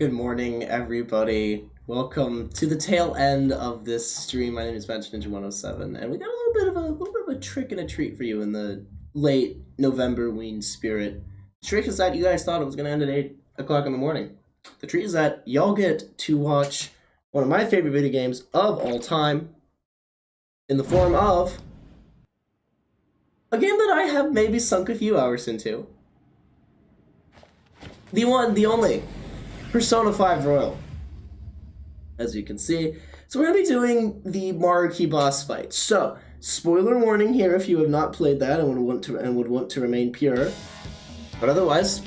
Good morning, everybody. Welcome to the tail end of this stream. My name is Ninja107, and we got a little bit of a trick and a treat for you in the late November-ween spirit. The trick is that you guys thought it was going to end at 8 o'clock in the morning. The treat is that y'all get to watch one of my favorite video games of all time in the form of a game that I have maybe sunk a few hours into. The one, the only Persona 5 Royal, as you can see. So we're going to be doing the Marquee boss fight. So, spoiler warning here if you have not played that and would want to remain pure. But otherwise,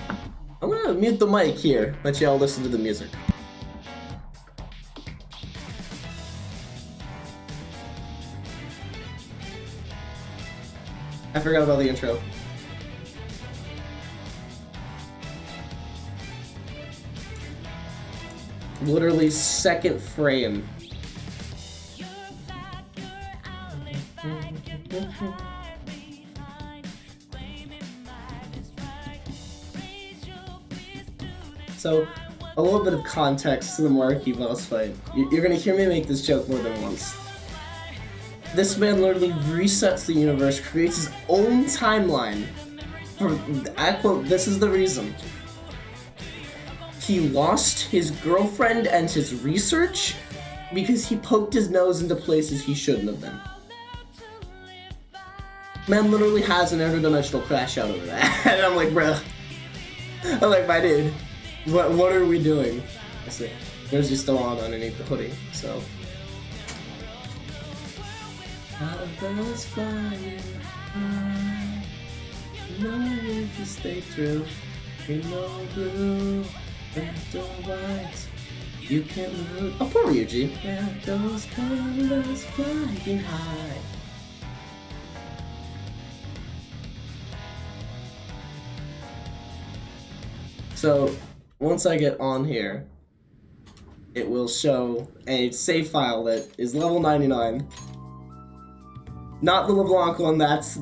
I'm going to mute the mic here, let y'all listen to the music. I forgot about the intro. Literally second frame. So, a little bit of context to the Marquee boss fight. You're gonna hear me make this joke more than once. This man literally resets the universe, creates his own timeline. I quote, "This is the reason he lost his girlfriend and his research because he poked his nose into places he shouldn't have been." Man literally has an interdimensional crash out over that. And I'm like, bruh. I'm like, my dude, what are we doing? I see. There's just still on underneath the hoodie, so. Birds flying high. No, if you stay true, you know blue. Left or right, you can't move. Oh, poor Ryuji. Yeah, those colors flying high. So, once I get on here, it will show a save file that is level 99. Not the LeBlanc one, that's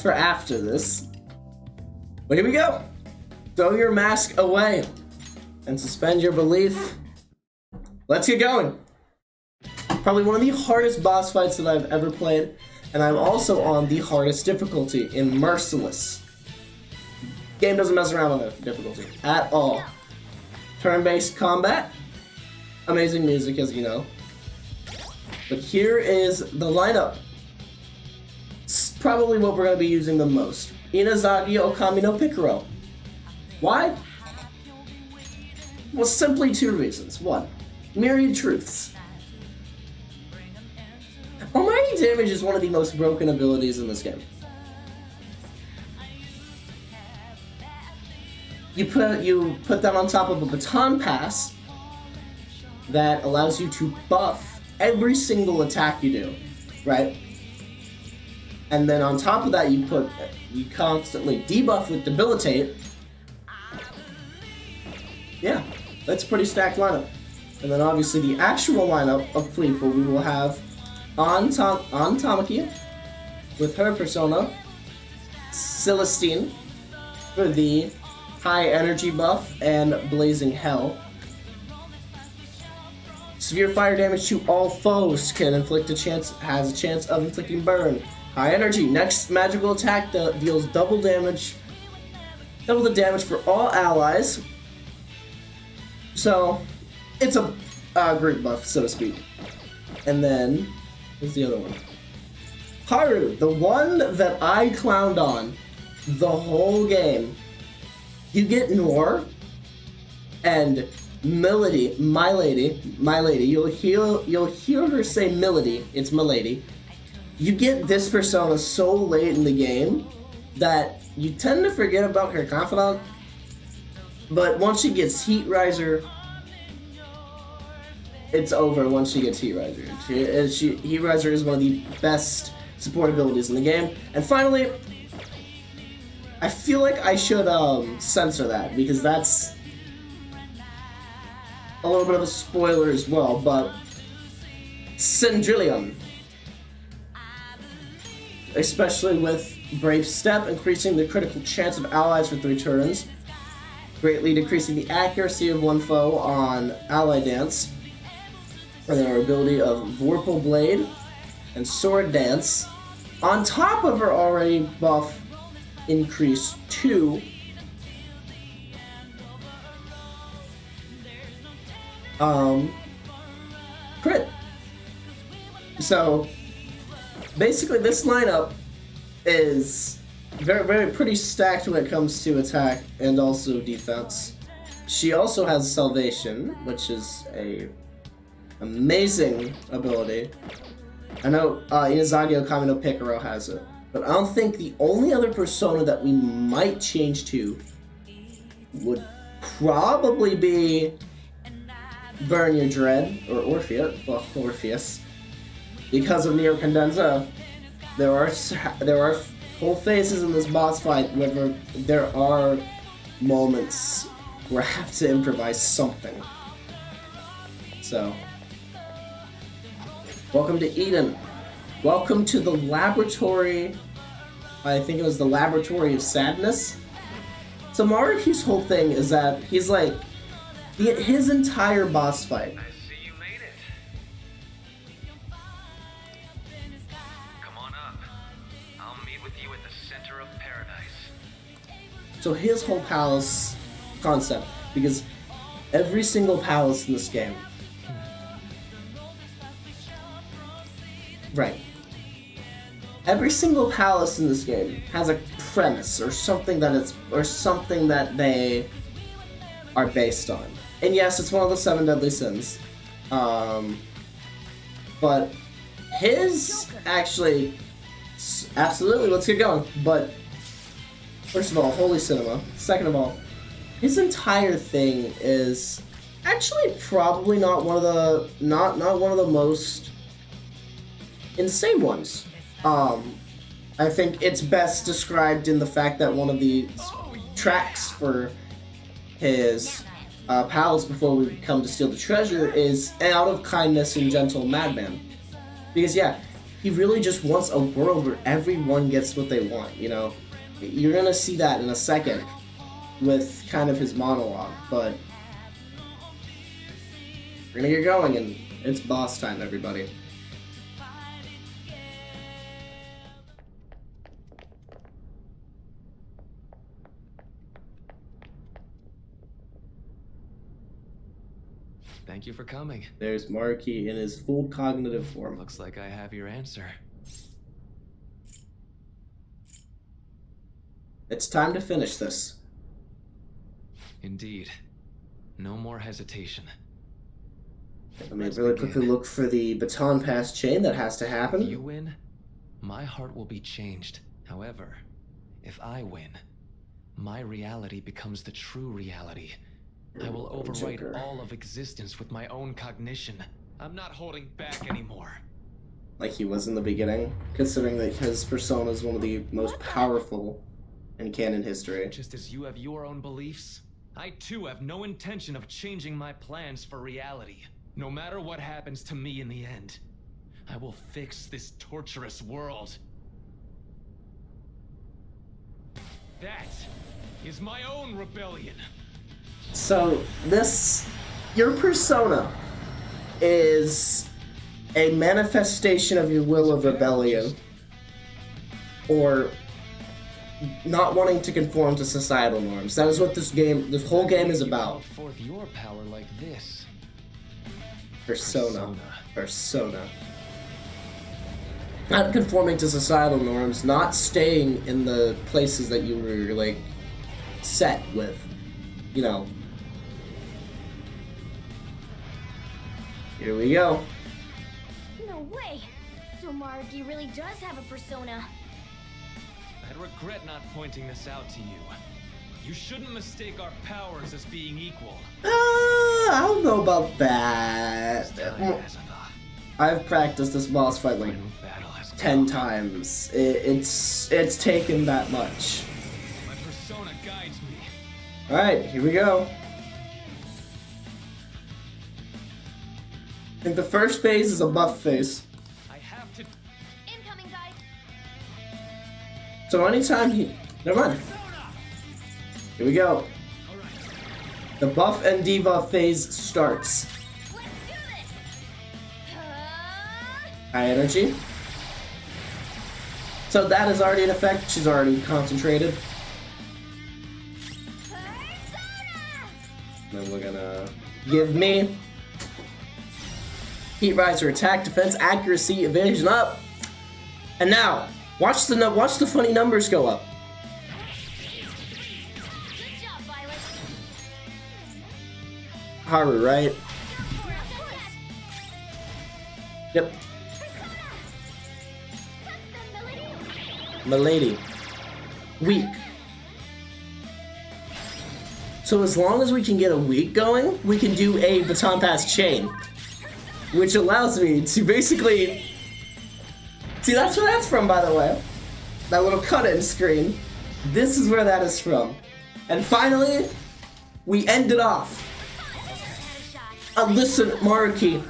for after this. But here we go. Throw your mask away and suspend your belief. Let's get going. Probably one of the hardest boss fights that I've ever played, and I'm also on the hardest difficulty in Merciless. Game doesn't mess around on the difficulty at all. Turn-based combat, amazing music as you know. But here is the lineup. It's probably what we're going to be using the most. Inazaki Okami no Picaro. Why? Well, simply two reasons. One, myriad truths. Almighty Damage is one of the most broken abilities in this game. You put that on top of a baton pass that allows you to buff every single attack you do, right? And then on top of that, you constantly debuff with Debilitate. Yeah. That's a pretty stacked lineup. And then obviously the actual lineup of people we will have on Tamaki with her persona, Celestine for the high energy buff and Blazing Hell. Severe fire damage to all foes has a chance of inflicting burn. High energy, next magical attack deals double the damage for all allies. So, it's a group buff, so to speak. And then, where's the other one? Haru, the one that I clowned on the whole game. You get Noir and Melody, my lady. You'll hear her say Melody. It's Milady. You get this persona so late in the game that you tend to forget about her confidant. But once she gets Heat Riser, it's over once she gets Heat Riser. Heat Riser is one of the best support abilities in the game. And finally, I feel like I should censor that because that's a little bit of a spoiler as well, but Syndrillium. Especially with Brave Step, increasing the critical chance of allies for 3 turns. greatly decreasing the accuracy of one foe on ally dance. And then our ability of Vorpal Blade and Sword Dance, on top of her already buff increase 2. Crit. So basically this lineup is very pretty stacked when it comes to attack and also defense. She also has Salvation, which is a amazing ability. I know Inazagi Okami no Picaro has it, but I don't think the only other persona that we might change to would probably be Burn Your Dread, or Orpheus. Because of Neo Condensa, there are whole phases in this boss fight where there are moments where I have to improvise something. So, welcome to Eden. Welcome to the laboratory. I think it was the Laboratory of Sadness. So Maruki's whole thing is that he's like, his entire boss fight. I see you made it. Come on up. I'll meet with you at the center of paradise. So his whole palace concept, because every single palace in this game, right? Every single palace in this game has a premise or something that they are based on. And yes, it's one of the 7 deadly sins. But his actually, absolutely, let's get going. But first of all, holy cinema. Second of all, his entire thing is actually probably not one of the not one of the most insane ones. I think it's best described in the fact that one of the tracks for his palace before we come to steal the treasure is Out of Kindness and Gentle Madman. Because yeah, he really just wants a world where everyone gets what they want, you know? You're gonna see that in a second with kind of his monologue, but we're gonna get going and it's boss time, everybody. Thank you for coming. There's Maruki in his full cognitive form. Looks like I have your answer. It's time to finish this. Indeed. No more hesitation. Let me really quickly look for the baton pass chain that has to happen. If you win, my heart will be changed. However, if I win, my reality becomes the true reality. I will overwrite all of existence with my own cognition. I'm not holding back anymore. Like he was in the beginning, considering that his persona is one of the most powerful in canon history. Just as you have your own beliefs, I too have no intention of changing my plans for reality. No matter what happens to me in the end, I will fix this torturous world. That is my own rebellion. So your persona is a manifestation of your will of rebellion, or not wanting to conform to societal norms. That is what this whole game is about. Forth your power like this. Persona. Not conforming to societal norms, not staying in the places that you were like set with, you know. Here we go. No way! So Maruki really does have a persona. I'd regret not pointing this out to you. You shouldn't mistake our powers as being equal. I don't know about that. I've practiced this boss fight like 10 times. It's taken that much. My persona guides me. Alright, here we go. I think the first phase is a buff phase. I have to. Incoming, guys! So anytime he... Never mind. Here we go. Alright. The buff and debuff phase starts. Let's do this. High energy. So that is already in effect. She's already concentrated. Then we're gonna give me heat riser, attack, defense, accuracy, evasion up. And now watch the funny numbers go up. Good job, Violet. Haru, right? Yep. Milady. Weak. So as long as we can get a weak going, we can do a baton pass chain. Which allows me to basically... See, that's where that's from, by the way. That little cut-in screen. This is where that is from. And finally, we end it off. Listen, Maruki,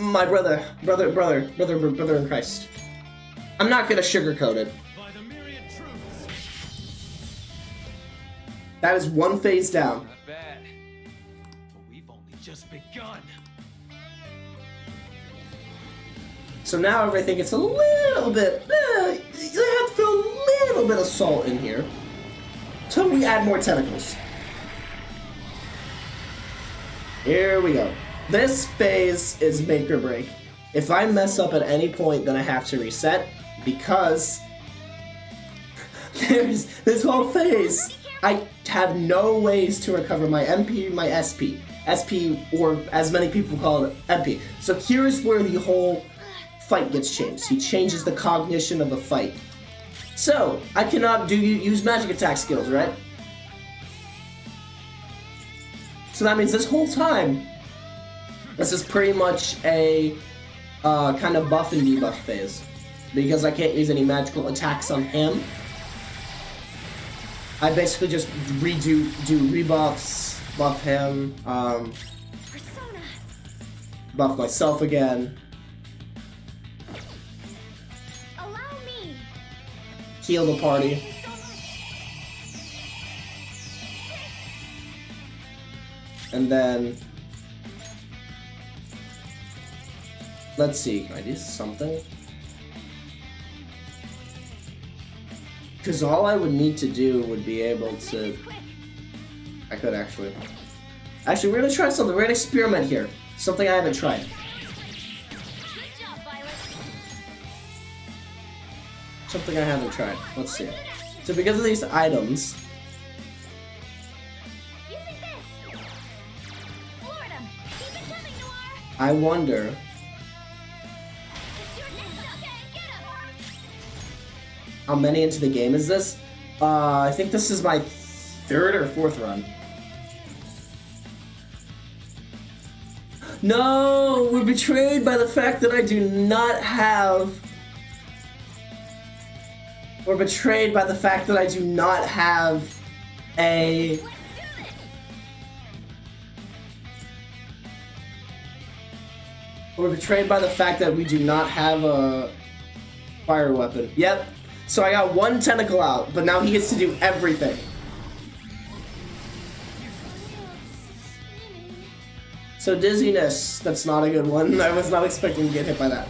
my brother in Christ. I'm not gonna sugarcoat it. That is one phase down. Not bad. But we've only just begun. So now everything gets a little bit, you have to feel a little bit of salt in here. So we add more tentacles. Here we go. This phase is make or break. If I mess up at any point, then I have to reset, because there's this whole phase. I have no ways to recover my MP, my SP. SP, or as many people call it, MP. So here's where the whole fight gets changed. He changes the cognition of the fight. So, I cannot use magic attack skills, right? So that means this whole time, this is pretty much a kind of buff and debuff phase. Because I can't use any magical attacks on him. I basically just do rebuffs, buff him, Persona. buff myself again, Allow me. heal the party. And then, let's see, can I do something? Because all I would need to do would be able to... I could actually. Actually, we're gonna try something. We're gonna experiment here. Something I haven't tried. Good job, Violet. Something I haven't tried. Let's see. So because of these items, Using this. Floored him. Keep it coming, Noir. I wonder... It's your next. Okay, get him. How many into the game is this? I think this is my third or fourth run. No! We're betrayed by the fact that I do not have... We're betrayed by the fact that I do not have a... We're betrayed by the fact that we do not have a fire weapon. Yep. So I got one tentacle out, but now he gets to do everything. So dizziness, that's not a good one. I was not expecting to get hit by that.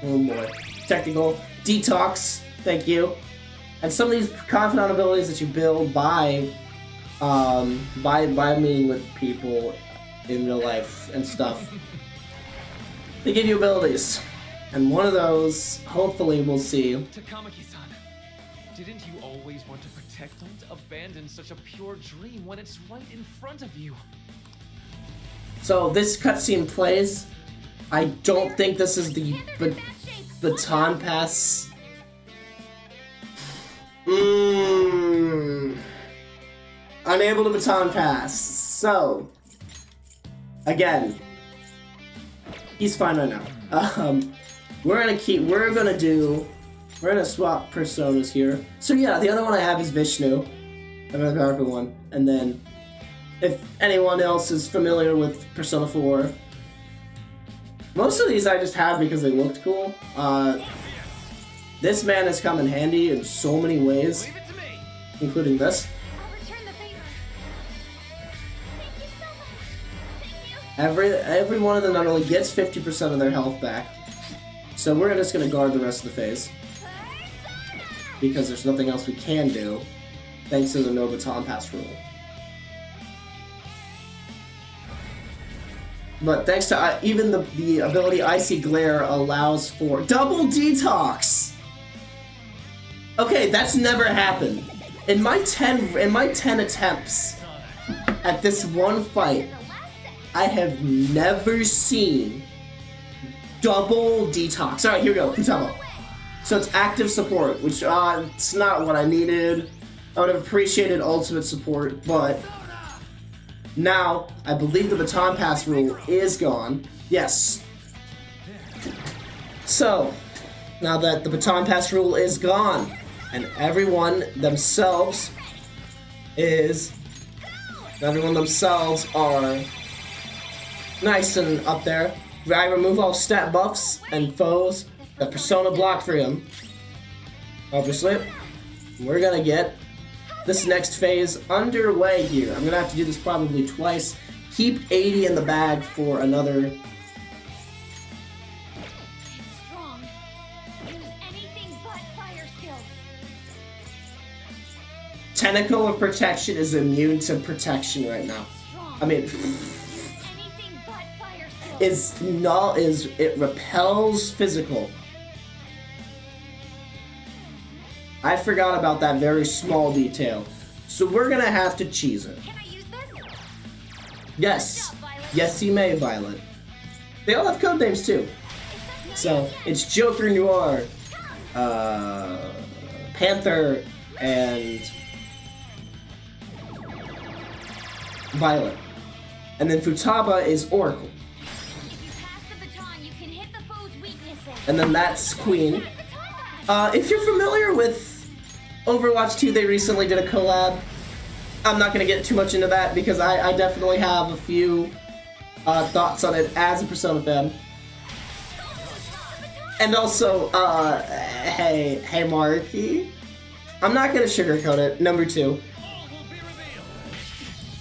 Oh boy. Technical. Detox, thank you. And some of these confidant abilities that you build by meeting with people in real life and stuff. They give you abilities. And one of those, hopefully, we'll see. Takamaki-san, didn't you always want to protect? Don't abandon such a pure dream when it's right in front of you. So this cutscene plays. I don't think this is the baton pass. Unable to baton pass. So, again, he's fine right now. We're gonna swap personas here. So yeah, the other one I have is Vishnu, another powerful one. And then, if anyone else is familiar with Persona 4, most of these I just have because they looked cool. This man has come in handy in so many ways, including this. Every one of them not only gets 50% of their health back, so we're just gonna guard the rest of the phase. Because there's nothing else we can do, thanks to the no baton pass rule. But thanks to even the ability Icy Glare allows for double detox. Okay, that's never happened. In my 10 attempts at this one fight, I have never seen double detox. All right, here we go. Futaba. So it's active support, which it's not what I needed. I would have appreciated ultimate support, but now I believe the baton pass rule is gone. Yes. So now that the baton pass rule is gone, and everyone themselves are nice and up there. I remove all stat buffs and foes that Persona block for him. Obviously, we're gonna get this next phase underway here. I'm gonna have to do this probably twice. Keep 80 in the bag for another. Strong. Use anything but fire skills. Tentacle of Protection is immune to protection right now. Strong. I mean, Anything but fire skills. it repels physical. I forgot about that very small detail. So we're gonna have to cheese it. Can I use this? Yes. Stop, Violet. Yes, you may, Violet. They all have code names too. So it's Joker Noir, Panther, and Violet. And then Futaba is Oracle. If you pass the baton, you can hit the foe's weaknesses. And then that's Queen. If you're familiar with Overwatch 2, they recently did a collab. I'm not going to get too much into that because I definitely have a few thoughts on it as a Persona fan. And also, hey Marky. I'm not going to sugarcoat it. Number 2.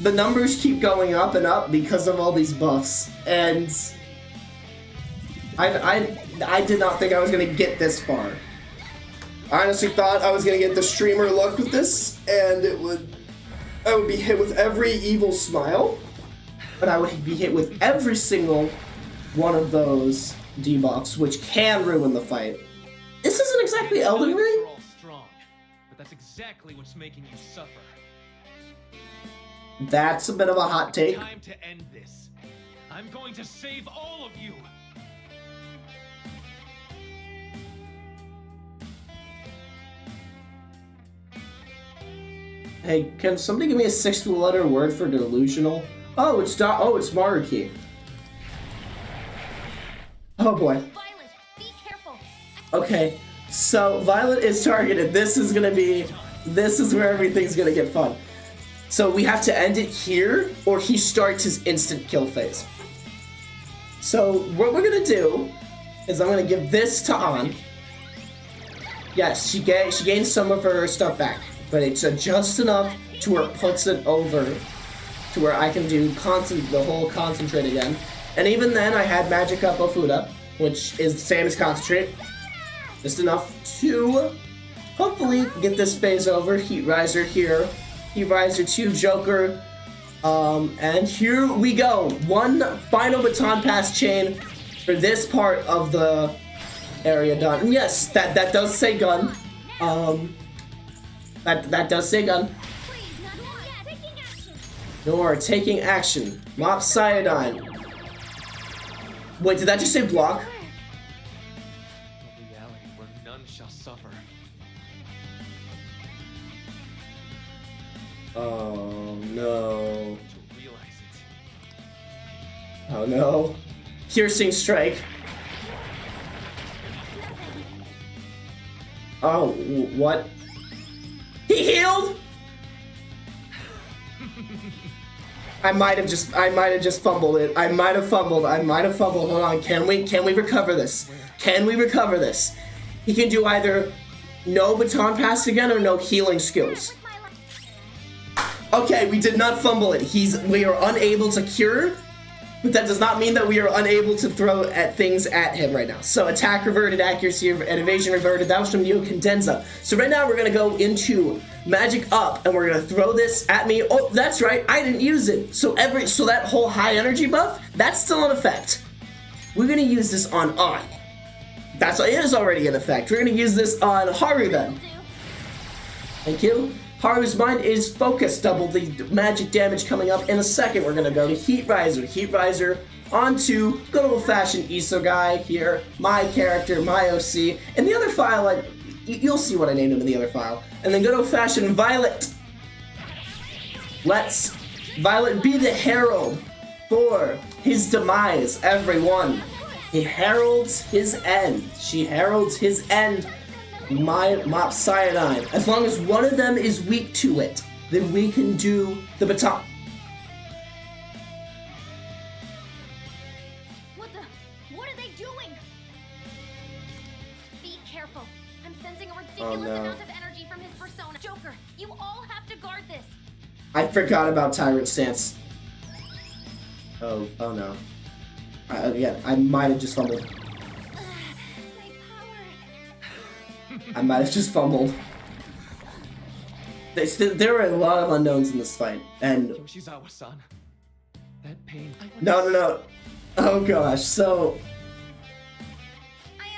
The numbers keep going up and up because of all these buffs. And I did not think I was going to get this far. I honestly thought I was gonna get the streamer look with this, and I would be hit with every evil smile, but I would be hit with every single one of those debuffs, which can ruin the fight. This isn't exactly Elden Ring. You're all strong, but that's exactly what's making you suffer. That's a bit of a hot take. Time to end this. I'm going to save all of you. Hey, can somebody give me a 6-letter word for delusional? Oh, it's Maruki. Oh boy. Violet, be careful. Okay, so Violet is targeted. This is where everything's gonna get fun. So we have to end it here, or he starts his instant kill phase. So what we're gonna do is I'm gonna give this to An. Yes, she gains some of her stuff back, but it's just enough to where it puts it over to where I can do the whole concentrate again. And even then, I had Magic Up Ofuda, which is the same as concentrate. Just enough to hopefully get this phase over. Heat Riser here. Heat Riser 2 Joker. And here we go. One final baton pass chain for this part of the area done. And yes, that does say gun. That does say gun. Please, not taking action. Nor taking action. Mop Cyanide. Wait, did that just say block? A reality where none shall suffer. Oh no. To realize it. Oh no. Piercing strike. Oh, what? He healed? I might have just fumbled it. I might have fumbled. Hold on. Can we recover this? Can we recover this? He can do either no baton pass again or no healing skills. Okay, we did not fumble it. We are unable to cure. but that does not mean that we are unable to throw at things at him right now. So attack reverted, accuracy and evasion reverted. That was from Neo Condensa. So right now we're gonna go into magic up, and we're gonna throw this at me. Oh, that's right, I didn't use it. So that whole high energy buff, that's still in effect. We're gonna use this on An. It is already in effect. We're gonna use this on Haru then. Thank you. Haru's mind is focused, double the magic damage coming up in a second. We're gonna go to Heat Riser. Heat Riser onto good old-fashioned Iso guy here. My character, my OC. In the other file, you'll see what I named him in the other file. And then good old-fashioned Violet. Let's Violet be the herald for his demise, everyone. He heralds his end. She heralds his end. My Mop Cyanide. As long as one of them is weak to it, then we can do the baton. What are they doing? Be careful. I'm sensing a ridiculous amount of energy from his persona. Joker, you all have to guard this. I forgot about Tyrant Stance. Oh no. Again, I might have just fumbled. I might have just fumbled. There are a lot of unknowns in this fight, and Yoshizawa-san, that pain. No. Oh gosh, so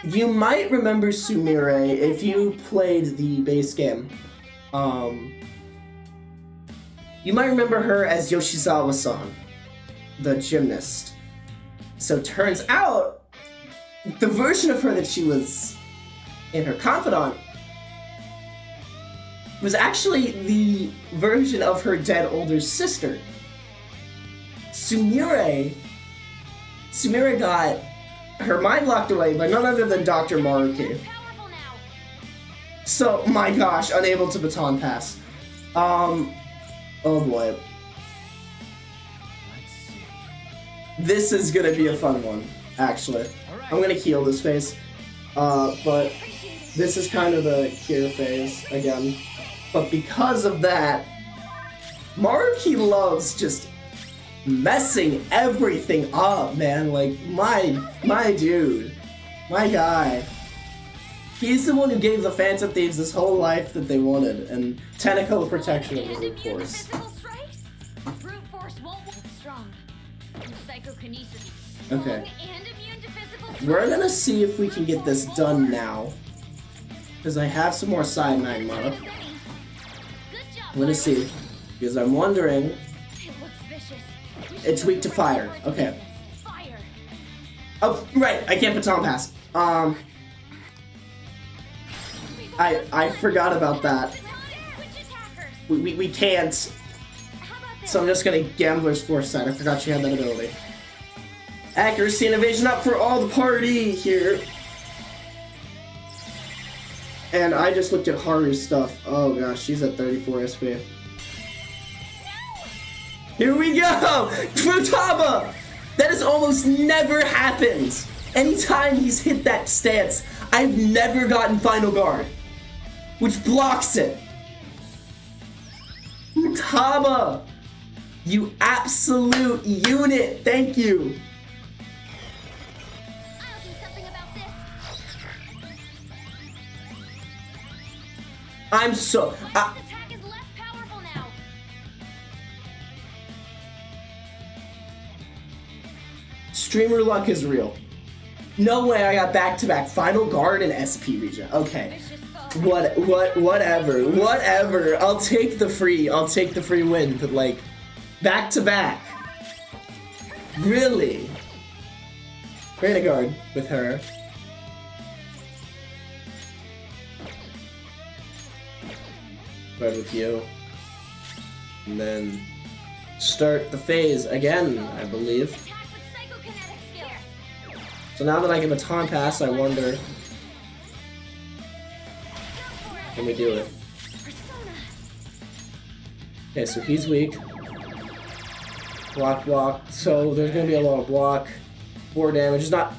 you might remember Sumire if you played the base game. You might remember her as Yoshizawa-san, the gymnast. So turns out, the version of her that she was in her confidant was actually the version of her dead older sister. Sumire got her mind locked away by none other than Dr. Maruki. So, my gosh, unable to baton pass. Oh boy. This is gonna be a fun one, actually. I'm gonna heal this phase. But this is kind of the cure phase again. But because of that, Maruki loves just messing everything up, man. Like, my dude, my guy. He's the one who gave the Phantom Thieves this whole life that they wanted, and technical protection of the brute force. Brute force won't strong. Psychokinesis. Okay. We're gonna see if we can get this done now, because I have some more side magma up. I'm gonna see, because I'm wondering. It's weak to fire. Okay. Oh, right. I can't baton pass. I forgot about that. We can't. So I'm just gonna Gambler's Foresight. I forgot she had that ability. Accuracy and evasion up for all the party here. And I just looked at Haru's stuff. Oh gosh, she's at 34 SP. Here we go! Futaba! That has almost never happened. Anytime he's hit that stance, I've never gotten Final Guard, which blocks it. Futaba! You absolute unit! Thank you! I'll do something about this. I'm so... This attack is less powerful now. Streamer luck is real. No way I got back-to-back Final Guard and SP region. Okay. Whatever. I'll take the free win, but like, back-to-back. Really? Guard with her. Guard with you. And then start the phase again, I believe. So now that I can baton pass, I wonder, can we do it? Okay, so he's weak. Block. So there's gonna be a lot of block. 4 damage. It's not.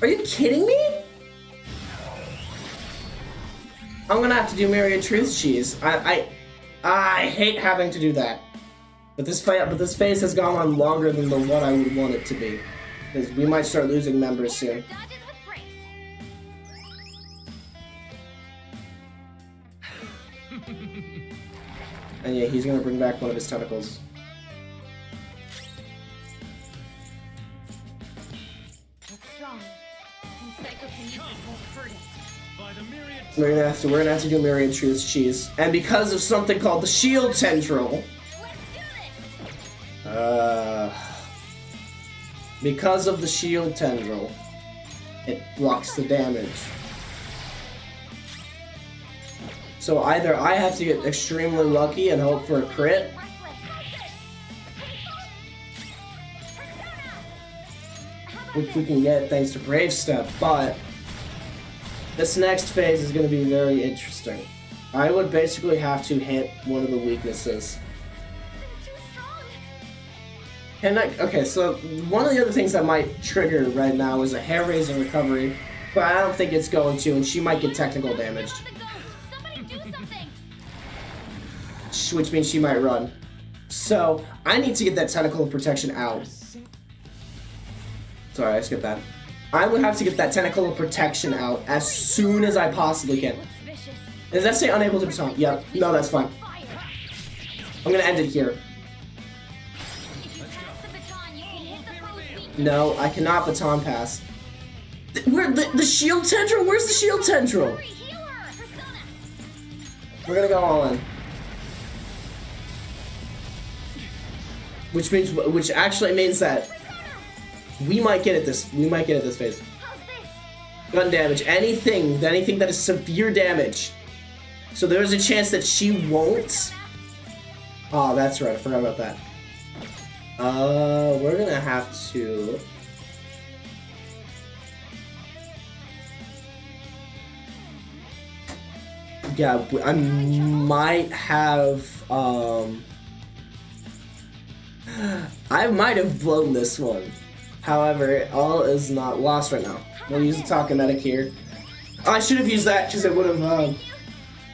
Are you kidding me? I'm gonna have to do Myriad Truth Cheese. I hate having to do that. But this phase has gone on longer than the one I would want it to be, because we might start losing members soon. And yeah, he's gonna bring back one of his tentacles. We're gonna have to do Myriad Truth's cheese, and because of something called the Shield Tendril, because of the Shield Tendril, it blocks the damage. So either I have to get extremely lucky and hope for a crit, which we can get thanks to Brave Step, but this next phase is going to be very interesting. I would basically have to hit one of the weaknesses. Okay, so one of the other things that might trigger right now is a hair-raising recovery, but I don't think it's going to, and she might get technical damaged. Which means she might run. So, I need to get that tentacle of protection out. Sorry, I skipped that. I would have to get that tentacle of protection out as soon as I possibly can. Does that say unable to baton? Yep. No, that's fine. I'm gonna end it here. No, I cannot baton pass. Where the shield tendril? Where's the shield tendril? We're gonna go all in. Which actually means that we might get at this phase. Gun damage, anything that is severe damage. So there's a chance that she won't. Oh, that's right, I forgot about that. We're gonna have to. Yeah, I might have, I might have blown this one. However, all is not lost right now. We'll use the Takonetic here. I should have used that because it would have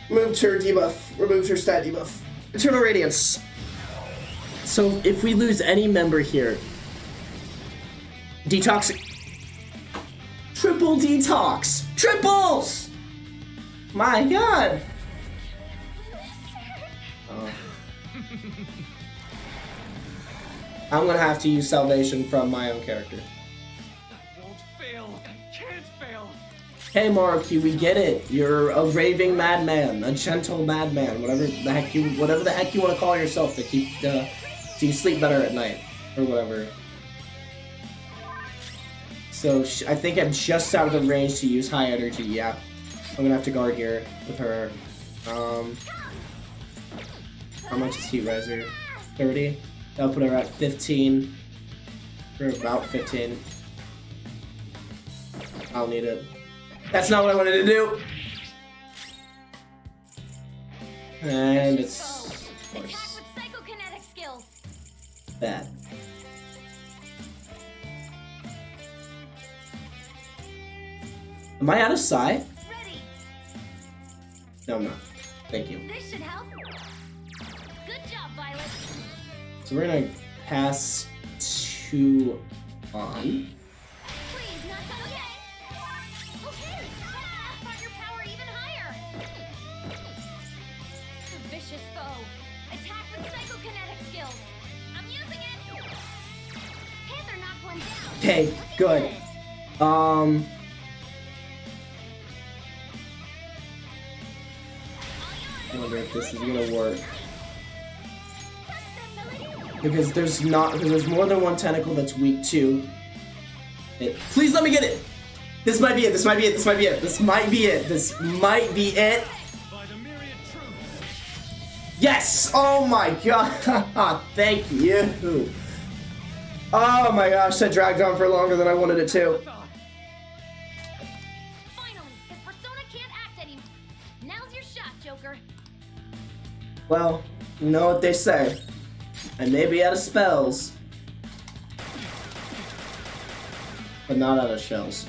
removed her debuff, removed her stat debuff. Eternal Radiance. So if we lose any member here, detox. Triple detox. Triples! My god! Oh. I'm gonna have to use salvation from my own character. That won't fail. Can't fail. Hey Maruki, we get it. You're a raving madman, a gentle madman, whatever the heck you want to call yourself to keep so you sleep better at night or whatever. So I think I'm just out of the range to use high energy. Yeah, I'm gonna have to guard here with her. How much is Heat Riser? 30. That'll put her at 15. Or about 15. I'll need it. That's not what I wanted to do. And it's, of course, bad. Am I out of Psy? No, I'm not. Thank you. This should help. Good job, Violet. So we're gonna pass 2 on. Please, not that. Okay. Okay. Brought your power even higher. A vicious foe. Attack with psychokinetic skills. I'm using it. Panther knocked one down. Okay, good. I wonder if this is gonna work. Because there's more than one tentacle that's weak to it. Please let me get it! This might be it, this might be it, this might be it, this might be it, this might be it! Yes! Oh my god! Thank you! Oh my gosh, that dragged on for longer than I wanted it to. Finally, his persona can't act anymore. Now's your shot, Joker. Well, you know what they say. I may be out of spells, but not out of shells.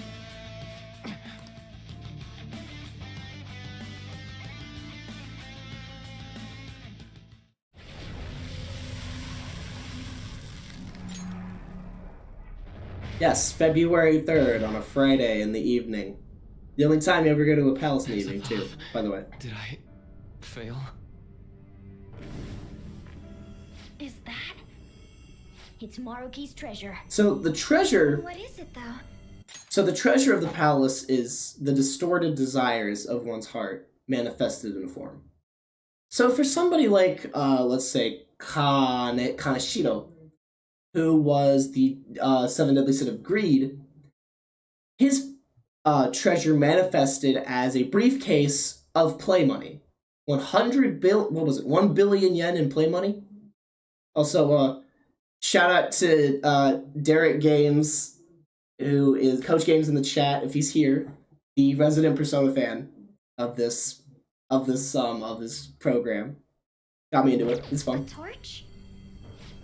Yes, February 3rd on a Friday in the evening. The only time you ever go to a palace in the evening, too, by the way. Did I fail? Is that? It's Maruki's treasure. So the treasure... What is it, though? So the treasure of the palace is the distorted desires of one's heart manifested in a form. So for somebody like, let's say, Kaneshiro, who was the Seven Deadly Sin of Greed, his treasure manifested as a briefcase of play money. 1 billion yen in play money? Also, shout out to Derek Games, who is Coach Games in the chat, if he's here, the resident Persona fan of this program. Got me into it. It's fun. A torch?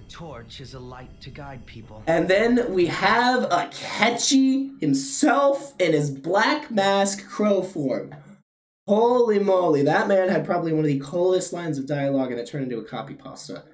A torch is a light to guide people. And then we have Akechi himself in his black mask crow form. Holy moly, that man had probably one of the coolest lines of dialogue, and it turned into a copy pasta.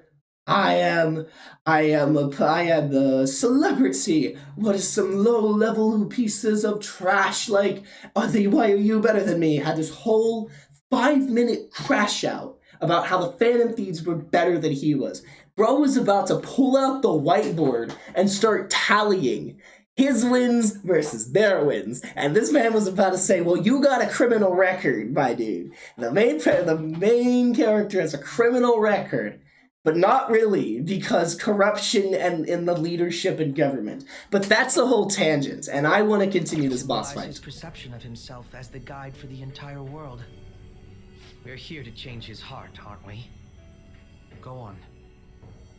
I am the celebrity. What is some low-level pieces of trash like? Why are you better than me? Had this whole 5-minute crash out about how the Phantom Thieves were better than he was. Bro was about to pull out the whiteboard and start tallying his wins versus their wins. And this man was about to say, well, you got a criminal record, my dude. The main character has a criminal record. But not really, because corruption and in the leadership and government. But that's a whole tangent, and I want to continue this boss fight. His perception of himself as the guide for the entire world. We're here to change his heart, aren't we? Go on.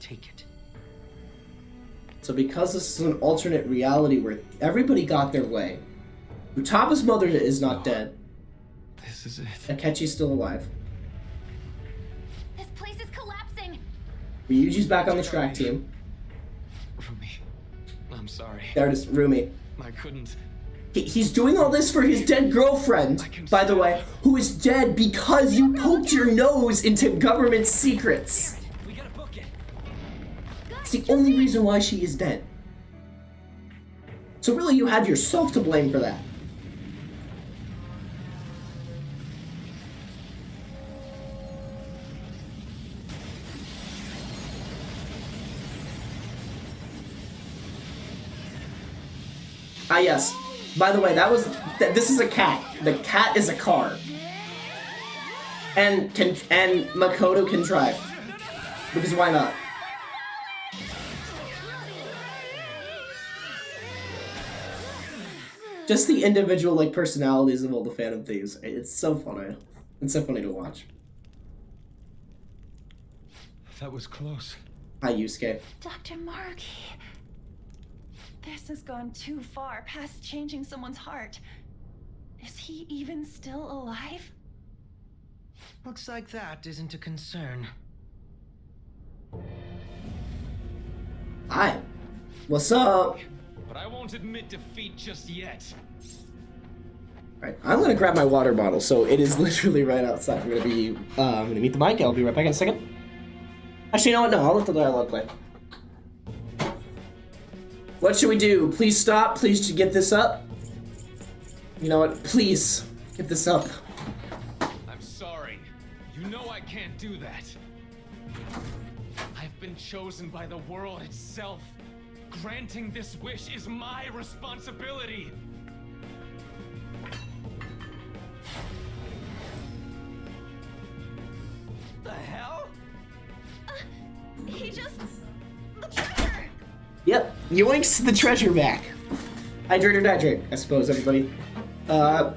Take it. So because this is an alternate reality where everybody got their way, Utaba's mother is not dead. This is it. Akechi's still alive. This place is collapsing. Ryuji's back on the track team. Rumi, I'm sorry. There it is, Rumi. I couldn't. He's doing all this for his dead girlfriend, by the way, who is dead because you poked your nose into government secrets. We gotta book it. It's the only reason why she is dead. So really, you had yourself to blame for that. Ah, yes. By the way, this is a cat. The cat is a car. And Makoto can drive. Because why not? Just the individual personalities of all the Phantom Thieves. It's so funny. It's so funny to watch. That was close. Hi, Yusuke. Dr. Maruki. This has gone too far past changing someone's heart. Is he even still alive? Looks like that isn't a concern. Hi. What's up? But I won't admit defeat just yet. Alright, I'm gonna grab my water bottle, so it is literally right outside. I'm gonna meet the mic. I'll be right back in a second. Actually, you know what? No, I'll let the dialogue play. What should we do? Please stop. Please get this up. You know what? Please get this up. I'm sorry. You know I can't do that. I've been chosen by the world itself. Granting this wish is my responsibility. The hell? He just... the treasure! Yep, yoinks the treasure back. Hydrate or dihydrate, I suppose, everybody. To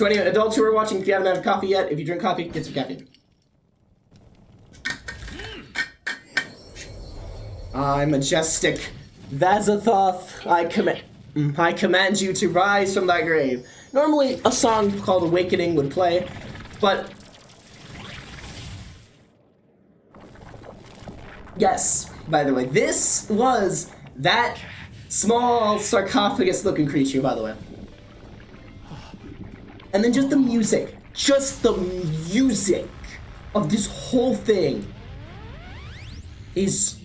any adults who are watching, if you haven't had coffee yet, if you drink coffee, get some caffeine. I, Majestic Vazathoth, I command you to rise from thy grave. Normally, a song called Awakening would play, but... Yes, by the way, this was that small sarcophagus-looking creature, by the way. And then just the music of this whole thing is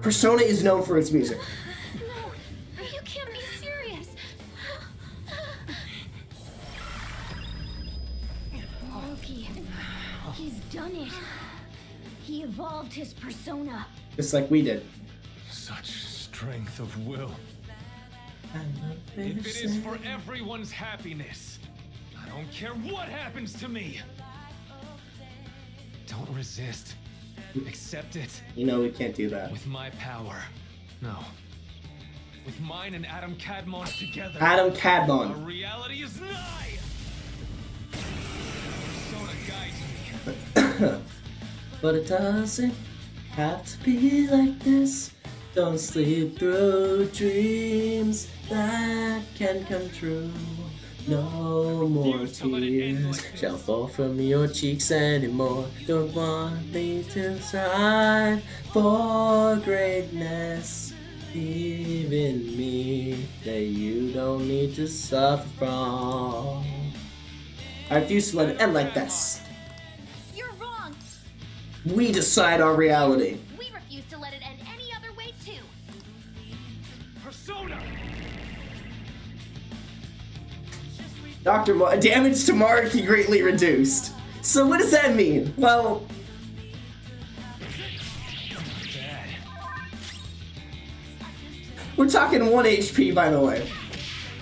Persona is known for its music. No, you can't be serious. Loki, he's done it. He evolved his persona. Just like we did. Such strength of will. If it is for everyone's happiness, I don't care what happens to me. Don't resist. Accept it. You know we can't do that. With my power. No. With mine and Adam Cadmon's together. Adam Our Cadmon. reality is nigh. Persona guides me. But it doesn't have to be like this. Don't sleep through dreams that can come true. No more tears shall fall from your cheeks anymore. Don't want me to strive for greatness. Believe in me that you don't need to suffer from. I refuse to let it end like this. You're wrong. We decide our reality. We refuse to let it end any other way, too. Persona! Damage to Mariki greatly reduced. So what does that mean? Well, Bad. we're talking 1 HP, by the way.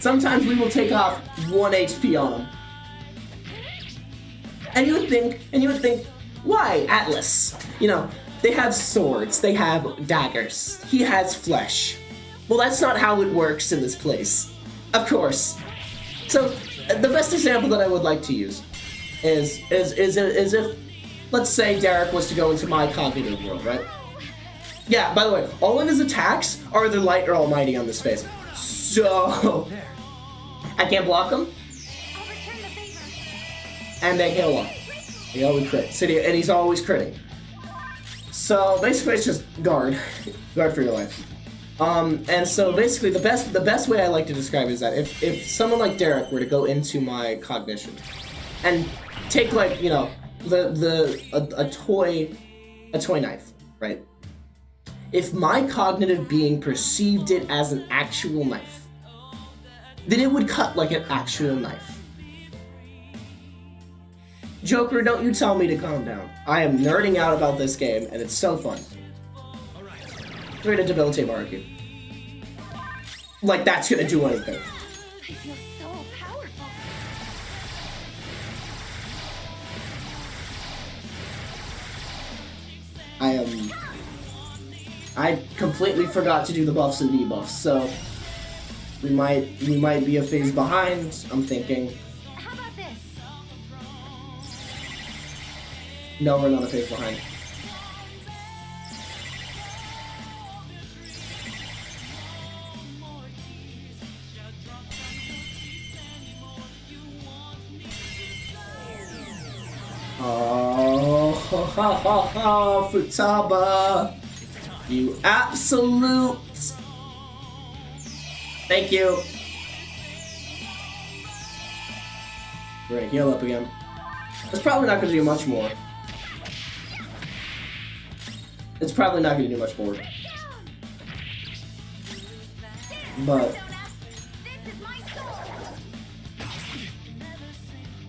Sometimes we will take off 1 HP on them. And you would think, why Atlas? You know, they have swords, they have daggers. He has flesh. Well, that's not how it works in this place. Of course. So, the best example that I would like to use is if, let's say Derek was to go into my cognitive world, right? Yeah, by the way, all of his attacks are either light or almighty on this face. So, I can't block him, I'll return the favor. and they hit a lot. He always crit. And he's always critting. So basically it's just guard. Guard for your life. And so basically the best way I like to describe it is that if someone like Derek were to go into my cognition and take, like, you know, a toy knife, right? If my cognitive being perceived it as an actual knife, then it would cut like an actual knife. Joker, don't you tell me to calm down. I am nerding out about this game, and it's so fun. It's ready to debilitate Mariki. Like that's gonna do anything. I feel so powerful. I completely forgot to do the buffs and debuffs, so we might be a phase behind, I'm thinking. How about this? No, we're not a phase behind. Oh, ha ha ha, Futaba! You absolute! Thank you! Great, heal up again. It's probably not gonna do much more. It's probably not gonna do much more. But... This is my soul.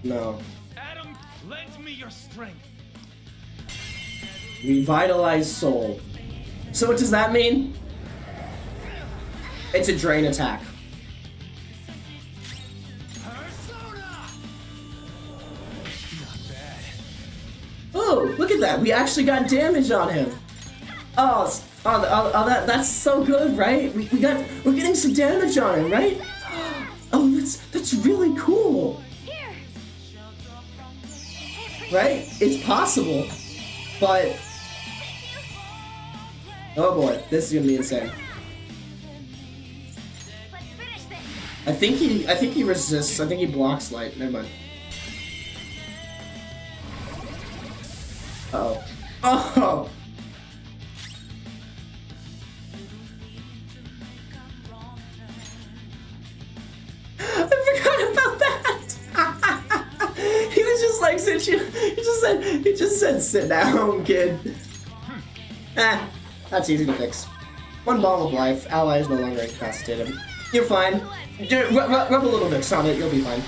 no. Adam, lend me your strength. Revitalize soul. So what does that mean? It's a drain attack. Persona! Not bad. Oh, look at that. We actually got damage on him. That's so good, right? We're getting some damage on him, right? Oh, that's really cool. Here. Right? It's possible. But oh boy, this is gonna be insane. Let's finish this. I think he resists. I think he blocks light. Never mind. Uh-oh. Oh! I forgot about that! He was just like, he just said, sit down, kid. That's easy to fix. One ball of life. Ally is no longer incapacitated. You're fine. Rub a little Vicks on it. You'll be fine.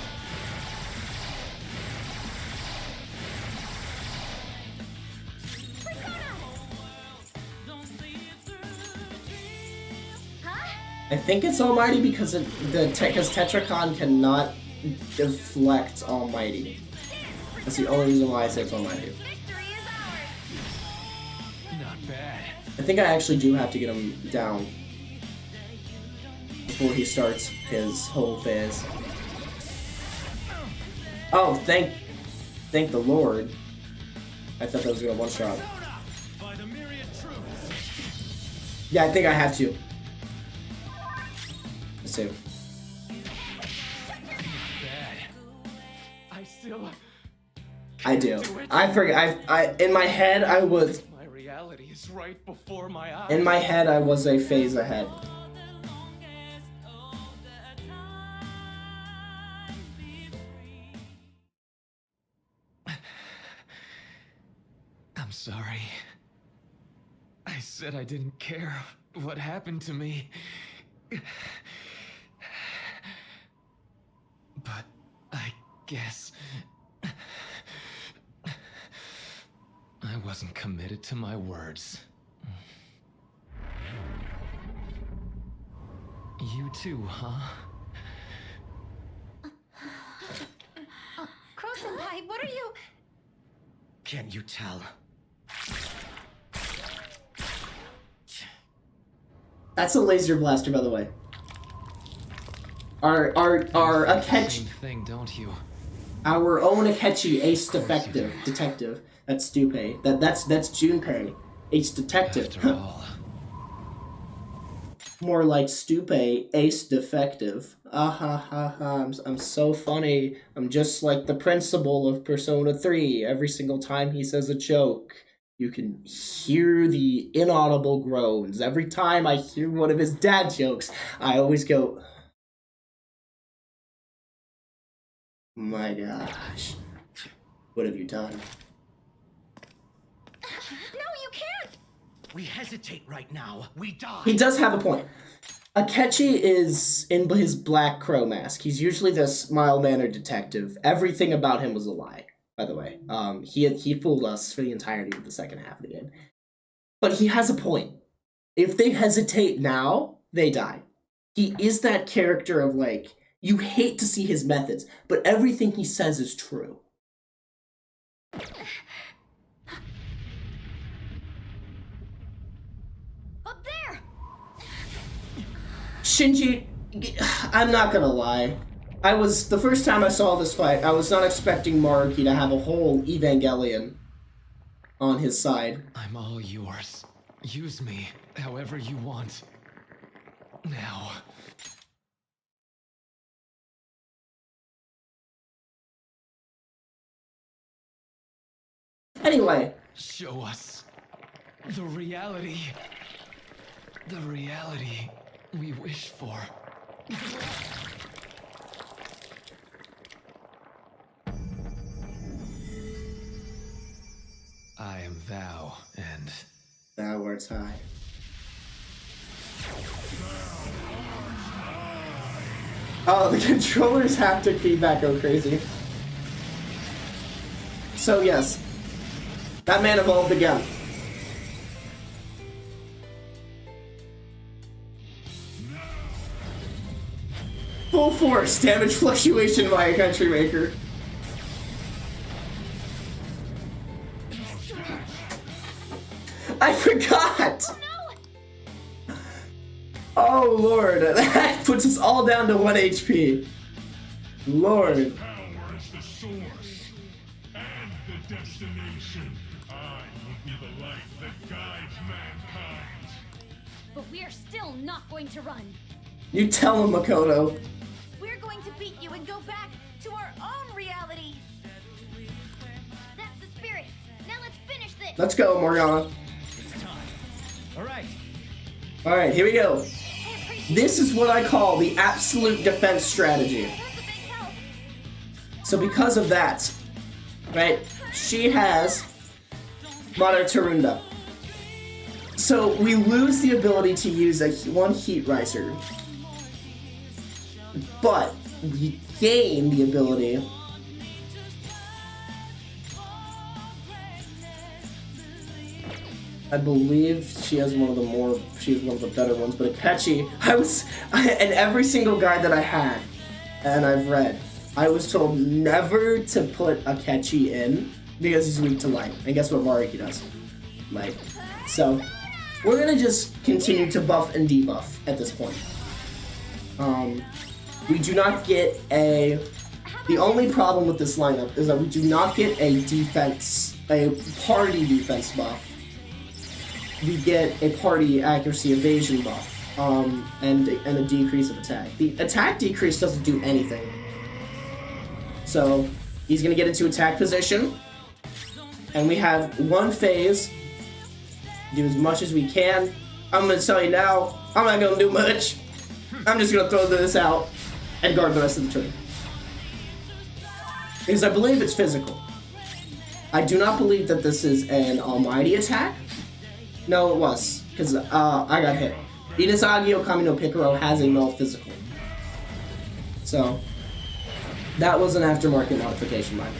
I think it's Almighty because Tetracon cannot deflect Almighty. That's the only reason why I say it's Almighty. Not bad. I think I actually do have to get him down before he starts his whole phase. Oh, thank the Lord. I thought that was gonna one-shot. Yeah, I think I have to. Let's see. I do. I forget. I in my head I was. My reality is right before my eyes. In my head I was a phase ahead. I'm sorry. I said I didn't care what happened to me. But I guess I wasn't committed to my words. You too, huh? Crow-senpai, what are you... Can you tell? That's a laser blaster, by the way. Our Akechi, Same thing, don't you? our own Akechi, Ace Detective. That's Stupei. That's Junpei, Ace Detective. After all, More like Stupei, Ace Defective. Ah ha ha ha! I'm so funny. I'm just like the principal of Persona 3. Every single time he says a joke, you can hear the inaudible groans. Every time I hear one of his dad jokes, I always go, my gosh, what have you done? No, you can't! We hesitate right now. We die. He does have a point. Akechi is in his black crow mask. He's usually this mild-mannered detective. Everything about him was a lie, by the way. He fooled us for the entirety of the second half of the game. But he has a point. If they hesitate now, they die. He is that character of, like, you hate to see his methods, but everything he says is true. Up there! Shinji, I'm not gonna lie. The first time I saw this fight, I was not expecting Maruki to have a whole Evangelion on his side. I'm all yours. Use me however you want. Now. Anyway, Show us the reality. The reality we wish for. I am thou, and thou art I. Oh, the controller's haptic feedback go crazy. So yes, that man evolved again. Full force damage fluctuation by a country maker. I forgot! Oh lord, that puts us all down to 1 HP. Lord. Power is the source and the destination. I will be the light that guides mankind. But we're still not going to run. You tell him, Makoto. We're going to beat you and go back to our own reality. That's the spirit. Now let's finish this. Let's go, Morgana. It's time. All right. Alright, here we go. This is what I call the absolute defense strategy. That's a big help. So because of that, right, she has Mata Tarunda. So we lose the ability to use one heat riser, but we gain the ability I believe she has one of the better ones, but Akechi, and every single guide that I had, and I've read, I was told never to put Akechi in, because he's weak to light, and guess what Mariki does? Light. So, we're gonna just continue to buff and debuff at this point. We do not get the only problem with this lineup is that we do not get a party defense buff. We get a party accuracy evasion buff, and a decrease of attack. The attack decrease doesn't do anything. So, he's gonna get into attack position, and we have one phase, do as much as we can. I'm gonna tell you now, I'm not gonna do much. I'm just gonna throw this out and guard the rest of the turn. Because I believe it's physical. I do not believe that this is an almighty attack. No, it was, because I got hit. Inazagi Okami no Picaro has a null physical. So, that was an aftermarket modification by me.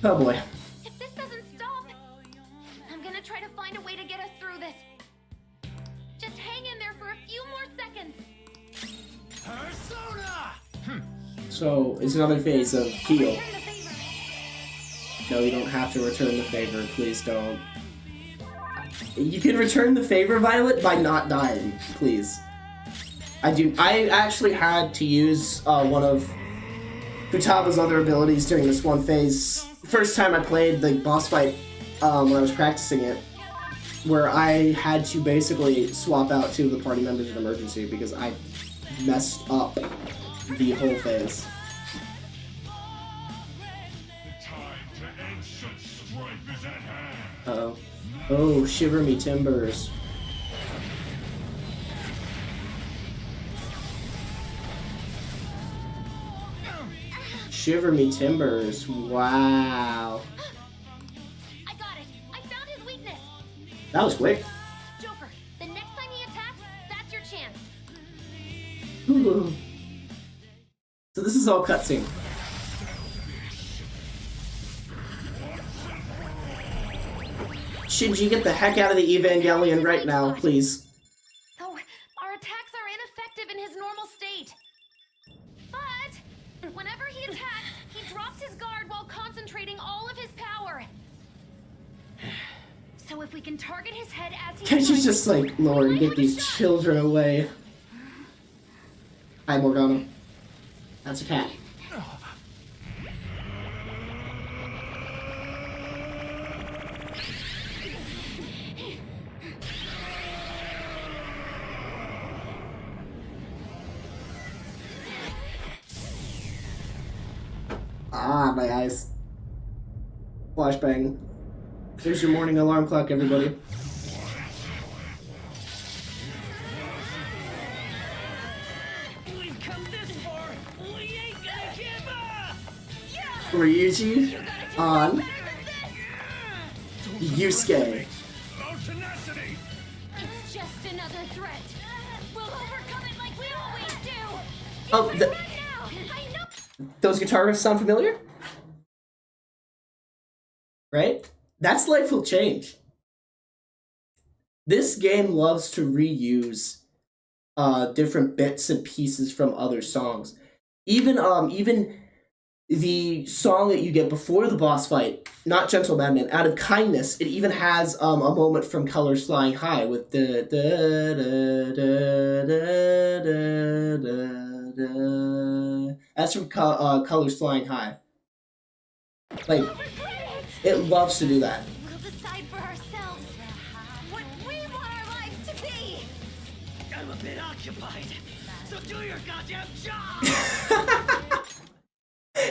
Oh boy. If this doesn't stop, I'm gonna try to find a way to get us through this. Just hang in there for a few more seconds. Persona! So, it's another phase of heal. Return the favor. No, you don't have to return the favor. Please don't. You can return the favor, Violet, by not dying. Please. I actually had to use one of Futaba's other abilities during this one phase. First time I played the boss fight when I was practicing it, where I had to basically swap out 2 of the party members in emergency because I messed up the whole phase. Uh-oh. Oh, shiver me timbers. Shiver me timbers. Wow. I got it. I found his weakness. That was quick. Joker, the next time he attacks, that's your chance. So this is all cutscene. Shinji, get the heck out of the Evangelion right now, please. Though our attacks are ineffective in his normal state. But whenever he attacks, he drops his guard while concentrating all of his power. So if we can target his head as he Kenji's just like, Lord, get these children away. Hi, Morgana. That's a cat. Ah, my eyes. Flashbang. There's your morning alarm clock, everybody. We've come this far. We ain't gonna give up. Ryuji on Yusuke. No tenacity! It's just another threat. We'll overcome it like we always do. Oh, Right now. I know. those guitar riffs sound familiar? Right? That's life will change. This game loves to reuse different bits and pieces from other songs. Even the song that you get before the boss fight, not Gentle Madman, out of kindness, it even has a moment from Colors Flying High with the that's from Colors Flying High. Like, it loves to do that. We'll decide for ourselves what we want our lives to be. I'm a bit occupied, so do your goddamn job!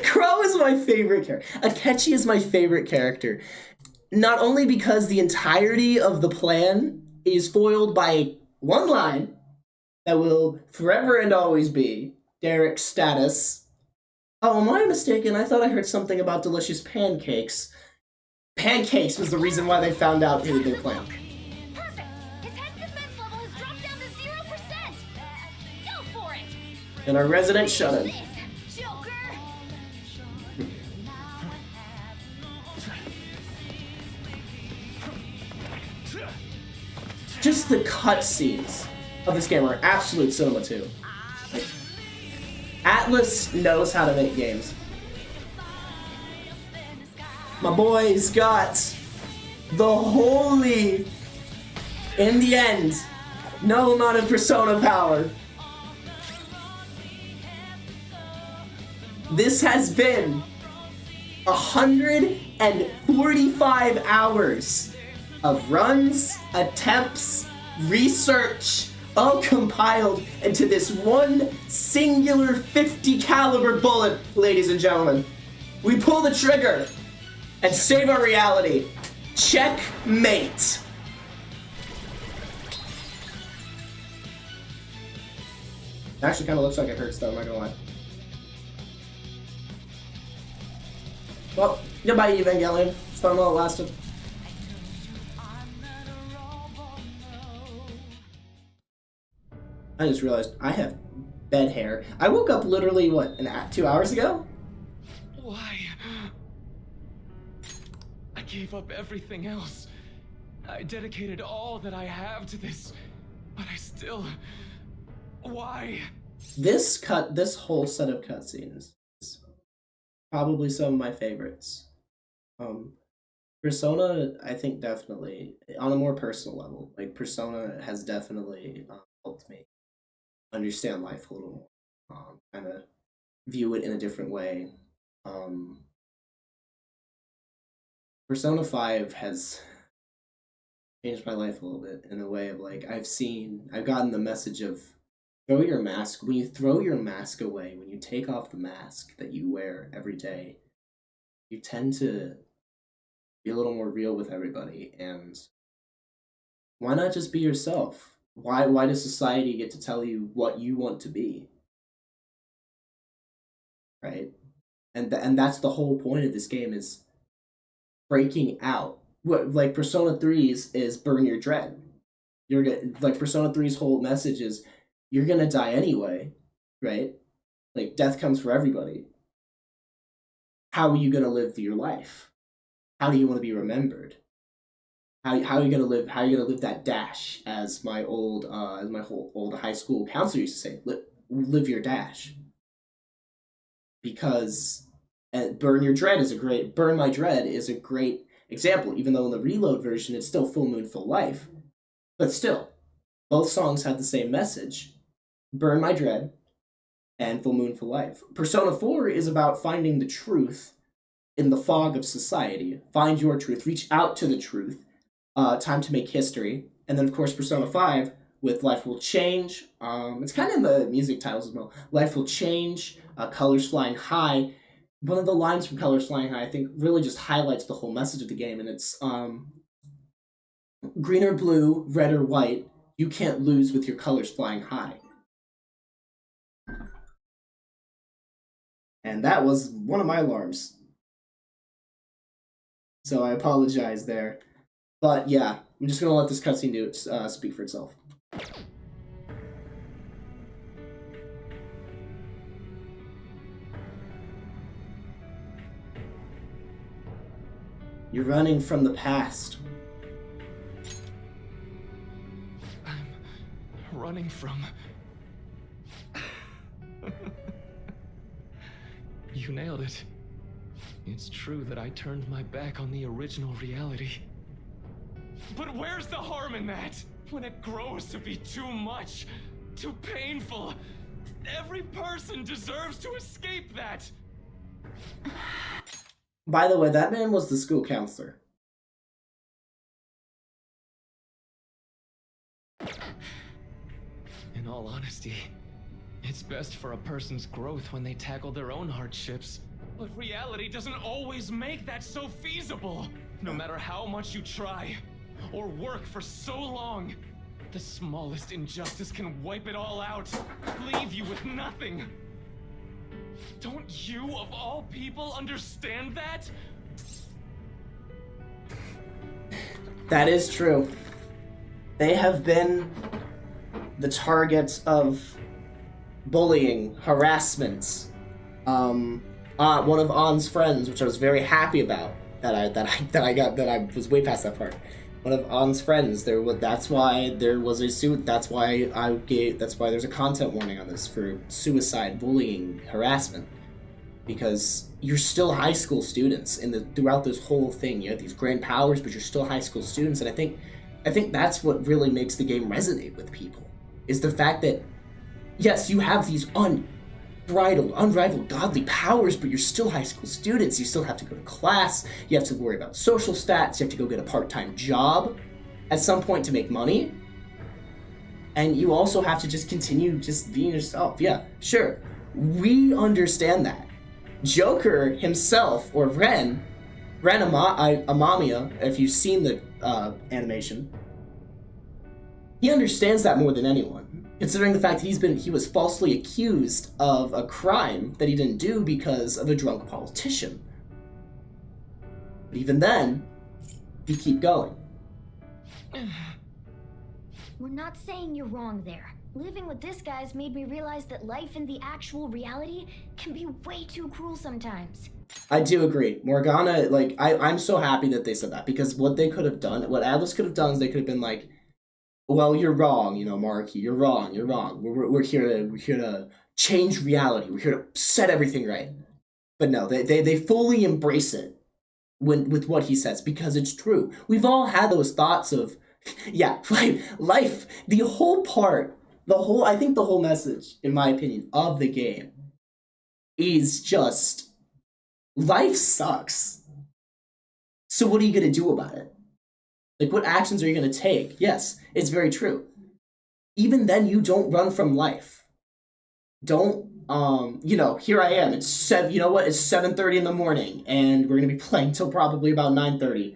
Crow is my favorite character. Akechi is my favorite character. Not only because the entirety of the plan is foiled by one line that will forever and always be Derek's status Oh, am I mistaken? I thought I heard something about delicious pancakes. Pancakes was the reason why they found out who their plan. Perfect! His head defense level has dropped down to 0%! Go for it! And our resident shut-in. This, Joker! Just the cutscenes of this game are absolute cinema too. Like, Atlas knows how to make games. My boy's got the holy, in the end, no amount of persona power. This has been 145 hours of runs, attempts, research, all compiled into this one singular 50 caliber bullet, ladies and gentlemen. We pull the trigger and save our reality. Checkmate. It actually kind of looks like it hurts though, I'm not gonna lie. Well, goodbye Evangelion. It's fun while it lasted. I just realized I have bed hair. I woke up literally, what, 2 hours ago? Why? I gave up everything else. I dedicated all that I have to this, but I still... Why? This whole set of cutscenes is probably some of my favorites. Persona, I think definitely, on a more personal level, like Persona has definitely helped me understand life a little more, kind of view it in a different way. Persona 5 has changed my life a little bit in a way of like, I've gotten the message of throw your mask. When you throw your mask away, when you take off the mask that you wear every day, you tend to be a little more real with everybody. And why not just be yourself? Why does society get to tell you what you want to be? Right? And that's the whole point of this game, is breaking out. What, like Persona 3's is burn your dread. You're gonna, like Persona 3's whole message is you're gonna die anyway, right? Like death comes for everybody. How are you gonna live your life? How do you want to be remembered? How are you gonna live? How are you gonna live that dash? As my old high school counselor used to say, live your dash. Because burn my dread is a great example. Even though in the Reload version it's still Full Moon Full Life, but still, both songs have the same message: burn my dread and Full Moon Full Life. Persona 4 is about finding the truth in the fog of society. Find your truth. Reach out to the truth. Time to make history. And then, of course, Persona 5 with Life Will Change. It's kind of in the music titles as well. Life Will Change, Colors Flying High. One of the lines from Colors Flying High, I think, really just highlights the whole message of the game. And it's green or blue, red or white, you can't lose with your colors flying high. And that was one of my alarms. So I apologize there. But yeah, I'm just going to let this cutscene speak for itself. You're running from the past. I'm running from... You nailed it. It's true that I turned my back on the original reality. But where's the harm in that? When it grows to be too much, too painful. Every person deserves to escape that. By the way, that man was the school counselor. In all honesty, it's best for a person's growth when they tackle their own hardships. But reality doesn't always make that so feasible. No matter how much you try, or work for so long, the smallest injustice can wipe it all out, leave you with nothing. Don't you, of all people, understand that? That is true. They have been the targets of bullying, harassment. One of On's friends, which I was very happy about, that I was way past that part. One of On's friends, that's why there was a suit. That's why there's a content warning on this for suicide, bullying, harassment, because you're still high school students, and throughout this whole thing, you have these grand powers, but you're still high school students, and I think that's what really makes the game resonate with people, is the fact that yes, you have these unrivaled godly powers, but you're still high school students. You still have to go to class. You have to worry about social stats. You have to go get a part-time job at some point to make money. And you also have to just continue just being yourself. Yeah, sure. We understand that. Joker himself, or Ren Amamiya, if you've seen the animation, he understands that more than anyone. Considering the fact that he was falsely accused of a crime that he didn't do because of a drunk politician. But even then, he keep going. We're not saying you're wrong there. Living with this guy's made me realize that life in the actual reality can be way too cruel sometimes. I do agree. Morgana, like, I'm so happy that they said that, because what they could have done, what Atlas could have done is they could have been like, well, you're wrong, Marky, you're wrong. We're here to change reality. We're here to set everything right. But no, they fully embrace it with what he says, because it's true. We've all had those thoughts of, yeah, life, I think the whole message, in my opinion, of the game is just, life sucks. So what are you going to do about it? Like, what actions are you going to take? Yes, it's very true. Even then, you don't run from life. Don't, here I am. It's 7:30 in the morning, and we're going to be playing till probably about 9:30.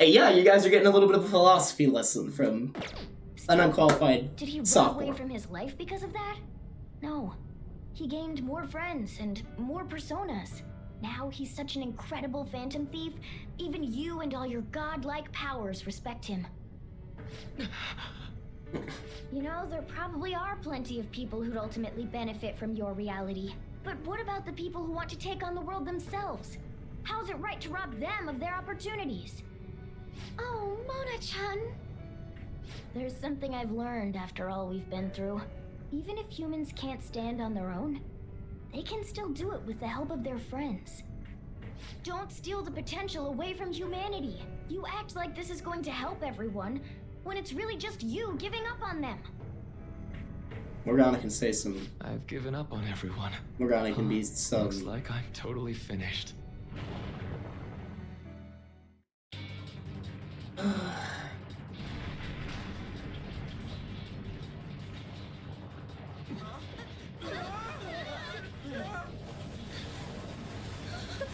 Hey, yeah, you guys are getting a little bit of a philosophy lesson from an unqualified Did he run sophomore. away from his life because of that? No. He gained more friends and more personas. Now he's such an incredible phantom thief, even you and all your godlike powers respect him. There probably are plenty of people who'd ultimately benefit from your reality. But what about the people who want to take on the world themselves? How's it right to rob them of their opportunities? Oh, Mona-chan. There's something I've learned after all we've been through. Even if humans can't stand on their own, they can still do it with the help of their friends. Don't steal the potential away from humanity. You act like this is going to help everyone, when it's really just you giving up on them. Morgana can say some... I've given up on everyone. Morgana can be some... Looks like I'm totally finished. The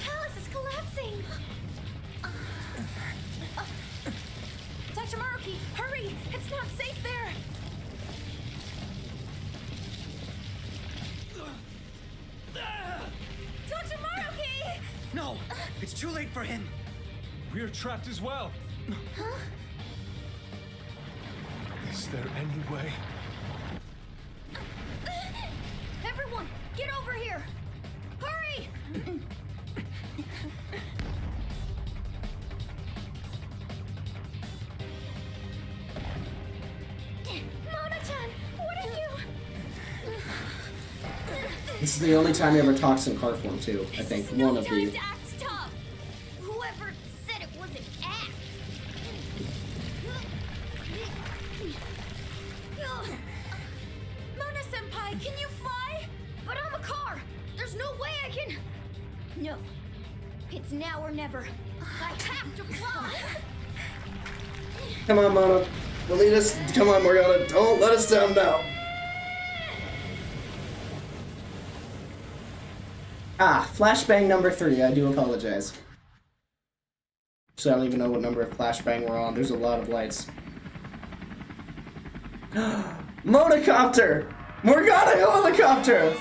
palace is collapsing! Dr. Maruki, hurry! It's not safe there! Dr. Maruki! No! It's too late for him! We're trapped as well. Huh? Is there any way? Everyone, get over here! Hurry! Mona-chan, what are you? This is the only time he ever talks in card form, too. I think This is no one of time the... to act tough. Whoever said it was an act. Mona-senpai, can you fly? But I'm a car. There's no way I can. No. It's now or never. I have to fly. Come on, Mona. Lead us. Come on, Morgana. Don't let us down now. Flashbang number 3. I do apologize. So I don't even know what number of flashbang we're on. There's a lot of lights. Monocopter! Morgana helicopter!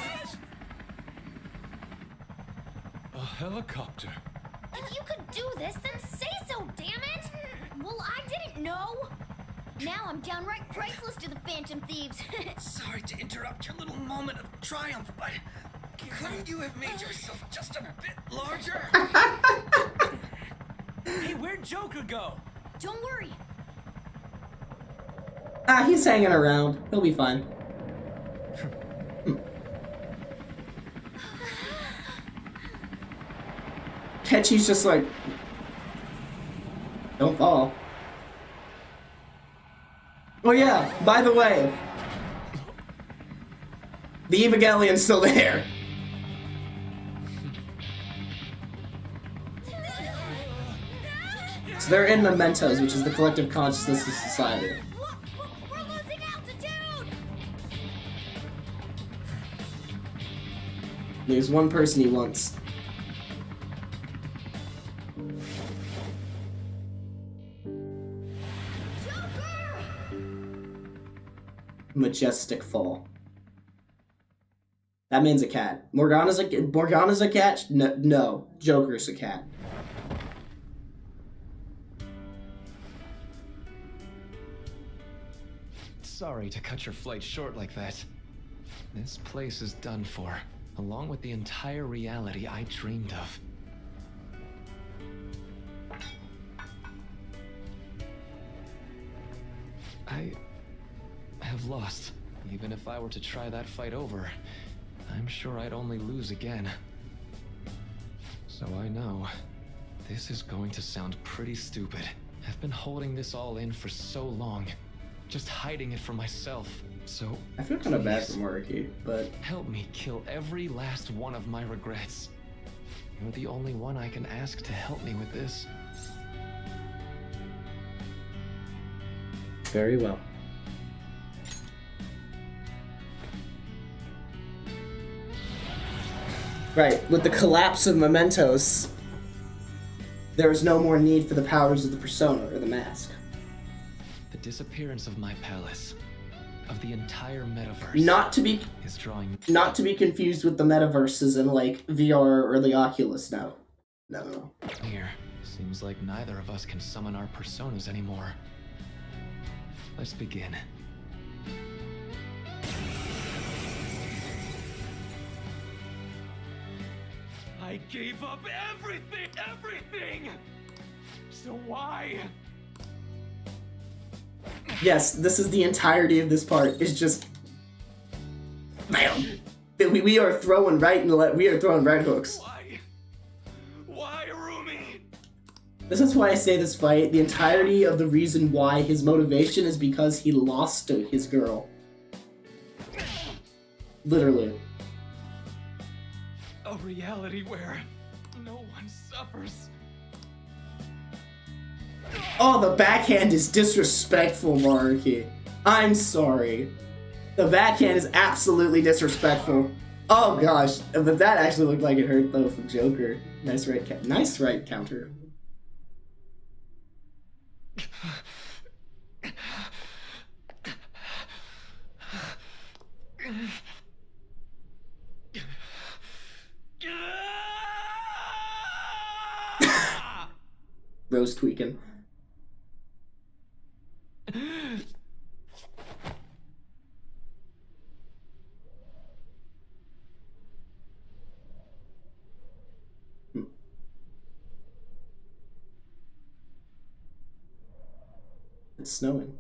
A helicopter. If you could do this, then say so, damn it! Well, I didn't know. Now I'm downright priceless to the Phantom Thieves. Sorry to interrupt your little moment of triumph, but couldn't you have made yourself just a bit larger? Hey, where'd Joker go? Don't worry. He's hanging around. He'll be fine. Ketchy's just like, don't fall. Oh yeah, by the way, the Evangelion's still there. So they're in mementos, which is the collective consciousness of society. We're losing altitude! There's one person he wants. Majestic fall. That man's a cat. Morgana's a cat? No. Joker's a cat. Sorry to cut your flight short like that. This place is done for, along with the entire reality I dreamed of. I have lost. Even if I were to try that fight over, I'm sure I'd only lose again. So I know, this is going to sound pretty stupid. I've been holding this all in for so long, just hiding it from myself. So I feel kind of bad for Maruki, but help me kill every last one of my regrets. You're the only one I can ask to help me with this. very well. Right, with the collapse of mementos, there is no more need for the powers of the persona or the mask. The disappearance of my palace, of the entire metaverse, Not to be is drawing. not to be confused with the metaverses in like VR or the Oculus. No. Here, seems like neither of us can summon our personas anymore. Let's begin. I gave up everything! So why? Yes, this is the entirety of this part. It's just, bam. We are throwing right hooks. Why, Rumi? This is why I say this fight. The entirety of the reason why his motivation is because he lost to his girl. Literally. A reality where no one suffers. Oh, the backhand is disrespectful, Maruki. I'm sorry. The backhand is absolutely disrespectful. Oh gosh, but that actually looked like it hurt though from Joker. Nice right counter. Rose tweaking. It's snowing.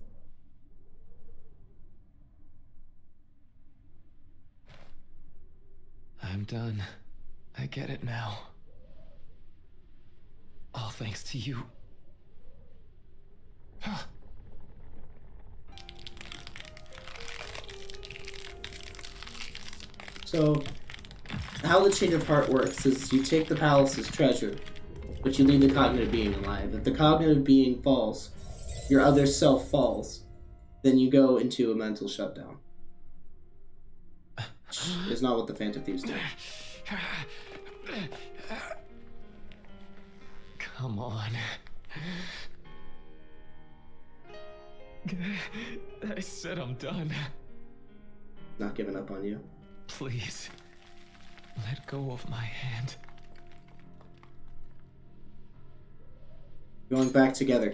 I'm done. I get it now. All thanks to you. So, how the change of heart works is you take the palace's treasure, but you leave the cognitive being alive. If the cognitive being falls, your other self falls, then you go into a mental shutdown. It's not what the Phantom Thieves do. Come on. I said I'm done. Not giving up on you. Please, let go of my hand. Going back together.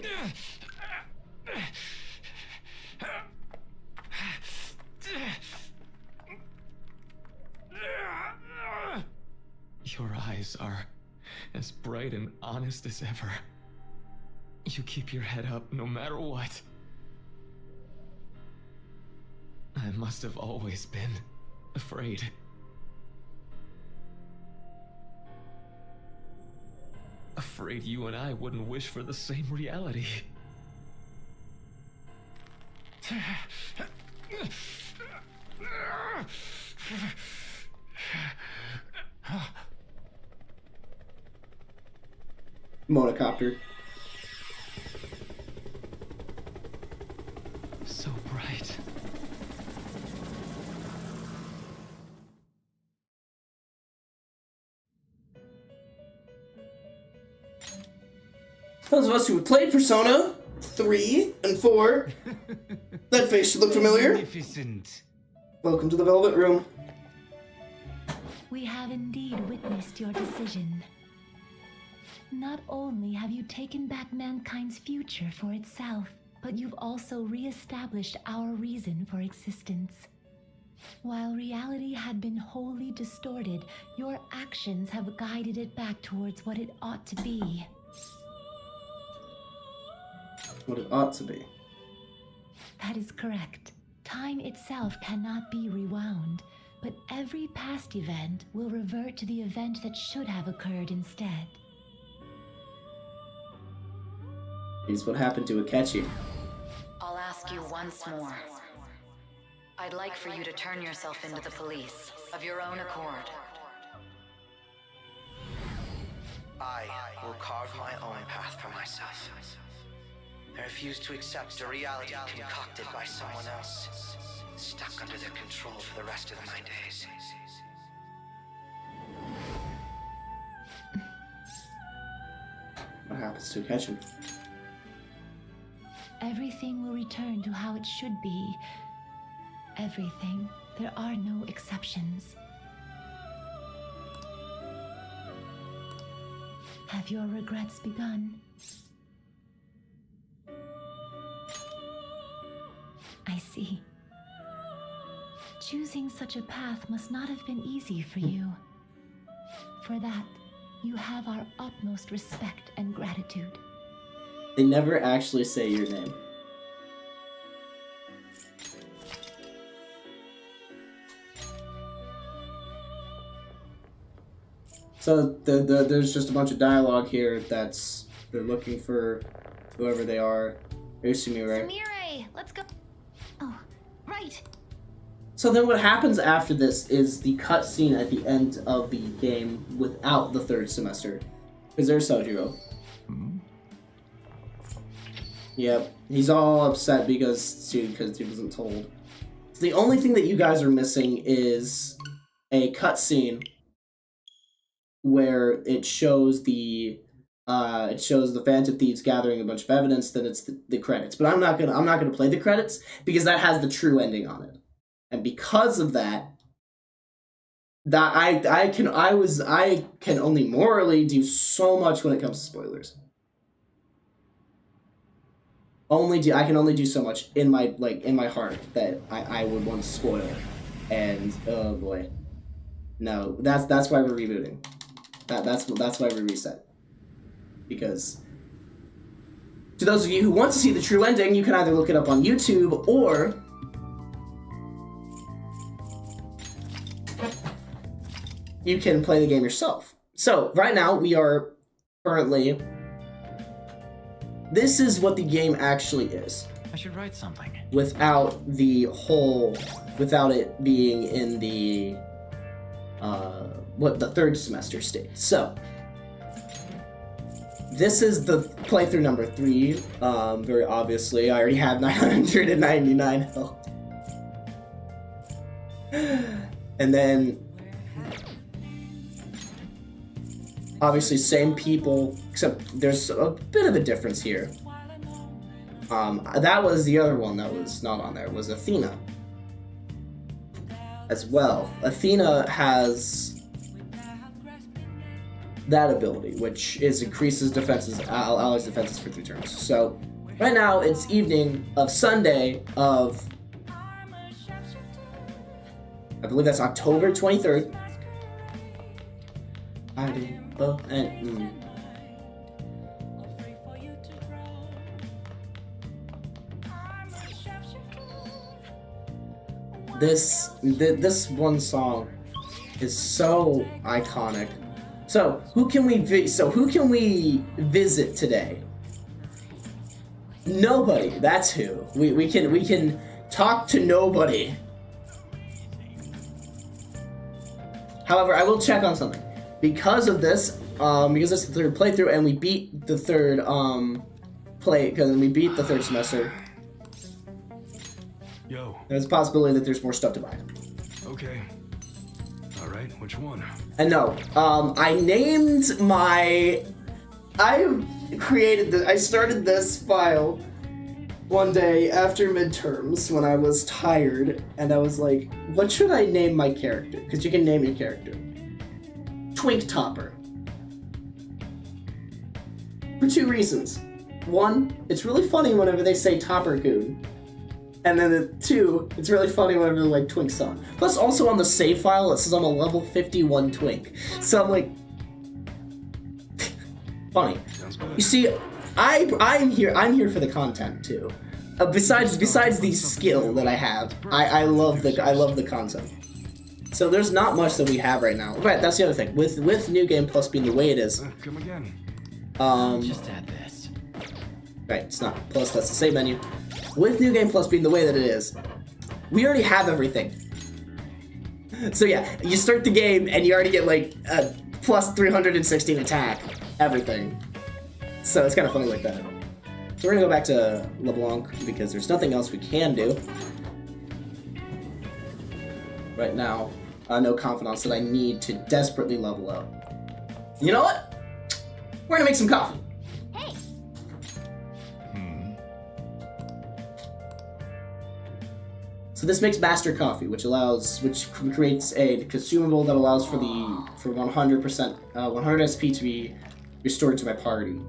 Your eyes are as bright and honest as ever. You keep your head up no matter what. I must have always been afraid. Afraid you and I wouldn't wish for the same reality. Monocopter. So bright. Those of us who have played Persona 3 and 4, that face should look familiar. Magnificent. Welcome to the Velvet Room. We have indeed witnessed your decision. Not only have you taken back mankind's future for itself, but you've also re-established our reason for existence. While reality had been wholly distorted, your actions have guided it back towards what it ought to be. What it ought to be. That is correct. Time itself cannot be rewound, but every past event will revert to the event that should have occurred instead. Is what happened to Akechi. I'll ask you once more. I'd like for you to turn yourself into the police, of your own accord. I will carve my own path for myself. I refuse to accept a reality concocted by someone else, stuck under their control for the rest of my days. What happens to Akechi? Everything will return to how it should be. Everything. There are no exceptions. Have your regrets begun? I see. Choosing such a path must not have been easy for you. For that, you have our utmost respect and gratitude. They never actually say your name. So there's just a bunch of dialogue here that's they're looking for whoever they are. Here's Sumire. Sumire, let's go. Oh, right. So then what happens after this is the cutscene at the end of the game without the third semester. Because there's Sojiro. Yep, he's all upset because he wasn't told. So the only thing that you guys are missing is a cutscene where it shows the Phantom Thieves gathering a bunch of evidence. Then it's the credits. But I'm not gonna play the credits because that has the true ending on it, and because of that, I can only morally do so much when it comes to spoilers. I can only do so much in my heart that I would want to spoil, and oh boy, no, that's why we're rebooting. That's why we reset, because to those of you who want to see the true ending, you can either look it up on YouTube or you can play the game yourself. So right now we are currently. This is what the game actually is. I should write something. Without it being in the, the third semester state. So, this is the playthrough number 3, very obviously. I already have 999 health. And then, obviously same people, except there's a bit of a difference here. That was the other one that was not on there, was Athena. As well. Athena has that ability, which is increases defenses, allies' defenses for 3 turns. So right now it's evening of Sunday of, I believe that's October 23rd. This one song is so iconic. So who can we visit today? Nobody. That's who. We can talk to nobody. However, I will check on something. Because of this, because it's the 3rd playthrough and we beat the 3rd because we beat the 3rd semester. Yo. There's a possibility that there's more stuff to buy. Okay. All right. Which one? And no, I started this file one day after midterms when I was tired, and I was like, what should I name my character? Because you can name your character. Twink Topper. For 2 reasons. 1, it's really funny whenever they say Topper-kun. And then 2, it's really funny whenever they're like Twink song. Plus, also on the save file, it says I'm a level 51 Twink. So I'm like, funny. You see, I'm here for the content too. Besides the skill that I have, I love the content. So there's not much that we have right now. Right, that's the other thing. With New Game Plus being the way it is. Come again. Just add this. Right, it's not plus. That's the same menu. With New Game Plus being the way that it is, we already have everything. So yeah, you start the game and you already get like a plus 316 attack, everything. So it's kind of funny like that. So we're gonna go back to LeBlanc because there's nothing else we can do right now. No confidants that I need to desperately level up. You know what? We're gonna make some coffee. Hey, So this makes master coffee, which creates a consumable that allows for 100% 100 SP to be restored to my party,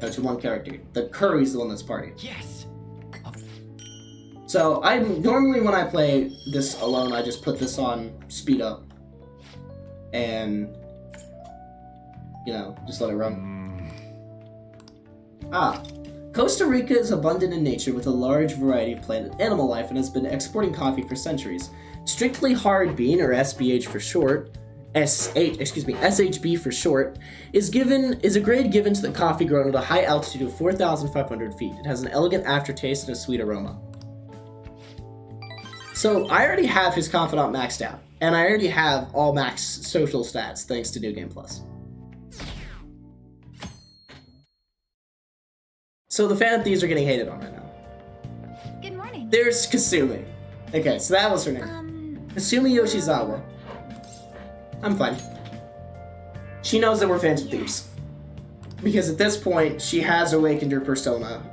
to one character. The curry's the one that's party. Yes. So normally when I play this alone, I just put this on speed up, and just let it run. Costa Rica is abundant in nature with a large variety of plant and animal life and has been exporting coffee for centuries. Strictly hard bean, or SBH for short, SHB for short, is a grade given to the coffee grown at a high altitude of 4,500 feet. It has an elegant aftertaste and a sweet aroma. So I already have his confidant maxed out, and I already have all max social stats thanks to New Game Plus. So the Phantom Thieves are getting hated on right now. good morning. There's Kasumi. Okay, so that was her name. Kasumi Yoshizawa. I'm fine. She knows that we're Phantom Thieves. Because at this point, she has awakened her persona.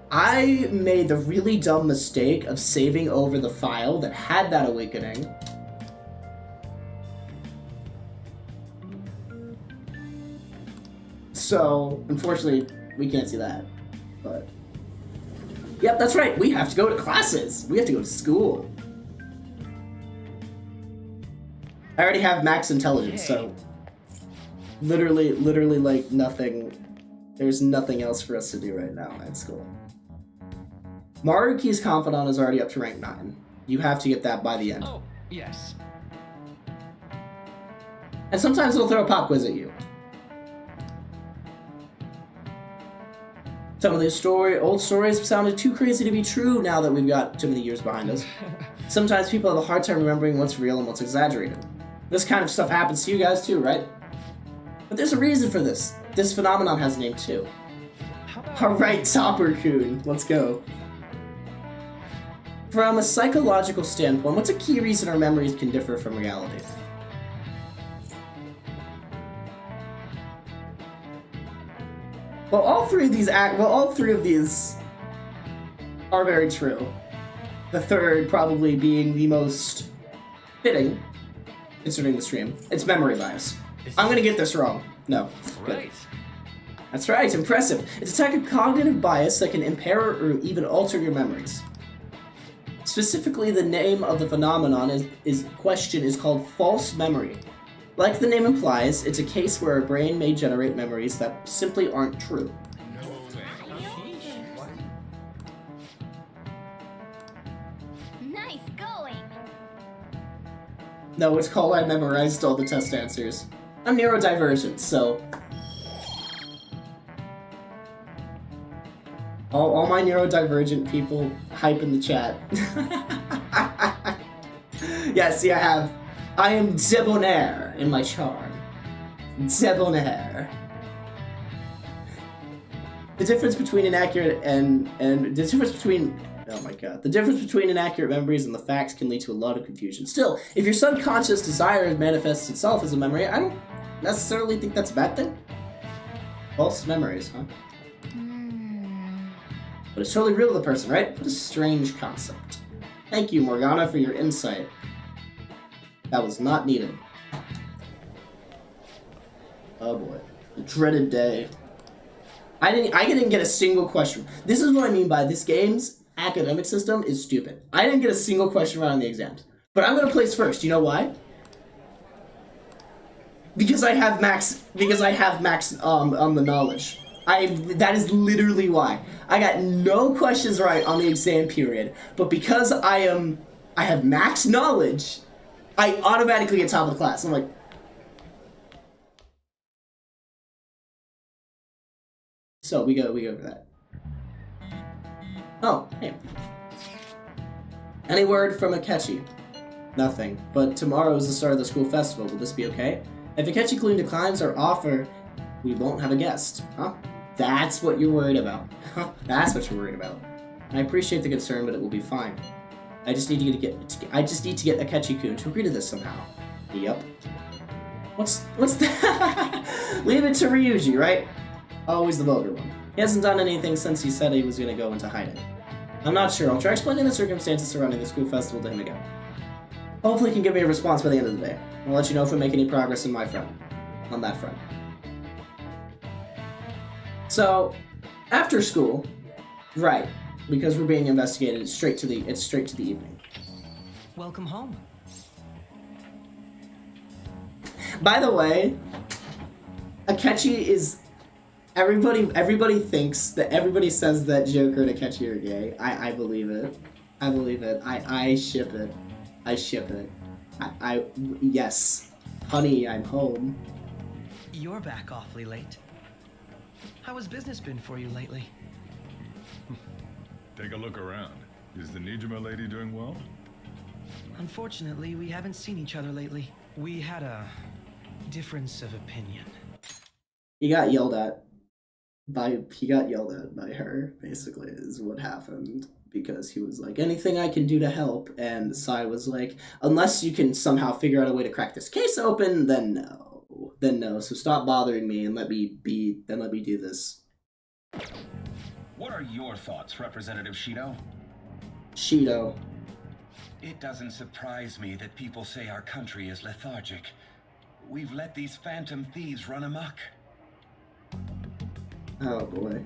I made the really dumb mistake of saving over the file that had that awakening. So, unfortunately, we can't see that. But, yep, that's right. We have to go to classes. We have to go to school. I already have max intelligence, so literally, like, nothing. There's nothing else for us to do right now at school. Maruki's Confidant is already up to rank 9. You have to get that by the end. Oh, yes. And sometimes it'll throw a pop quiz at you. Some of these old stories sounded too crazy to be true now that we've got too many years behind us. Sometimes people have a hard time remembering what's real and what's exaggerated. This kind of stuff happens to you guys too, right? But there's a reason for this. This phenomenon has a name too. Alright, Topper-kun, let's go. From a psychological standpoint, what's a key reason our memories can differ from reality? Well, all three of these are very true. The third probably being the most fitting, considering the stream. It's memory bias. I'm gonna get this wrong. No. Good. Right. That's right, impressive. It's a type of cognitive bias that can impair or even alter your memories. Specifically, the name of the phenomenon is called false memory. Like the name implies, it's a case where our brain may generate memories that simply aren't true. Nice going. No, it's called I memorized all the test answers. I'm neurodivergent, so... All my neurodivergent people hype in the chat. Yeah, see, I am debonair in my charm. Debonair. The difference between inaccurate the difference between... Oh my god. The difference between inaccurate memories and the facts can lead to a lot of confusion. Still, if your subconscious desire manifests itself as a memory, I don't necessarily think that's a bad thing. False memories, huh? But it's totally real to the person, right? What a strange concept. Thank you, Morgana, for your insight. That was not needed. Oh boy. The dreaded day. I didn't get a single question. This is what I mean by this game's academic system is stupid. I didn't get a single question right on the exams. But I'm gonna place first. You know why? Because I have max on the knowledge. That is literally why. I got no questions right on the exam period, but because I have max knowledge, I automatically get top of the class. I'm like, so we go over that. Oh, hey. Any word from Akechi? Nothing. But tomorrow is the start of the school festival. Will this be okay? If Akechi Clune declines our offer, we won't have a guest. Huh? That's what you're worried about. That's what you're worried about. I appreciate the concern, but it will be fine. I just need to get Akechi-kun to agree to this somehow. Yup. What's that? Leave it to Ryuji, right? Always the vulgar one. He hasn't done anything since he said he was gonna go into hiding. I'm not sure. I'll try explaining the circumstances surrounding the school festival to him again. Hopefully he can give me a response by the end of the day. I'll let you know if we make any progress on that front. So, after school, right, because we're being investigated, it's straight to the evening. Welcome home. By the way, Akechi is everybody thinks that everybody says that Joker and Akechi are gay. I believe it. I believe it. I ship it. I ship it. Yes. Honey, I'm home. You're back awfully late. How has business been for you lately? Take a look around. Is the Nijima lady doing well? Unfortunately, we haven't seen each other lately. We had a difference of opinion. He got yelled at by her, basically, is what happened. Because he was like, anything I can do to help, and Sai was like, unless you can somehow figure out a way to crack this case open, then no. So stop bothering me and let me do this. What are your thoughts, Representative Shido? Shido. It doesn't surprise me that people say our country is lethargic. We've let these phantom thieves run amok. Oh boy.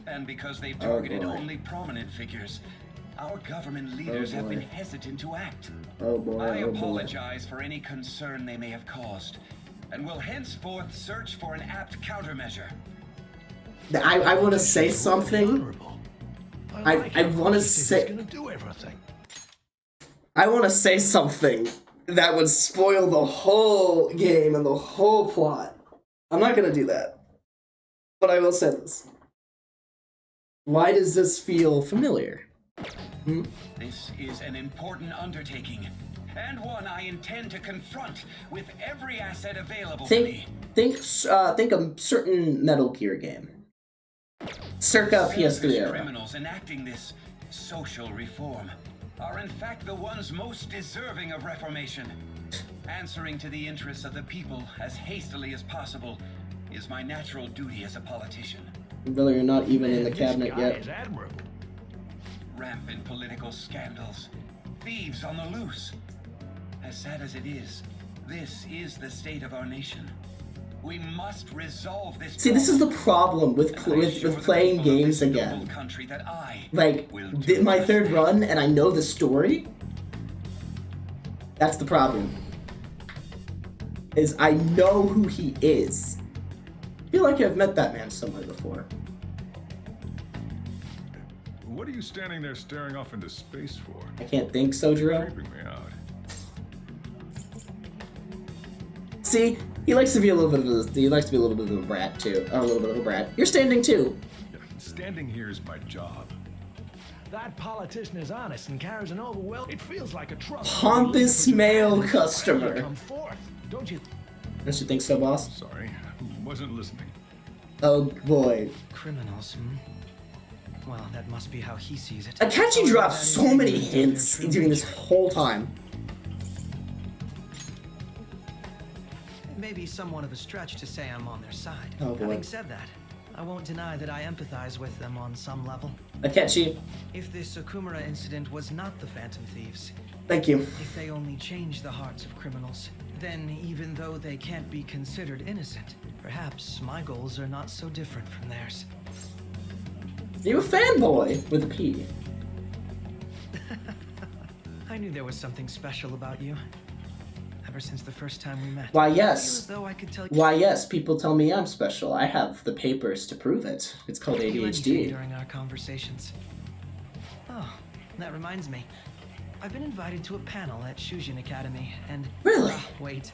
And because they've targeted only prominent figures, our government leaders have been hesitant to act. Oh boy. I apologize for any concern they may have caused, and will henceforth search for an apt countermeasure. I want to say something. I want to say. I want to say something that would spoil the whole game and the whole plot. I'm not gonna do that, but I will say this. Why does this feel familiar? This is an important undertaking, and one I intend to confront with every asset available to me. Think a certain Metal Gear game. Circa PS3 era. Criminals enacting this social reform are in fact the ones most deserving of reformation. Answering to the interests of the people as hastily as possible is my natural duty as a politician. Brother, you're not even in the cabinet yet. Is admirable. Rampant political scandals, thieves on the loose. As sad as it is, This is the state of our nation. We must resolve this. See, this is the problem with playing games again. Like, my third run, and I know the story. That's the problem. Is I know who he is. I feel like I've met that man somewhere before. What are you standing there staring off into space for? I can't think, Sojiro. Creeping me out. See, he likes to be a little bit of a brat too. A little bit of a brat. You're standing too. Yeah, standing here is my job. That politician is honest and carries an overwhelming. It feels like a trust. Pompous male customer. Come forth, don't you? Don't you think so, boss? Sorry, wasn't listening. Oh boy. Criminals, Well, that must be how he sees it. Akachi dropped so many hints during this whole time. It may be somewhat of a stretch to say I'm on their side. Oh boy. Having said that, I won't deny that I empathize with them on some level. Akachi. If this Okumura incident was not the Phantom Thieves, Thank you. if they only change the hearts of criminals, then even though they can't be considered innocent, perhaps my goals are not so different from theirs. You a fanboy with a P. I knew there was something special about you. Ever since the first time we met. Why, I feel yes. as though I could tell you Why, yes. People tell me I'm special. I have the papers to prove it. It's called anything ADHD. during our conversations. Oh, that reminds me. I've been invited to a panel at Shujin Academy, and... Really? Wait,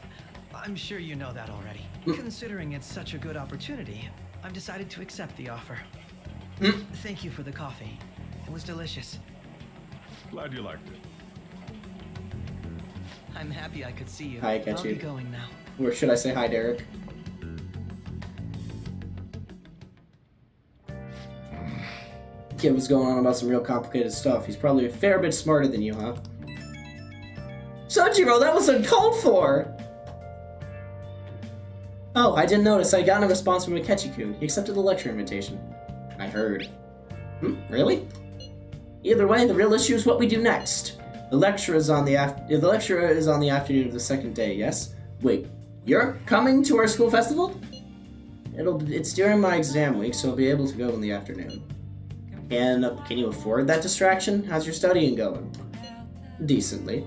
I'm sure you know that already. Considering it's such a good opportunity, I've decided to accept the offer. Thank you for the coffee. It was delicious. Glad you liked it. I'm happy I could see you. Hi, I'll be Akachi. going now. Or should I say hi, Derek? Kid was going on about some real complicated stuff. He's probably a fair bit smarter than you, huh? Sojiro, that was uncalled for! Oh, I didn't notice. I got a response from Akechi-kun. He accepted the lecture invitation. I heard. Really? Either way, the real issue is what we do next. The lecture is on the afternoon of the second day, yes? Wait, you're coming to our school festival? It's during my exam week, so I'll be able to go in the afternoon. And can you afford that distraction? How's your studying going? Decently.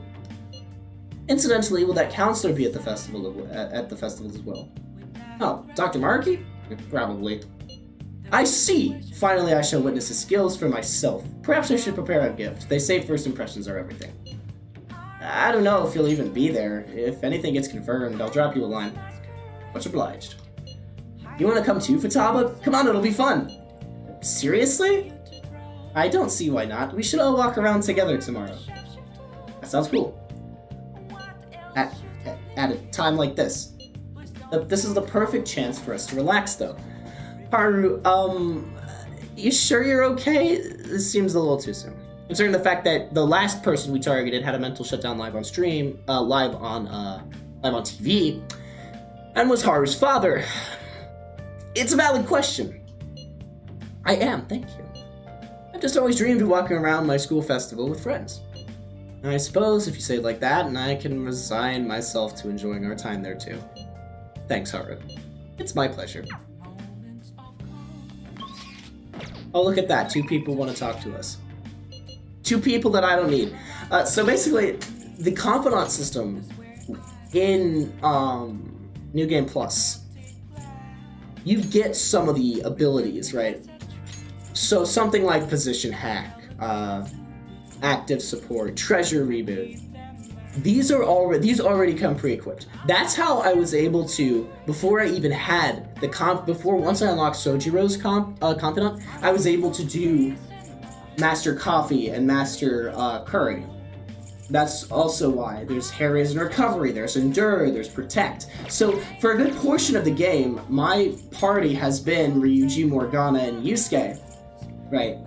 Incidentally, will that counselor be at the festival as well? Oh, Dr. Markey? Probably. I see! Finally, I shall witness his skills for myself. Perhaps I should prepare a gift. They say first impressions are everything. I don't know if he'll even be there. If anything gets confirmed, I'll drop you a line. Much obliged. You want to come too, Futaba? Come on, it'll be fun. Seriously? I don't see why not. We should all walk around together tomorrow. That sounds cool. At a time like this. This is the perfect chance for us to relax, though. Haru, you sure you're okay? This seems a little too soon. Considering the fact that the last person we targeted had a mental shutdown live on stream, live on TV, and was Haru's father. It's a valid question. I am, thank you. I've just always dreamed of walking around my school festival with friends. And I suppose if you say it like that, and I can resign myself to enjoying our time there too. Thanks, Haru. It's my pleasure. Oh, look at that. 2 people want to talk to us. 2 people that I don't need. So basically, the confidant system in New Game Plus, you get some of the abilities, right? So something like Position Hack, Active Support, Treasure Reboot. These already come pre-equipped. That's how I was able to, before I even had the once I unlocked Sojiro's confidant, I was able to do Master Coffee and Master Curry. That's also why there's Harry's and Recovery, there's Endure, there's Protect. So for a good portion of the game, my party has been Ryuji, Morgana, and Yusuke. Right.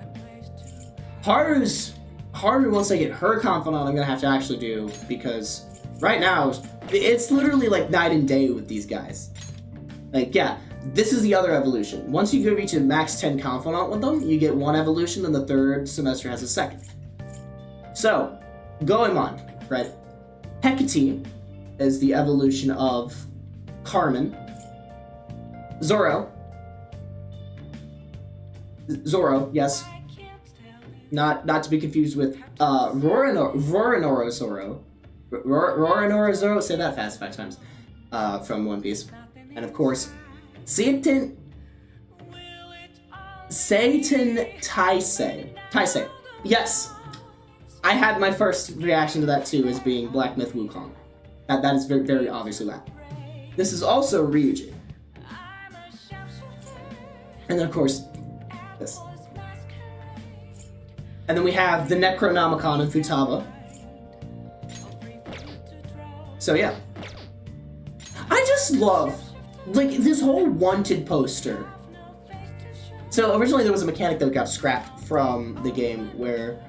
Haru, once I get her confidant, I'm gonna have to actually do, because right now, it's literally like night and day with these guys. Like, yeah, this is the other evolution. Once you go reach a max 10 confidant with them, you get 1 evolution, and the 3rd semester has a 2nd. So, going on, right? Hecate is the evolution of Carmen. Zoro, yes. Not to be confused with Roronoa Zoro. Roronoa Zoro, say that fast 5 times. From One Piece. And of course, Satan Taisei. Yes. I had my first reaction to that too as being Black Myth Wukong. That is very, very obviously that. This is also Ryuji. And then of course, this. And then we have the Necronomicon of Futaba. So yeah. I just love, like, this whole wanted poster. So originally there was a mechanic that got scrapped from the game where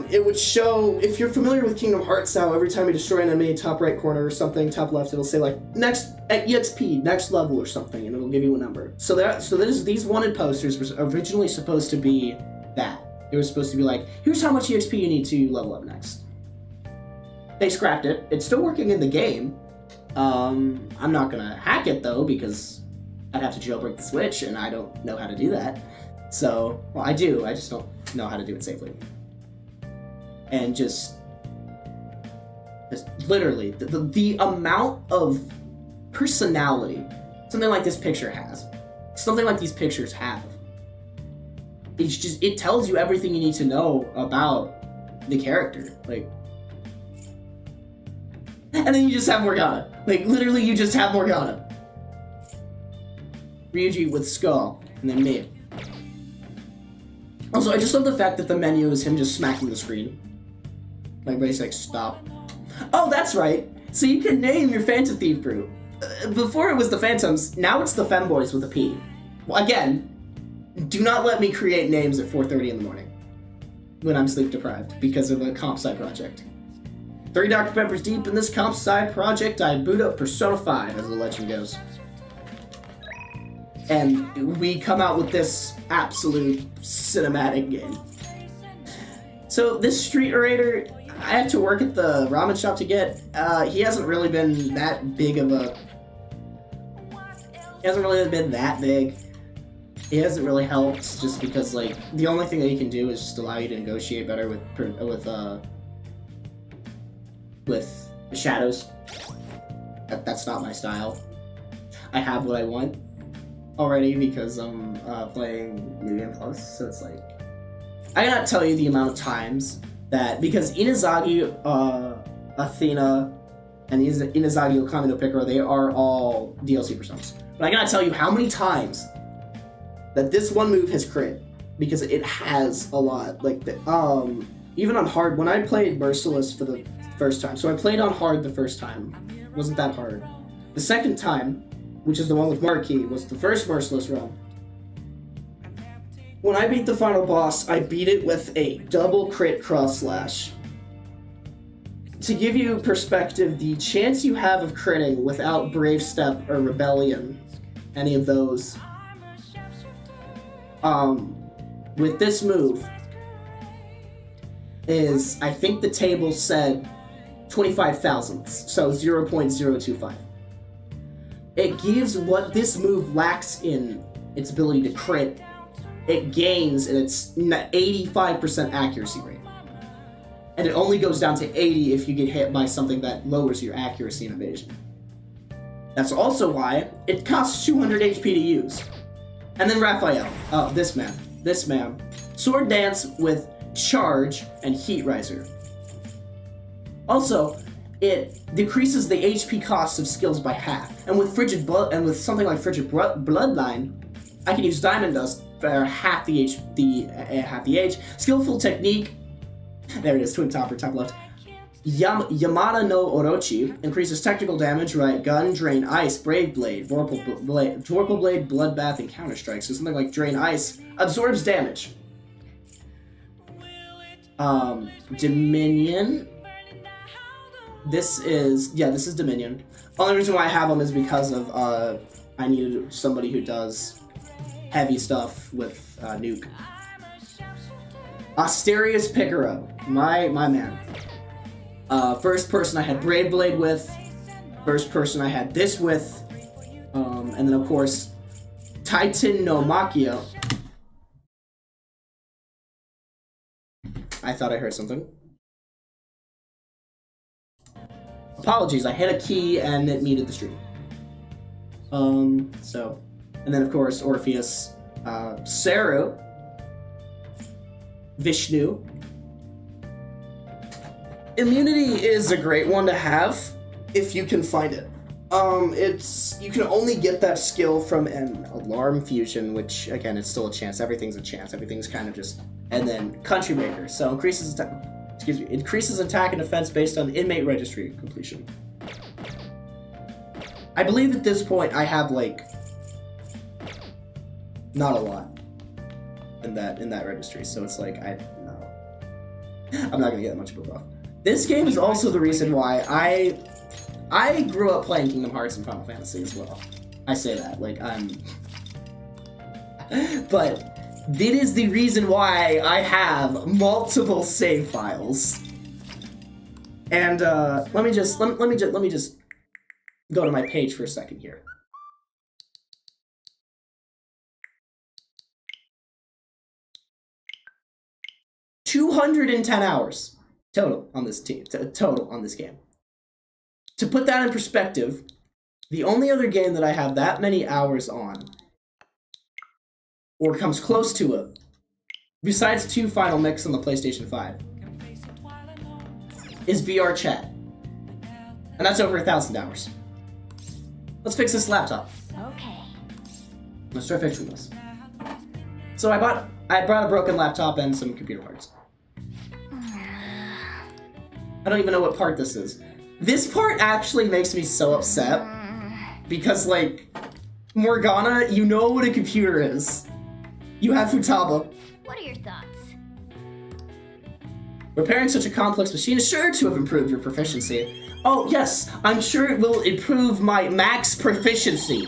it would show, if you're familiar with Kingdom Hearts now, every time you destroy an enemy, top right corner or something, top left, it'll say like next EXP, next level or something, and it'll give you a number. So these wanted posters were originally supposed to be that. It was supposed to be like, here's how much EXP you need to level up next. They scrapped it. It's still working in the game. I'm not gonna hack it though, because I'd have to jailbreak the Switch, and I don't know how to do that. So, well, I do, I just don't know how to do it safely. And just literally, the amount of personality something like this picture has, something like these pictures have, it's just, it tells you everything you need to know about the character, like. And then you just have Morgana. Like, literally, you just have Morgana. Ryuji with Skull, and then me. Also, I just love the fact that the menu is him just smacking the screen. Like, everybody's like, stop. Oh, that's right. So you can name your Phantom Thief group. Before it was the Phantoms, now it's the Femboys with a P. Well, again, do not let me create names at 4:30 in the morning when I'm sleep deprived because of a comp sci project. 3 Dr. Peppers deep in this comp sci project, I boot up Persona 5, as the legend goes. And we come out with this absolute cinematic game. So this Street Raider, I had to work at the ramen shop to get. He hasn't really been that big of a... He hasn't really been that big. He hasn't really helped, just because, like, the only thing that he can do is just allow you to negotiate better with the shadows. That's not my style. I have what I want already because I'm playing New Game Plus, so it's like... I cannot tell you the amount of times that, because Inazagi, Athena, and Inazagi Okami no Picaro, they are all DLC personas. But I cannot tell you how many times that this one move has crit, because it has a lot. Like, even on hard, when I played Merciless for the first time, so I played on hard the first time, it wasn't that hard. The second time, which is the one with Marquis, was the first Merciless run. When I beat the final boss, I beat it with a double crit cross slash. To give you perspective, the chance you have of critting without Brave Step or Rebellion, any of those, with this move, is, I think the table said 25 thousandths, so 0.025. It gives what this move lacks in its ability to crit, it gains in its 85% accuracy rate. And it only goes down to 80 if you get hit by something that lowers your accuracy and evasion. That's also why it costs 200 HP to use. And then Raphael, oh, this man. Sword Dance with Charge and Heat Riser. Also, it decreases the HP cost of skills by half. And with something like Frigid Bloodline, I can use Diamond Dust for half the age. Skillful Technique, there it is, Twin Topper, top left. Yamada no Orochi increases technical damage, right gun, Drain Ice, Brave Blade, Vorpal Blade, Bloodbath, and Counter Strike. So something like Drain Ice absorbs damage. Dominion. This is Dominion. Only reason why I have them is because of I needed somebody who does heavy stuff with Nuke. Asterius Picaro, my man. First person I had Braid Blade with. First person I had this with. And then, of course, Titan no Makia. I thought I heard something. Apologies, I hit a key and it muted the stream. So, and then of course Orpheus, Saru, Vishnu. Immunity is a great one to have if you can find it. You can only get that skill from an alarm fusion, which again, it's still a chance. Everything's a chance. Everything's kind of just, and then Country Maker. So increases attack and defense based on inmate registry completion. I believe at this point I have like not a lot in that registry, so it's like I'm not gonna get that much of a buff. This game is also the reason why I grew up playing Kingdom Hearts and Final Fantasy as well. I say that like but it is the reason why I have multiple save files. And let me just go to my page for a second here. $210 hours total on this game. To put that in perspective, the only other game that I have that many hours on, or comes close to it, besides 2 Final Mix on the PlayStation 5, is VR Chat. And that's over 1,000 hours. Let's fix this laptop. Okay. Let's try fixing this. So I brought a broken laptop and some computer parts. I don't even know what part this is. This part actually makes me so upset. Because, like, Morgana, you know what a computer is. You have Futaba. What are your thoughts? Repairing such a complex machine is sure to have improved your proficiency. Oh, yes, I'm sure it will improve my max proficiency.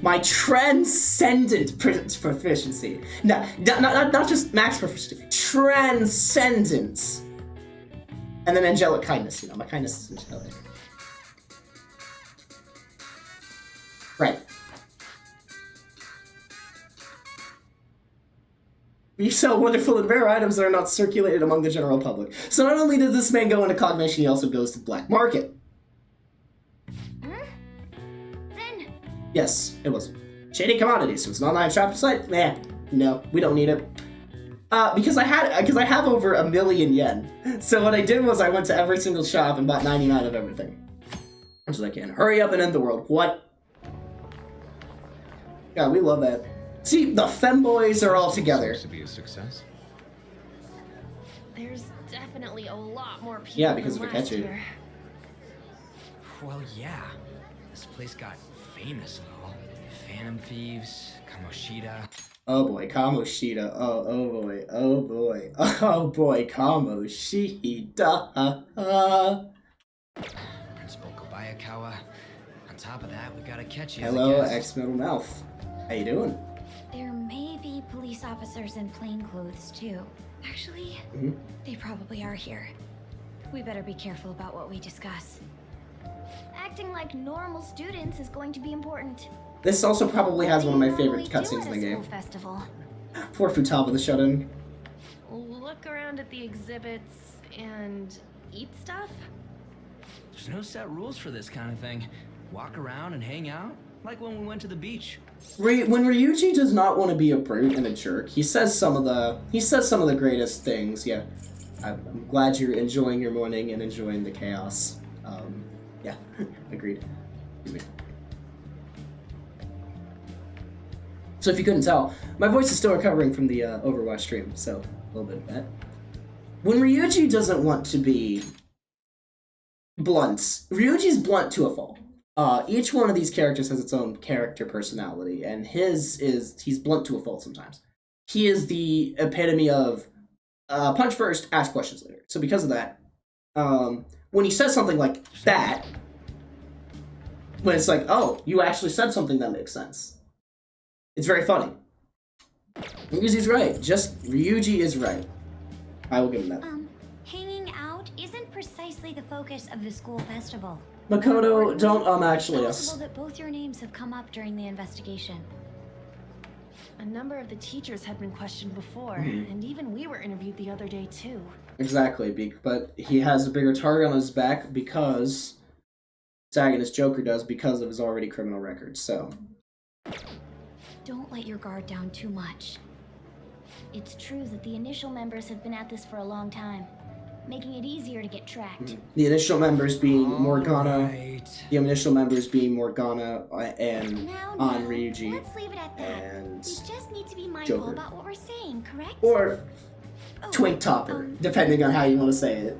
My transcendent proficiency. No, not just max proficiency. Transcendent. And then angelic kindness, my kindness is angelic. Right. We sell wonderful and rare items that are not circulated among the general public. So not only does this man go into cognition, he also goes to the black market. Then? Yes, it was. Shady commodities, so it's an online shopping site? No, we don't need it. Because I have over 1 million yen. So what I did was I went to every single shop and bought 99 of everything. As I can. Hurry up and end the world. What? God, we love that. See, the femboys are all together. Seems to be a success. There's definitely a lot more people. Yeah, because than of last Akechi. year. Well, yeah. This place got famous and all. Phantom Thieves, Kamoshida. Oh boy, Kamoshida. Oh boy, Kamoshida. Principal Kobayakawa. On top of that, we got Akechi. Hello, X-Metal Mouth. How you doing? There may be police officers in plain clothes too. Actually, they probably are here. We better be careful about what we discuss. Acting like normal students is going to be important. This also probably has one of my favorite cutscenes in the game. Festival. Poor Futaba the Shut-In. Look around at the exhibits and eat stuff? There's no set rules for this kind of thing. Walk around and hang out, like when we went to the beach. When Ryuji does not want to be a brute and a jerk, he says some of the greatest things. Yeah, I'm glad you're enjoying your morning and enjoying the chaos. Yeah, agreed. Excuse me. So if you couldn't tell, my voice is still recovering from the Overwatch stream, so a little bit of that. When Ryuji doesn't want to be blunt, Ryuji's blunt to a fault. Each one of these characters has its own character personality, and he's blunt to a fault sometimes. He is the epitome of punch first, ask questions later. So because of that, when he says something like that, when it's like, oh, you actually said something that makes sense, it's very funny. Ryuji's right. Ryuji is right. I will give him that. Hanging out is actually the focus of the school festival. Makoto, don't actually It's yes. possible that both your names have come up during the investigation. A number of the teachers had been questioned before, Mm-hmm. and even we were interviewed the other day too. Exactly, but he has a bigger target on his back because protagonist Joker does because of his already criminal record. So Don't let your guard down too much. It's true that the initial members have been at this for a long time, making it easier to get tracked. the initial members being Morgana, Right. the initial members being Morgana and Now, on Ryuji let's leave it at that. and We just need to be mindful Joker. about what we're saying, correct? or Oh, Twink Topper, depending on how you want to say it.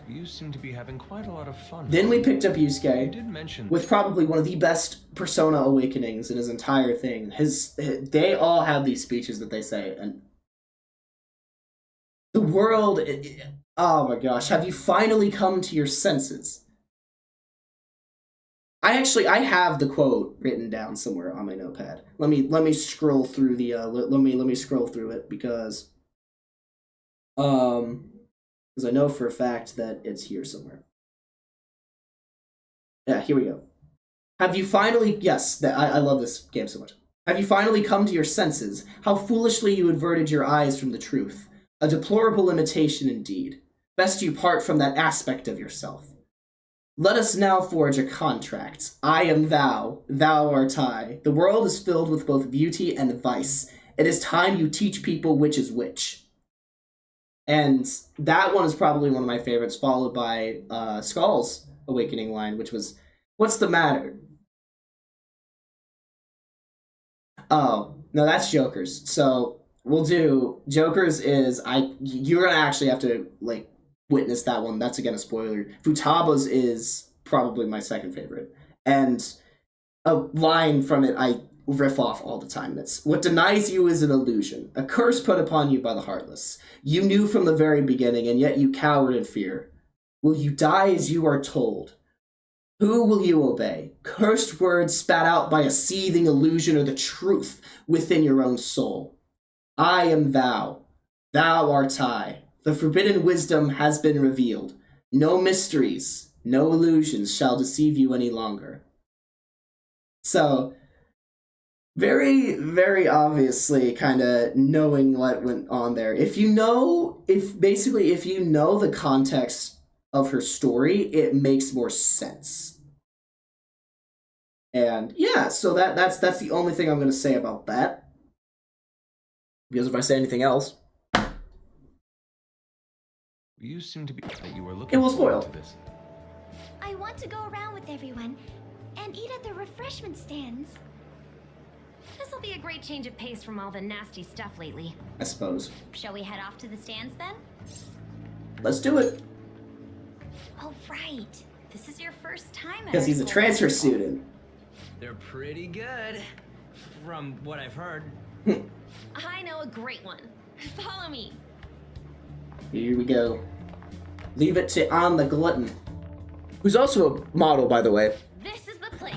You seem to be having quite a lot of fun. Then we picked up You Yusuke did mention with probably one of the best persona awakenings in his entire thing. They all have these speeches that they say, and the world. Oh my gosh! Have you finally come to your senses? I have the quote written down somewhere on my notepad. Let me scroll through the let me scroll through it because I know for a fact that it's here somewhere. Yeah, here we go. Have you finally... Yes, I love this game so much. Have you finally come to your senses? How foolishly you averted your eyes from the truth. A deplorable imitation indeed. Best you part from that aspect of yourself. Let us now forge a contract. I am thou, thou art I. The world is filled with both beauty and vice. It is time you teach people which is which. And that one is probably one of my favorites, followed by Skull's awakening line, which was, "What's the matter?" Oh, no, that's Joker's. So we'll do Joker's is you're gonna actually have to like witness that one. That's again a spoiler. Futaba's is probably my second favorite, and a line from it I riff off all the time. That's, "What denies you is an illusion, a curse put upon you by the heartless. You knew from the very beginning, and yet you cowered in fear. Will you die as you are told? Who will you obey? Cursed words spat out by a seething illusion, or the truth within your own soul? I am thou, thou art I. The forbidden wisdom has been revealed. No mysteries, no illusions shall deceive you any longer." So, very, very obviously kind of knowing what went on there. If you know the context of her story, it makes more sense. And yeah, so that's the only thing I'm going to say about that. Because if I say anything else, You seem to be that you were looking it will forward spoil. to this. I want to go around with everyone and eat at the refreshment stands. This'll be a great change of pace from all the nasty stuff lately. I suppose. Shall we head off to the stands then? Let's do it. Oh, right. This is your first time at Because our he's a school transfer festival. student. They're pretty good, from what I've heard. I know a great one. Follow me. Here we go. Leave it to On the Glutton. Who's also a model, by the way. This is the place.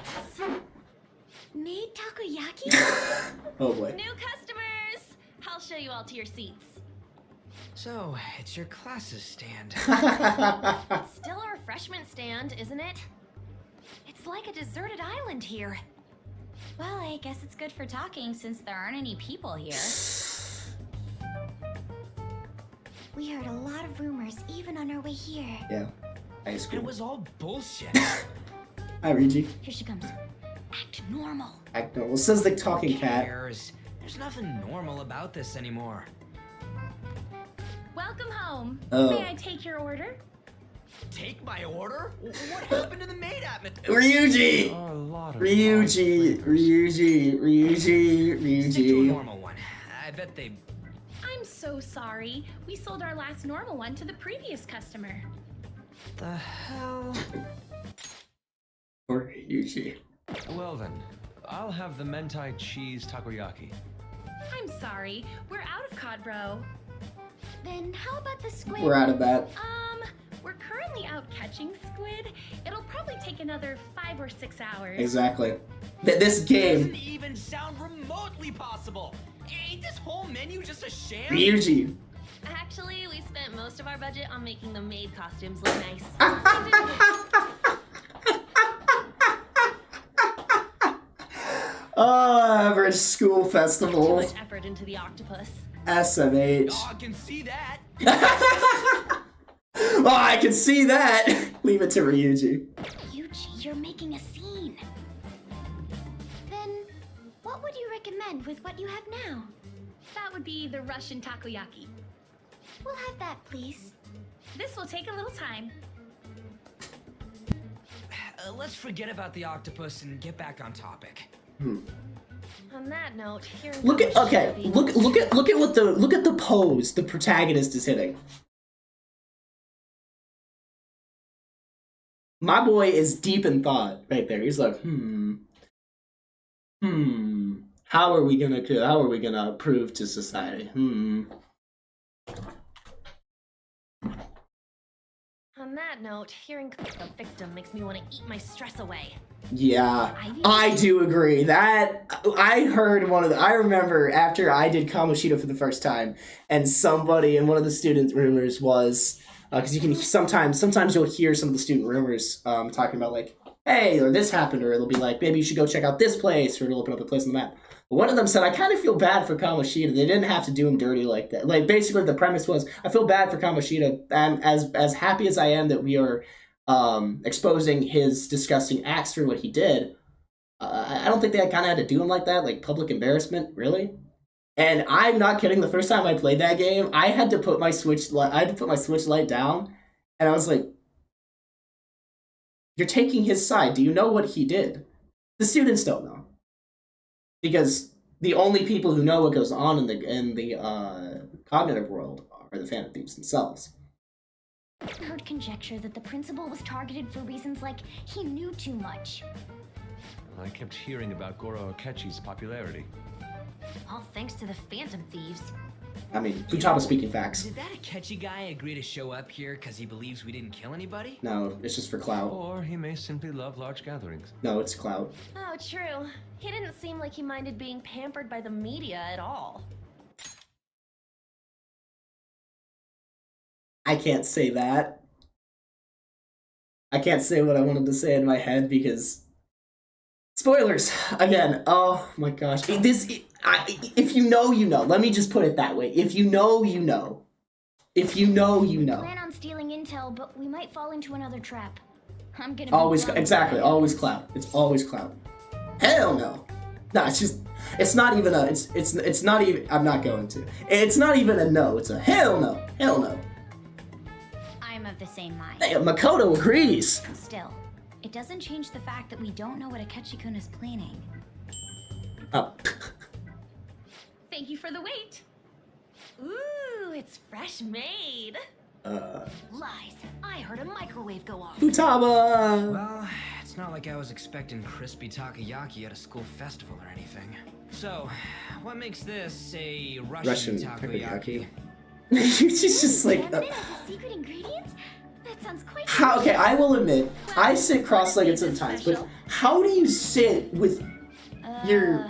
Made takoyaki? Oh boy. New customers. I'll show you all to your seats. So, it's your classes stand. It's still a refreshment stand, isn't it? It's like a deserted island here. Well, I guess it's good for talking since there aren't any people here. We heard a lot of rumors even on our way here. Yeah. High school. It was all bullshit. Hi, Ryuji. Here she comes. Act normal. Act normal. Says the talking Who cat. cares? There's nothing normal about this anymore. Welcome home. Oh. May I take your order? Take my order? What happened to the maid atmosphere? Ryuji! There are a lot of Ryuji, odd flavors. Ryuji. Stick to a normal one. I bet they... I'm so sorry. We sold our last normal one to the previous customer. The hell? Or Ryuji. Well then, I'll have the mentai cheese takoyaki. I'm sorry. We're out of cod roe. Then how about the squid? We're out of that. We're currently out catching squid. It'll probably take another 5 or 6 hours. Exactly. This game. Doesn't even sound remotely possible. Ain't this whole menu just a sham? Ryuji. Actually, we spent most of our budget on making the maid costumes look nice. Oh, average school Too festival. much effort into the octopus. SMH. Oh, I can see that. Oh, I can see that. Leave it to Ryuji. Yuji, you're making a scene. Then, what would you recommend with what you have now? That would be the Russian takoyaki. We'll have that, please. This will take a little time. Let's forget about the octopus and get back on topic. On that note, here Look at look at the pose the protagonist is hitting. My boy is deep in thought right there. He's like, how are we gonna prove to society? On that note, hearing the victim makes me want to eat my stress away. Yeah, I do agree. That I heard I remember after I did Kamoshida for the first time, and somebody in one of the student rumors was because you can sometimes you'll hear some of the student rumors talking about like, hey, or this happened, or it'll be like, maybe you should go check out this place, or it'll open up a place on the map. But one of them said, I kind of feel bad for Kamoshida. They didn't have to do him dirty like that. Like basically the premise was, I feel bad for Kamoshida. And as happy as I am that we are exposing his disgusting acts for what he did, I don't think they kind of had to do him like that, like public embarrassment, really. And I'm not kidding. The first time I played that game, I had to put my Switch light down, and I was like, "You're taking his side. Do you know what he did?" The students don't know, because the only people who know what goes on in the cognitive world are the Phantom Thieves themselves. I heard conjecture that the principal was targeted for reasons like he knew too much. I kept hearing about Goro Akechi's popularity. All thanks to the Phantom Thieves. I mean, Futaba speaking facts. Did that Akechi guy agree to show up here because he believes we didn't kill anybody? No, it's just for clout. Or he may simply love large gatherings. No, it's clout. Oh, true. He didn't seem like he minded being pampered by the media at all. I can't say that. I can't say what I wanted to say in my head because spoilers again. Oh my gosh, if you know, you know. Let me just put it that way. If you know, you know. If you know, you know. Plan on stealing intel, but we might fall into another trap. I'm gonna always exactly always clout. It's always clout. Hell no. No, it's not even a it's not even. I'm not going to. It's not even a no. It's a hell no. Hell no. I'm of the same mind. Hey, Makoto agrees. Still, it doesn't change the fact that we don't know what Akechi-kun is planning. Oh. Thank you for the wait. Ooh, it's fresh made. Lies. I heard a microwave go off. Futaba! Well, it's not like I was expecting crispy takoyaki at a school festival or anything. So, what makes this a Russian takoyaki? She's just like... secret ingredients? That sounds quite... Okay, I will admit, I sit cross-legged sometimes, but how do you sit with your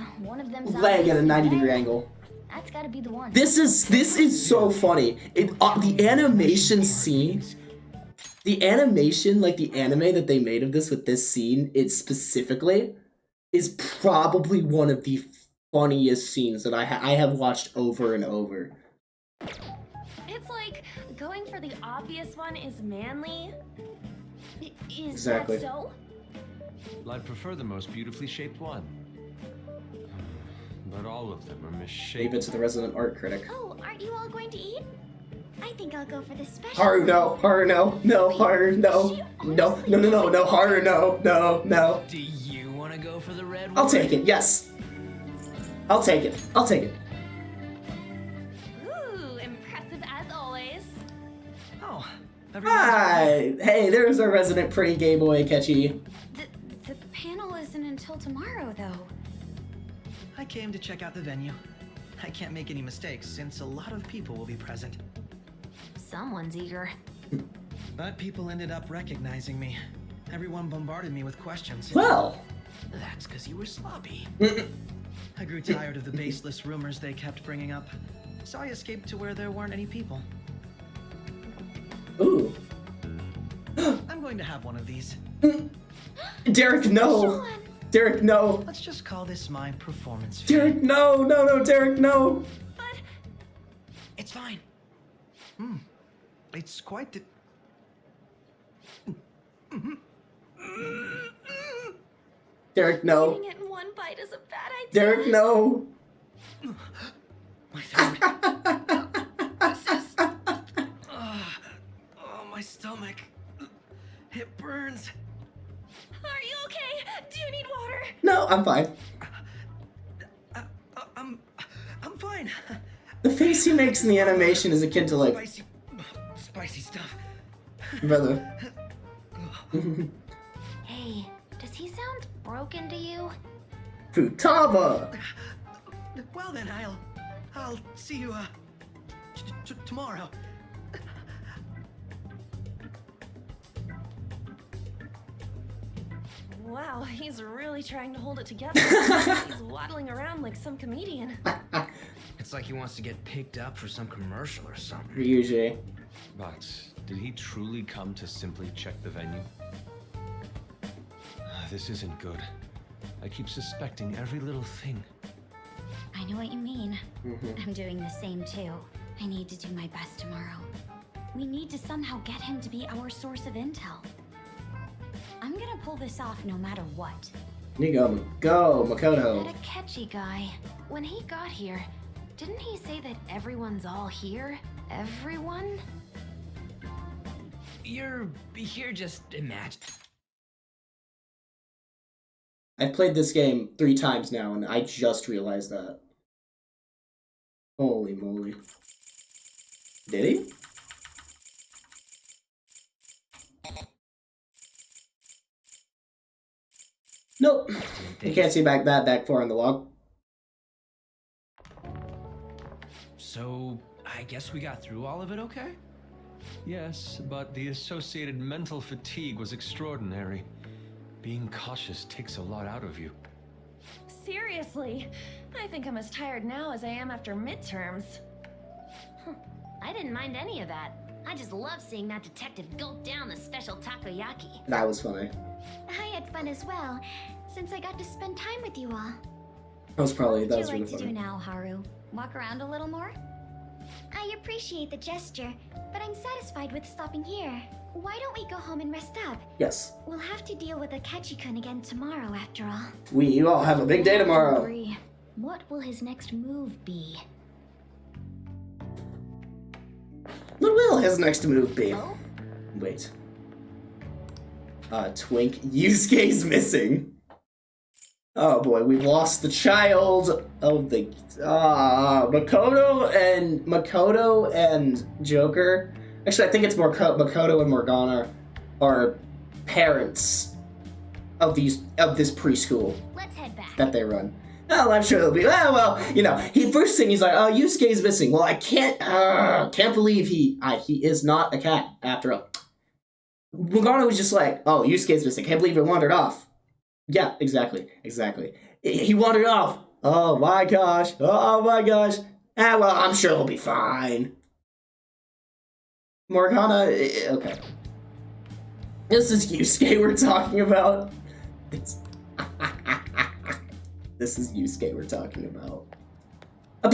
leg at a 90-degree angle? That's gotta be the one. This is so funny. The animation scene, the animation, like the anime that they made of this with this scene, it specifically, is probably one of the funniest scenes that I have watched over and over. It's like going for the obvious one is manly. Is Exactly. that so? I'd prefer the most beautifully shaped one. But all of them are misshapen. Leave it to the resident art critic. Oh, aren't you all going to eat? I think I'll go for the special. Haru, no. Haru, no. No, Haru, no. No, Haru, no. Do you want to go for the red one? I'll take it, yes. I'll take it. Ooh, impressive as always. Oh, Hi! Hey, there's our resident pretty gay boy, Akechi. The panel isn't until tomorrow, though. I came to check out the venue. I can't make any mistakes since a lot of people will be present. Someone's eager. But people ended up recognizing me. Everyone bombarded me with questions. Well. That's because you were sloppy. I grew tired of the baseless rumors they kept bringing up. so I escaped to where there weren't any people. Ooh. I'm going to have one of these. Derek, no! Derek, no! Let's just call this my performance fee. Derek, no! No, no, Derek, no! But It's fine. It's quite the... Derek, no! Eating it in one bite is a bad idea. Derek, no! My throat. This is... oh, my stomach. It burns. Are you okay? Do you need water? No, I'm fine. I'm fine. The face he makes in the animation is akin to, like, Spicy stuff. brother. Hey, does he sound broken to you? Futaba! Well then, I'll see you, tomorrow. Wow, he's really trying to hold it together. He's waddling around like some comedian. It's like he wants to get picked up for some commercial or something. Ryuji. But did he truly come to simply check the venue? This isn't good. I keep suspecting every little thing. I know what you mean. I'm doing the same too. I need to do my best tomorrow. We need to somehow get him to be our source of intel. I'm gonna pull this off no matter what. Nigo, go, Makoto. That Akechi guy, when he got here, didn't he say that everyone's all here? Everyone? You're here just imagine. I've played this game 3 times now, and I just realized that. Holy moly. Did he? Nope. You can't see back far in the log. So, I guess we got through all of it okay? Yes, but the associated mental fatigue was extraordinary. Being cautious takes a lot out of you. Seriously, I think I'm as tired now as I am after midterms. I didn't mind any of that. I just love seeing that detective gulp down the special takoyaki. That was funny. I had fun as well, since I got to spend time with you all. That was What really would you like to funny. do now, Haru? Walk around a little more? I appreciate the gesture, but I'm satisfied with stopping here. Why don't we go home and rest up? Yes. We'll have to deal with Akechi-kun again tomorrow, after all. We all have a big day tomorrow. Agree. What will his next move be? What will his next move be? Oh? Wait. Twink. Yusuke's missing. Oh boy, we've lost the child of the Makoto and Joker. Actually, I think it's more Makoto and Morgana are parents of this preschool Let's head back. that they run. Oh, I'm sure they'll be. Oh, well, you know, first thing he's like, oh, Yusuke's missing. Well, I can't believe he is not a cat after all. Morgana was just like, oh, Yusuke's missing. Can't believe it wandered off. Yeah, exactly. He wandered off. Oh my gosh. Ah, well, I'm sure he'll be fine. Morgana, okay. This is Yusuke we're talking about. This is Yusuke we're talking about. I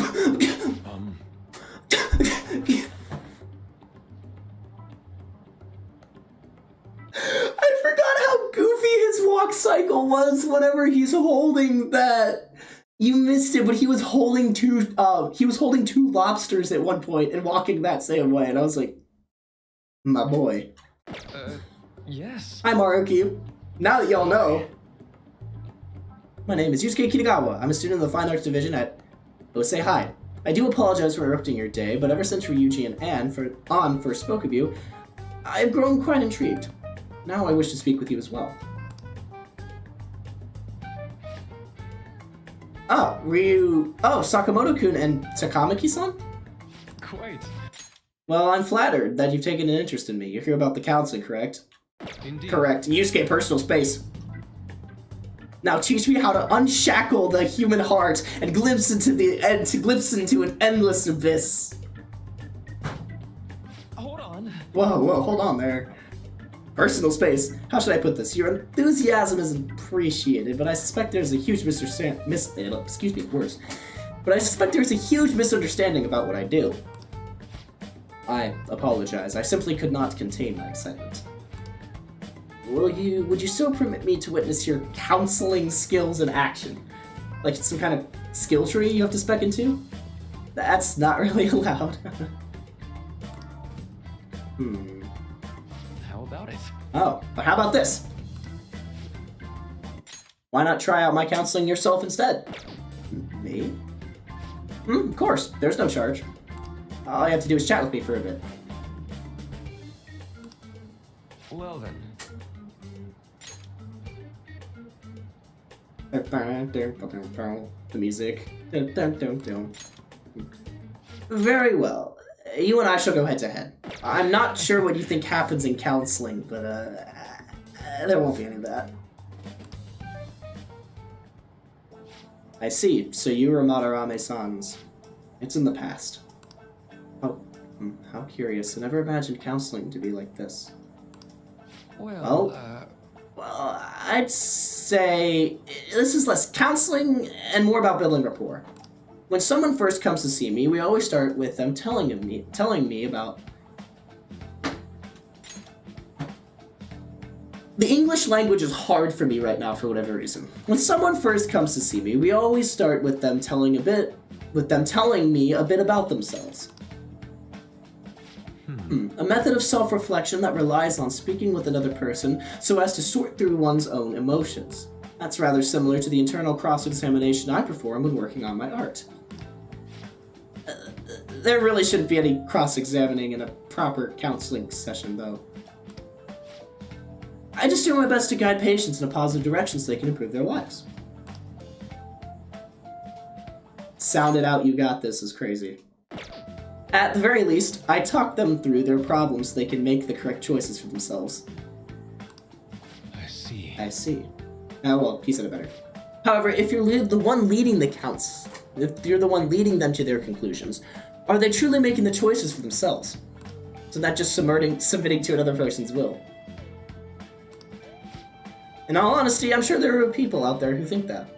forgot how goofy his walk cycle was whenever he's holding that. You missed it, but he was holding two lobsters at one point and walking that same way, and I was like, my boy. Yes. Hi, Maruki. Now that y'all know, my name is Yusuke Kitagawa. I'm a student of the Fine Arts Division at Osei High. I do apologize for interrupting your day, but ever since Ryuji and Anne first spoke of you, I've grown quite intrigued. Now I wish to speak with you as well. Sakamoto-kun and Takamaki-san? Quite. Well, I'm flattered that you've taken an interest in me. You're here about the counseling, correct? Indeed. Correct. Yusuke, personal space. Now teach me how to unshackle the human heart and glimpse into an endless abyss. Hold on. Whoa, hold on there. Personal space. How should I put this? Your enthusiasm is appreciated, but I suspect there's a huge misunderstanding about what I do. I apologize. I simply could not contain my excitement. Would you still permit me to witness your counseling skills in action? Like some kind of skill tree you have to spec into? That's not really allowed. How about it? Oh, but how about this? Why not try out my counseling yourself instead? Me? Of course, there's no charge. All you have to do is chat with me for a bit. Well then. The music. Very well. You and I shall go head to head. I'm not sure what you think happens in counseling, but there won't be any of that. I see. So you were Madarame-san's. It's in the past. Oh, how curious. I never imagined counseling to be like this. Well, I'd say this is less counseling and more about building rapport. When someone first comes to see me, we always start with them telling me about... The English language is hard for me right now for whatever reason. When someone first comes to see me, we always start with them telling me a bit about themselves. A method of self-reflection that relies on speaking with another person so as to sort through one's own emotions. That's rather similar to the internal cross-examination I perform when working on my art. There really shouldn't be any cross-examining in a proper counseling session, though. I just do my best to guide patients in a positive direction so they can improve their lives. Sound it out, you got this is crazy. At the very least, I talk them through their problems so they can make the correct choices for themselves. I see. Well, he said it better. However, if you're the one leading the counts, if you're the one leading them to their conclusions, are they truly making the choices for themselves? So not just submitting to another person's will. In all honesty, I'm sure there are people out there who think that.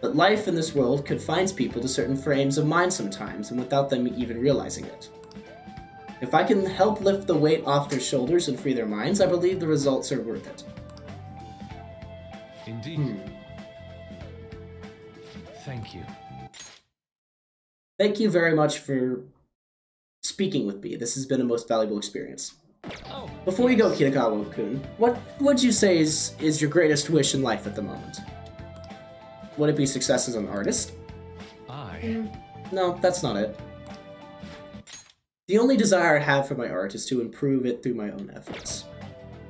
But life in this world confines people to certain frames of mind sometimes, and without them even realizing it. If I can help lift the weight off their shoulders and free their minds, I believe the results are worth it. Indeed. Thank you. Thank you very much for speaking with me. This has been a most valuable experience. Before you go, Kitagawa-kun, what would you say is your greatest wish in life at the moment? Would it be success as an artist? No, that's not it. The only desire I have for my art is to improve it through my own efforts.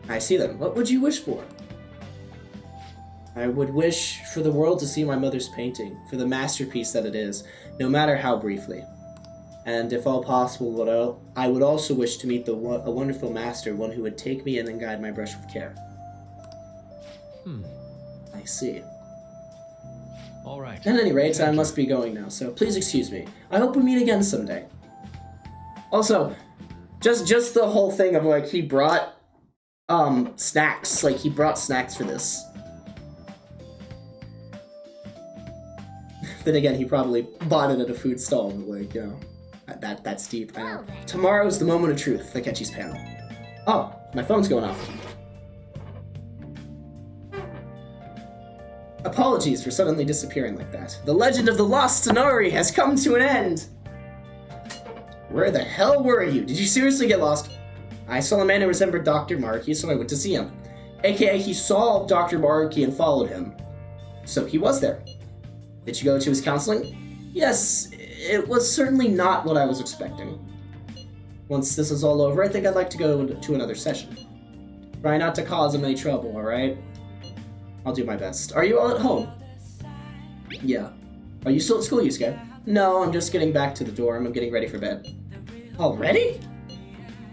I see them. What would you wish for? I would wish for the world to see my mother's painting, for the masterpiece that it is, no matter how briefly. And if all possible, I would also wish to meet a wonderful master, one who would take me in and guide my brush with care. I see. All right. At any rate, I must be going now, so please excuse me. I hope we meet again someday. Also, just the whole thing of, like, he brought, snacks. Like, he brought snacks for this. Then again, he probably bought it at a food stall, but, like, you know, that's deep. I know. Tomorrow's the moment of truth, Takechi's panel. Oh, my phone's going off. Apologies for suddenly disappearing like that. The legend of the lost Sonori has come to an end! Where the hell were you? Did you seriously get lost? I saw a man who resembled Dr. Markey, so I went to see him. AKA, he saw Dr. Markey and followed him. So he was there. Did you go to his counseling? Yes, it was certainly not what I was expecting. Once this is all over, I think I'd like to go to another session. Try not to cause him any trouble, alright? I'll do my best. Are you all at home? Yeah. Are you still at school, Yusuke? No, I'm just getting back to the dorm. I'm getting ready for bed. Already?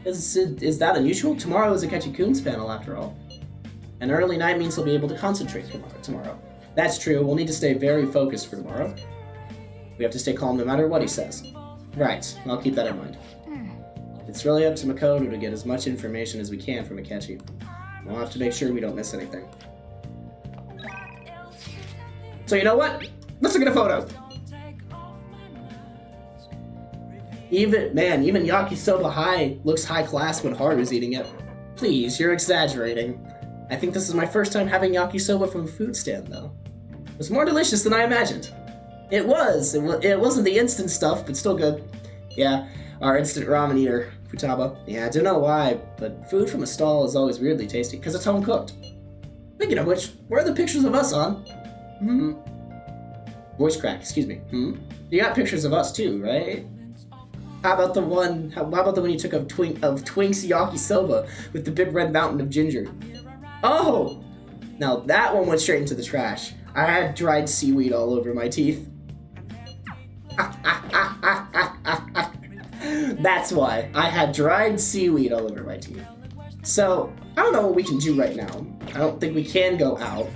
Is that unusual? Tomorrow is Akechi-kun's panel, after all. An early night means he'll be able to concentrate tomorrow. That's true. We'll need to stay very focused for tomorrow. We have to stay calm no matter what he says. Right. I'll keep that in mind. It's really up to Makoto to get as much information as we can from Akechi. We'll have to make sure we don't miss anything. So you know what? Let's look at a photo. Even Yakisoba High looks high class when Haru's eating it. Please, you're exaggerating. I think this is my first time having yakisoba from a food stand, though. It was more delicious than I imagined. It was. It wasn't the instant stuff, but still good. Yeah, our instant ramen eater, Futaba. Yeah, I don't know why, but food from a stall is always weirdly tasty, because it's home cooked. Speaking of which, where are the pictures of us on? Voice crack, excuse me. You got pictures of us too, right? How about the one you took of Twink's yakisoba with the big red mountain of ginger? Oh! Now that one went straight into the trash. I had dried seaweed all over my teeth. That's why. I had dried seaweed all over my teeth. So, I don't know what we can do right now. I don't think we can go out.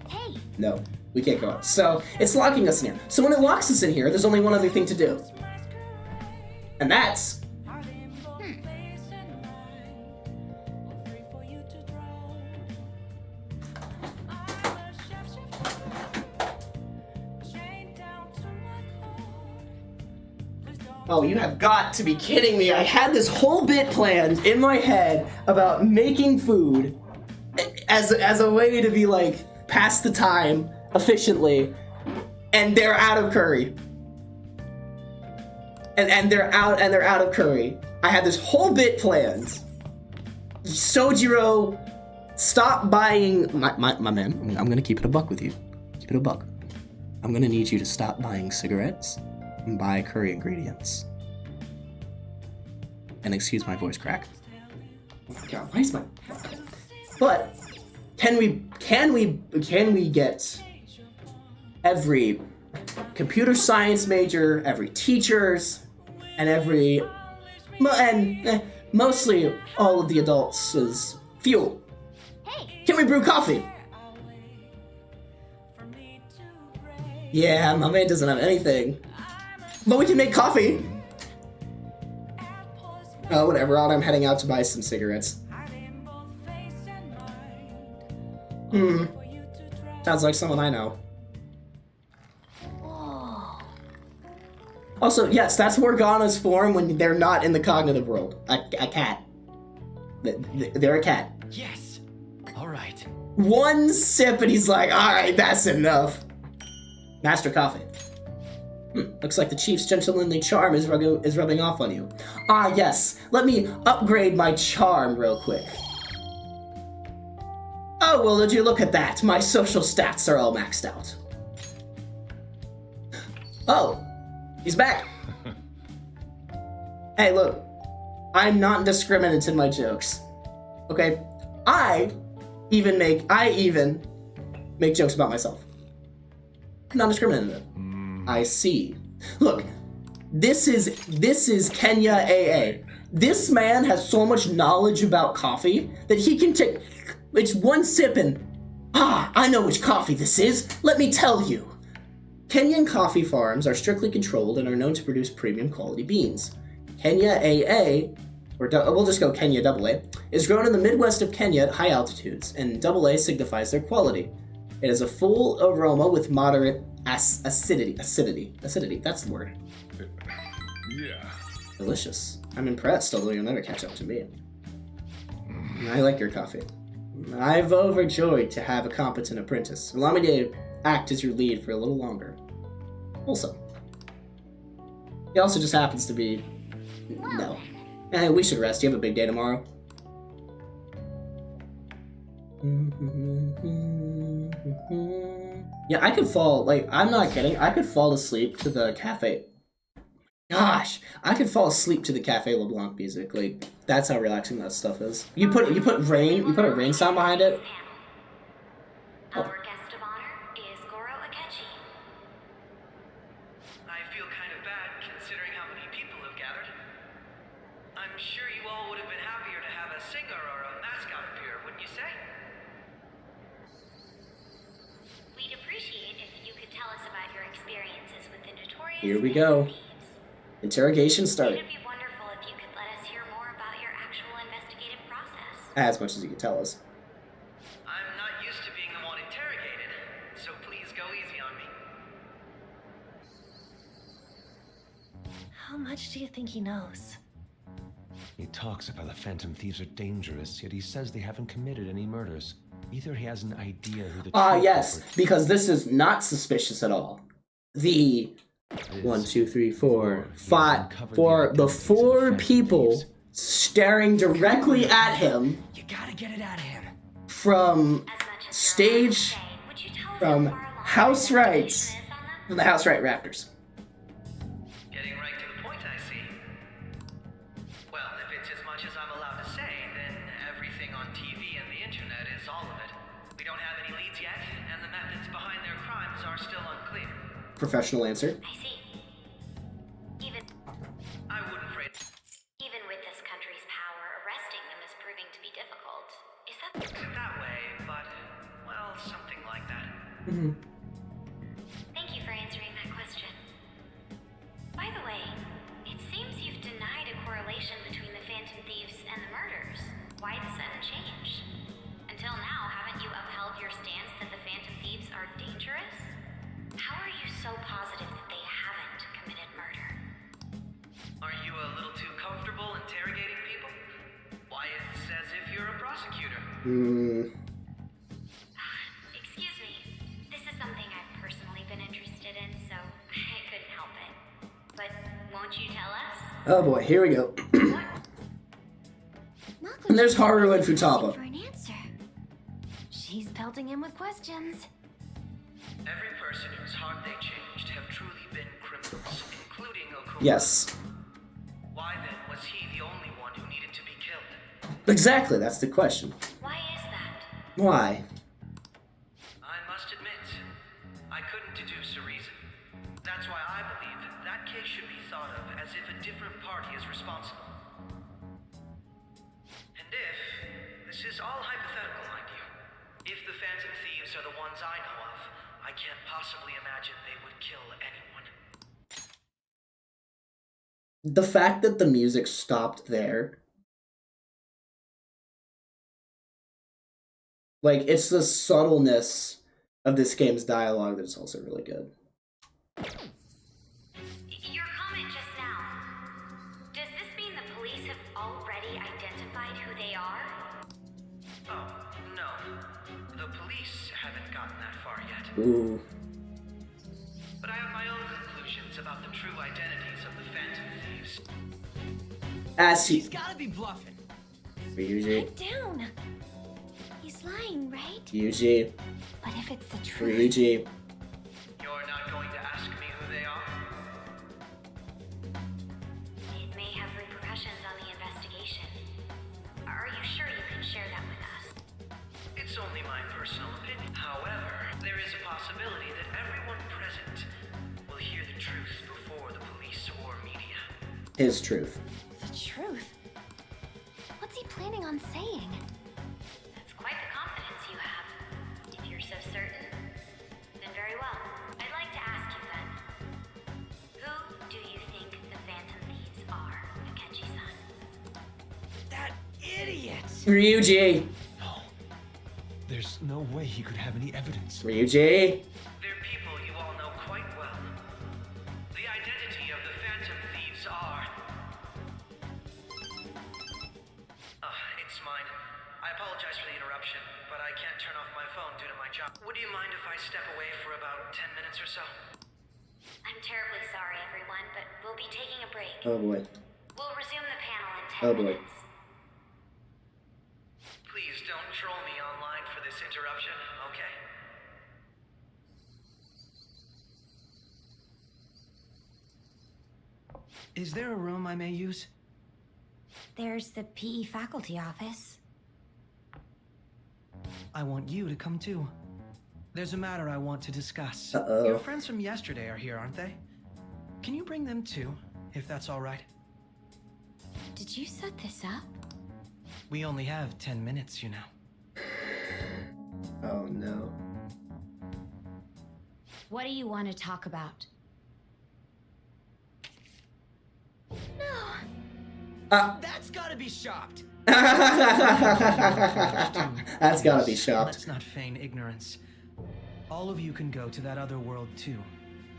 Hey. No, we can't go out. So, it's locking us in here. So when it locks us in here, there's only one other thing to do. And that's... Oh, you have got to be kidding me. I had this whole bit planned in my head about making food as a way to be like, pass the time efficiently, and they're out of curry. And they're out of curry. I had this whole bit planned. Sojiro, stop buying my man. I'm gonna keep it a buck with you. Keep it a buck. I'm gonna need you to stop buying cigarettes and buy curry ingredients. And excuse my voice crack. Oh my god, why is my... But can we get every computer science major, every teachers, and mostly all of the adults' fuel? Hey. Can we brew coffee? Yeah, my man doesn't have anything. But we can make coffee. Oh, whatever. I'm heading out to buy some cigarettes. Sounds like someone I know. Also, yes, that's Morgana's form when they're not in the cognitive world. A cat. They're a cat. Yes. All right. One sip and he's like, all right, that's enough. Master coffee. Looks like the chief's gentlemanly charm is rubbing off on you. Ah, yes. Let me upgrade my charm real quick. Oh, well, did you look at that? My social stats are all maxed out. Oh, he's back. Hey, look. I'm not indiscriminate in my jokes. Okay? I even make jokes about myself. Non-discriminative. I see. Look, this is Kenya AA. This man has so much knowledge about coffee that he can take... It's one sip and... I know which coffee this is. Let me tell you. Kenyan coffee farms are strictly controlled and are known to produce premium quality beans. Kenya AA, or we'll just go Kenya AA, is grown in the Midwest of Kenya at high altitudes, and AA signifies their quality. It has a full aroma with moderate acidity. That's the word. Yeah. Delicious. I'm impressed, although you'll never catch up to me. I like your coffee. I'm overjoyed to have a competent apprentice. Allow me to act as your lead for a little longer. Also, he also just happens to be... No. We should rest. You have a big day tomorrow. Yeah, I could fall, like, I'm not kidding. I could fall asleep to the cafe. Gosh, I could fall asleep to the Cafe LeBlanc music. Like, that's how relaxing that stuff is. You put a rain sound behind it. Our guest of honor is Goro Akechi. I feel kind of bad considering how many people have gathered. I'm sure you all would have been happier to have a singer or a mascot appear, wouldn't you say? We'd appreciate if you could tell us about your experiences with the notorious Here we go. Interrogation started. It'd be wonderful if you could let us hear more about your actual investigative process. As much as you can tell us. I'm not used to being the one interrogated, so please go easy on me. How much do you think he knows? He talks about the Phantom Thieves are dangerous, yet he says they haven't committed any murders. Either he has an idea who the true Yes, culprit because this is not suspicious at all. The is. 1, 2, 3, 4, He has 5 uncovered for the identities of 4 Phantom people Thieves. staring directly at him You gotta get it out of him. from As much as stage, you're allowed to say, would you tell us from how far along house your rights, investigation is on them? from the house right Raptors. Getting right to the point, I see. Well, if it's as much as I'm allowed to say, then everything on TV and the internet is all of it. We don't have any leads yet, and the methods behind their crimes are still unclear. Professional answer. I see. Even I wouldn't phrase even with this country's power, arresting them is proving to be difficult. Is that it that way, but, well, something like that. Thank you for answering that question. By the way, it seems you've denied a correlation between the Phantom Thieves and the murders. Why the sudden change? Until now, haven't you upheld your stance that the Phantom Thieves are dangerous? How are you so positive that they haven't committed murder? Are you a little too comfortable interrogating people? Why, it's as if you're a prosecutor. Excuse me. This is something I've personally been interested in, so I couldn't help it. But won't you tell us? Oh boy, here we go. And there's Haru and Futaba. For an answer. She's pelting him with questions. Every person whose heart they changed have truly been criminals, including Okuma. Yes. Why then was he the only one who needed to be killed? Exactly, that's the question. Why is that? Why? I must admit, I couldn't deduce a reason. That's why I believe that case should be thought of as if a different party is responsible. And if, this is all hypothetical, mind you, if the Phantom Thieves are the ones I know of, I can't possibly imagine they would kill anyone. The fact that the music stopped there. Like, it's the subtleness of this game's dialogue that is also really good. Your comment just now. Does this mean the police have already identified who they are? Oh, no. The police haven't gotten that far yet. Ooh. But I have my own conclusions about the true identities of the Phantom Thieves. As he... He's gotta be bluffing. Ryuji. Get down. He's lying, right? Ryuji. But if it's the truth, Ryuji. You're not going to ask me who they are? it may have repercussions on the investigation. Are you sure you can share that with us? It's only my personal opinion. However, there is a possibility that everyone present will hear the truth before the police or media. His truth. The truth? What's he planning on saying? That's quite the confidence you have. If you're so certain, then very well. I'd like to ask you then. Who do you think the Phantom Thieves are, Akechi-san? That idiot! Ryuji. No. There's no way he could have any evidence. Ryuji. They're people you all know quite well. The identity of the Phantom Thieves are... it's mine. I apologize for the interruption, but I can't turn off my phone due to my job. Would you mind if I step away for about 10 minutes or so? I'm terribly sorry, everyone, but we'll be taking a break. Oh boy. We'll resume the panel in 10 Oh boy. minutes. Please don't troll me online for this interruption, okay? Is there a room I may use? There's the PE faculty office. I want you to come too. There's a matter I want to discuss. Uh-oh. Your friends from yesterday are here, aren't they? Can you bring them too, if that's all right? Did you set this up? We only have 10 minutes, you know. Oh no. What do you want to talk about? No. That's gotta be shocked. That's gotta be shocked. Let's not feign ignorance. All of you can go to that other world too,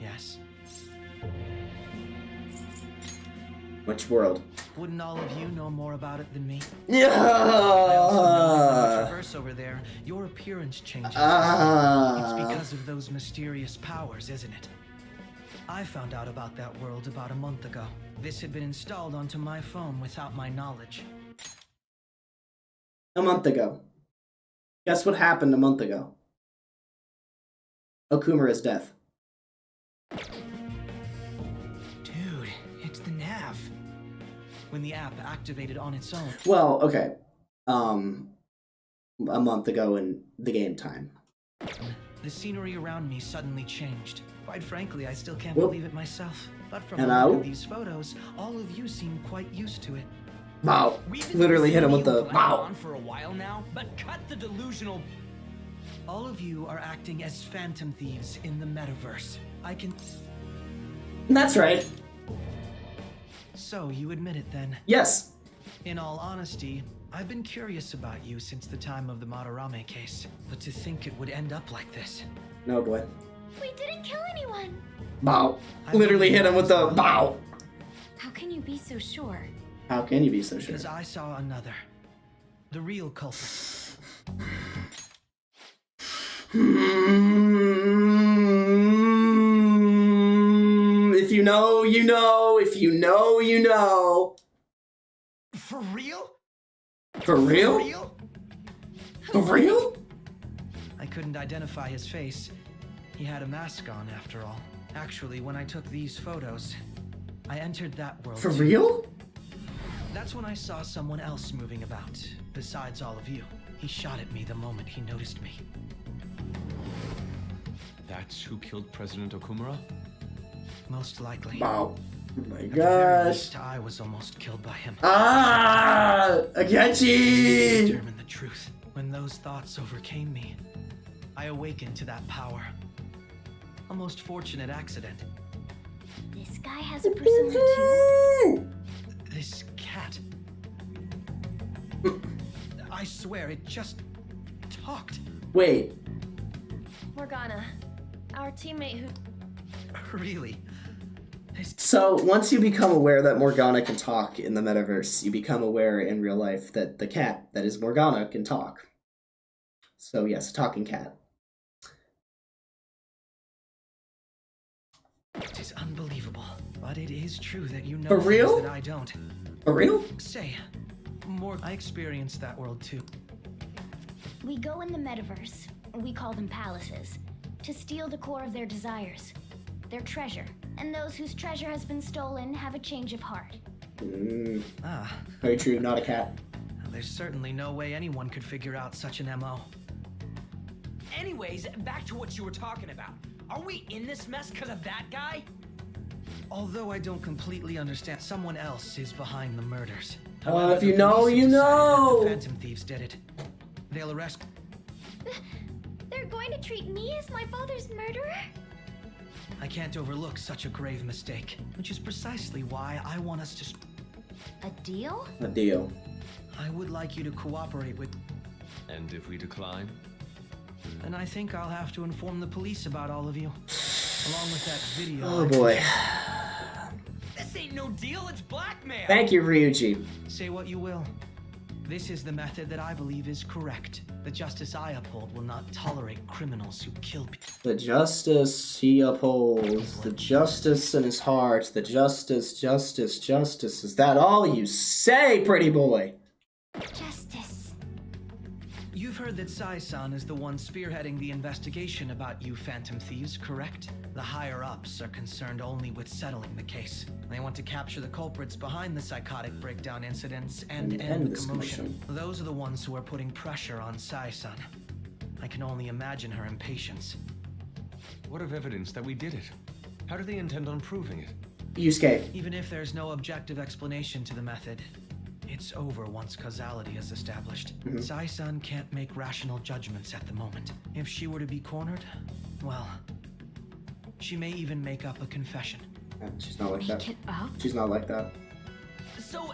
yes? Which world? Wouldn't all of you know more about it than me? Yeah. I also know you traverse over there. Your appearance changes. It's because of those mysterious powers, isn't it? I found out about that world about a month ago. This had been installed onto my phone without my knowledge. A month ago. Guess what happened a month ago? Okumura's death. Dude, it's the nav. When the app activated on its own. Well, okay. A month ago in the game time. The scenery around me suddenly changed. Quite frankly, I still can't Whoop. believe it myself. But from Hello? looking at these photos, all of you seem quite used to it. Wow. Literally hit him with the wow. On for a while now, but cut the delusional. All of you are acting as phantom thieves in the metaverse. I can. That's right. So you admit it then? Yes. In all honesty, I've been curious about you since the time of the Madarame case, but to think it would end up like this. No boy. We didn't kill anyone. Wow. Literally hit him with the wow. How can you be so sure? How can you be so sure? Because I saw another. The real culprit. If you know, you know. If you know, you know. For real? For real? For real? For real? I couldn't identify his face. He had a mask on, after all. Actually, when I took these photos, I entered that world. For too. real? That's when I saw someone else moving about, besides all of you. He shot at me the moment he noticed me. That's who killed President Okumura? Most likely. Wow. Oh my At the very gosh. least, I was almost killed by him. Akechi! Determine the truth. When those thoughts overcame me, I awakened to that power. A most fortunate accident. This guy has a persona too. This cat. I swear, it just talked. Wait. Morgana, our teammate who... Really? So, once you become aware that Morgana can talk in the metaverse, you become aware in real life that the cat that is Morgana can talk. So, yes, a talking cat. It is unbelievable, but it is true that you know For real? things that I don't. For real? Say, more. I experienced that world too. We go in the metaverse, we call them palaces, to steal the core of their desires, their treasure. And those whose treasure has been stolen have a change of heart. Very true, not a cat. There's certainly no way anyone could figure out such an MO. Anyways, back to what you were talking about. Are we in this mess because of that guy? Although I don't completely understand, someone else is behind the murders. If you know, you know. The Phantom Thieves did it. They'll arrest. They're going to treat me as my father's murderer? I can't overlook such a grave mistake, which is precisely why I want us to... A deal? A deal. I would like you to cooperate with... And if we decline? And I think I'll have to inform the police about all of you. Along with that video. Oh boy. This ain't no deal, it's blackmail! Thank you, Ryuji. Say what you will. This is the method that I believe is correct. The justice I uphold will not tolerate criminals who kill people. The justice he upholds, the justice in his heart, the justice, justice, justice. Is that all you say, pretty boy? Justice. You've heard that Sai-san is the one spearheading the investigation about you Phantom Thieves, correct? The higher-ups are concerned only with settling the case. They want to capture the culprits behind the psychotic breakdown incidents and end the commotion. Those are the ones who are putting pressure on Sai-san. I can only imagine her impatience. What of evidence that we did it? How do they intend on proving it? Yusuke. Even if there's no objective explanation to the method, it's over once causality is established. Sai-san can't make rational judgments at the moment. If she were to be cornered, well, She may even make up a confession. She's not like that. Make it up? She's not like that. So,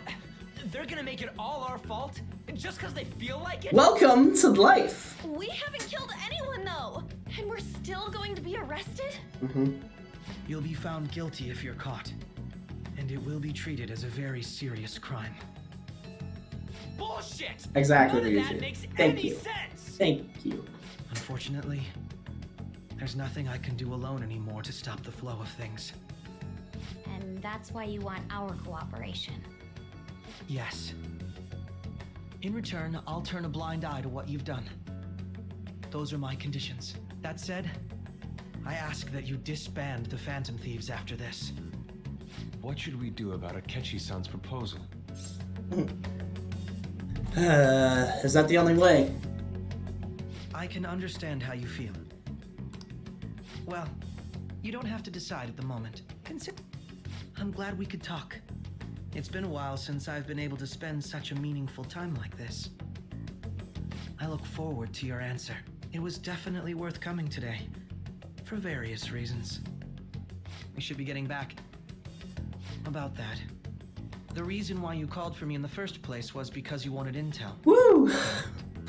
they're gonna make it all our fault? Just because they feel like it? Welcome to life! We haven't killed anyone, though! And we're still going to be arrested? Mm-hmm. You'll be found guilty if you're caught. And it will be treated as a very serious crime. Bullshit! Exactly, None of Ryuji. that makes Thank any you. sense! Thank you. Unfortunately, there's nothing I can do alone anymore to stop the flow of things. And that's why you want our cooperation. Yes. In return, I'll turn a blind eye to what you've done. Those are my conditions. That said, I ask that you disband the Phantom Thieves after this. What should we do about Akechi-san's proposal? Is that the only way? I can understand how you feel. Well, you don't have to decide at the moment. I'm glad we could talk. It's been a while since I've been able to spend such a meaningful time like this. I look forward to your answer. It was definitely worth coming today, for various reasons. We should be getting back. About that. The reason why you called for me in the first place was because you wanted intel. Woo!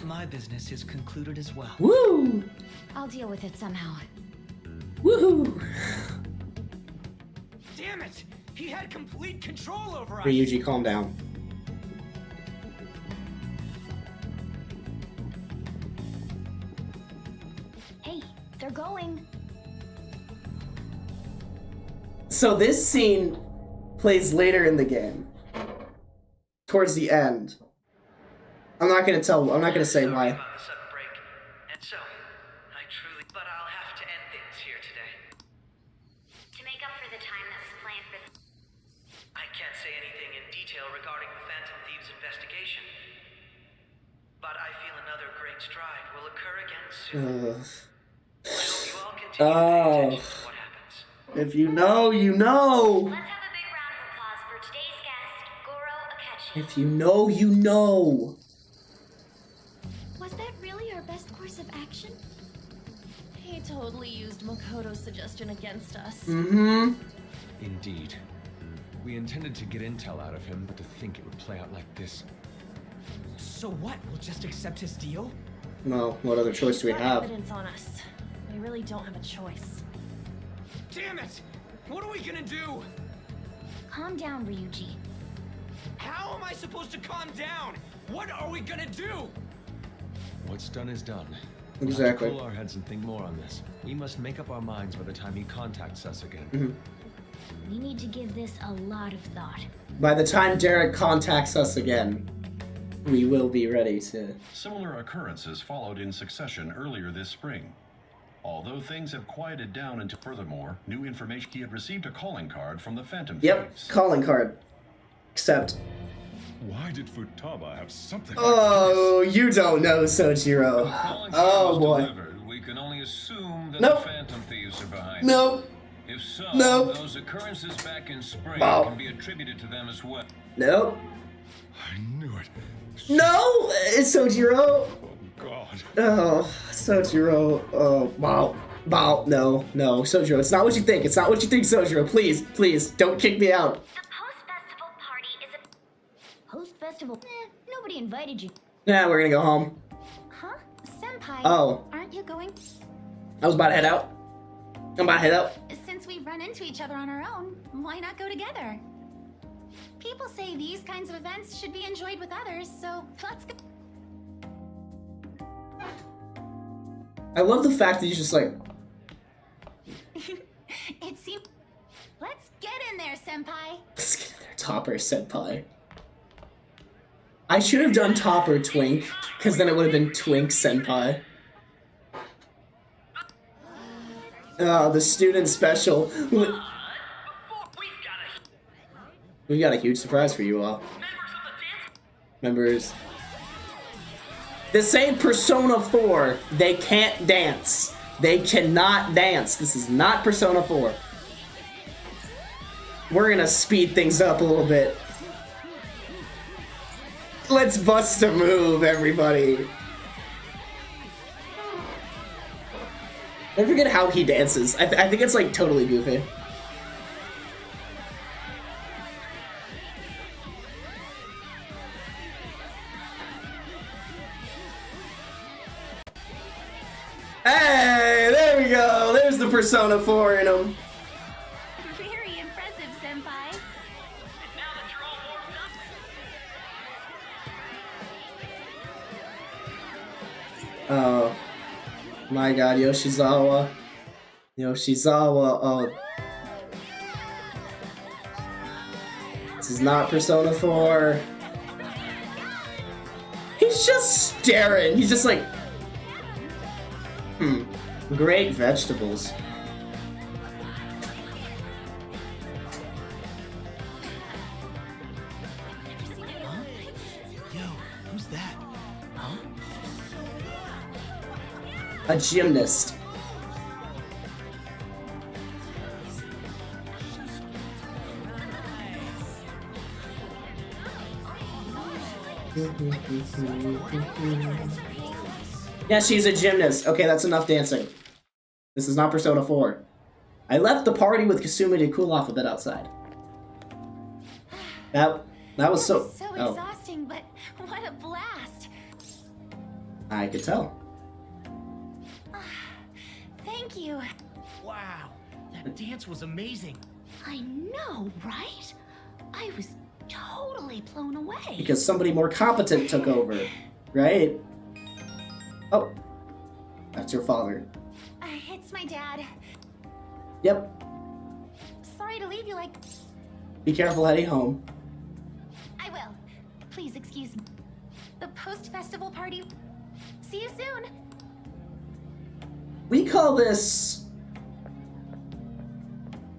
My business is concluded as well. Woo! I'll deal with it somehow. Woohoo! Damn it! He had complete control over us! Ryuji, calm down. Hey, they're going. So this scene plays later in the game. Towards the end. I'm not gonna say why. About the sudden break. And so, but I'll have to end things here today. To make up for the time that was planned for I can't say anything in detail regarding the Phantom Thieves investigation. But I feel another great stride will occur again soon. I hope you all continue to pay attention to what happens. If you know, you know. Let's have a big round of applause for today's guest, Goro Akechi. If you know, you know. Was that really our best course of action? He totally used Makoto's suggestion against us. Mm-hmm. Indeed. We intended to get intel out of him, but to think it would play out like this. So what? We'll just accept his deal? No, what other choice do we Got have? evidence on us. We really don't have a choice. Damn it! What are we gonna do? Calm down, Ryuji. How am I supposed to calm down? What are we gonna do? What's done is done. Exactly. We'll have to cool our heads and think more on this. We must make up our minds by the time he contacts us again. Mm-hmm. We need to give this a lot of thought. By the time Derek contacts us again, we will be ready to... Similar occurrences followed in succession earlier this spring. Although things have quieted down until furthermore, new information, he had received a calling card from the Phantom Thieves. Calling card. Except... Why did Futaba have something Oh, you don't know, Sojiro. Oh, boy. Delivered, we can only assume that Nope. the Phantom Thieves are behind. Nope. If so, Nope. those occurrences back in spring Wow. can be attributed to them as well. Nope. I knew it. No! It's Sojiro. Oh, God. Oh, Sojiro. Oh, wow. Wow, no, no. Sojiro, it's not what you think. It's not what you think, Sojiro. Please, please, don't kick me out. The post-festival party is a... Post-festival? Nobody invited you. Nah, we're gonna go home. Huh? Senpai, Oh. aren't you going? I was about to head out. I'm about to head out. Since we've run into each other on our own, why not go together? People say these kinds of events should be enjoyed with others, so let's go. I love the fact that he's just like... It seems... Let's get in there, Senpai. Let's get in there, Topper Senpai. I should have done Topper Twink, because then it would have been Twink Senpai. Oh, the student special. We've got a huge surprise for you all. Members. This ain't Persona 4. They can't dance. They cannot dance. This is not Persona 4. We're gonna speed things up a little bit. Let's bust a move, everybody. I forget how he dances. I think it's like totally goofy. Hey, there we go. There's the Persona 4 in him. Very impressive, Senpai. Oh my god, Yoshizawa. Yoshizawa, oh. This is not Persona 4. He's just staring. He's just like, great vegetables. Yo, who's that? Huh? A gymnast. Yeah, she's a gymnast. Okay, that's enough dancing. This is not Persona 4. I left the party with Kasumi to cool off a bit outside. That was so Exhausting, but what a blast. I could tell. Thank you. Wow, that dance was amazing. I know, right? I was totally blown away. Because somebody more competent took over, right? Oh, that's your father. It's my dad. Yep. Sorry to leave you like... Be careful heading home. I will. Please excuse me. The post-festival party. See you soon. We call this...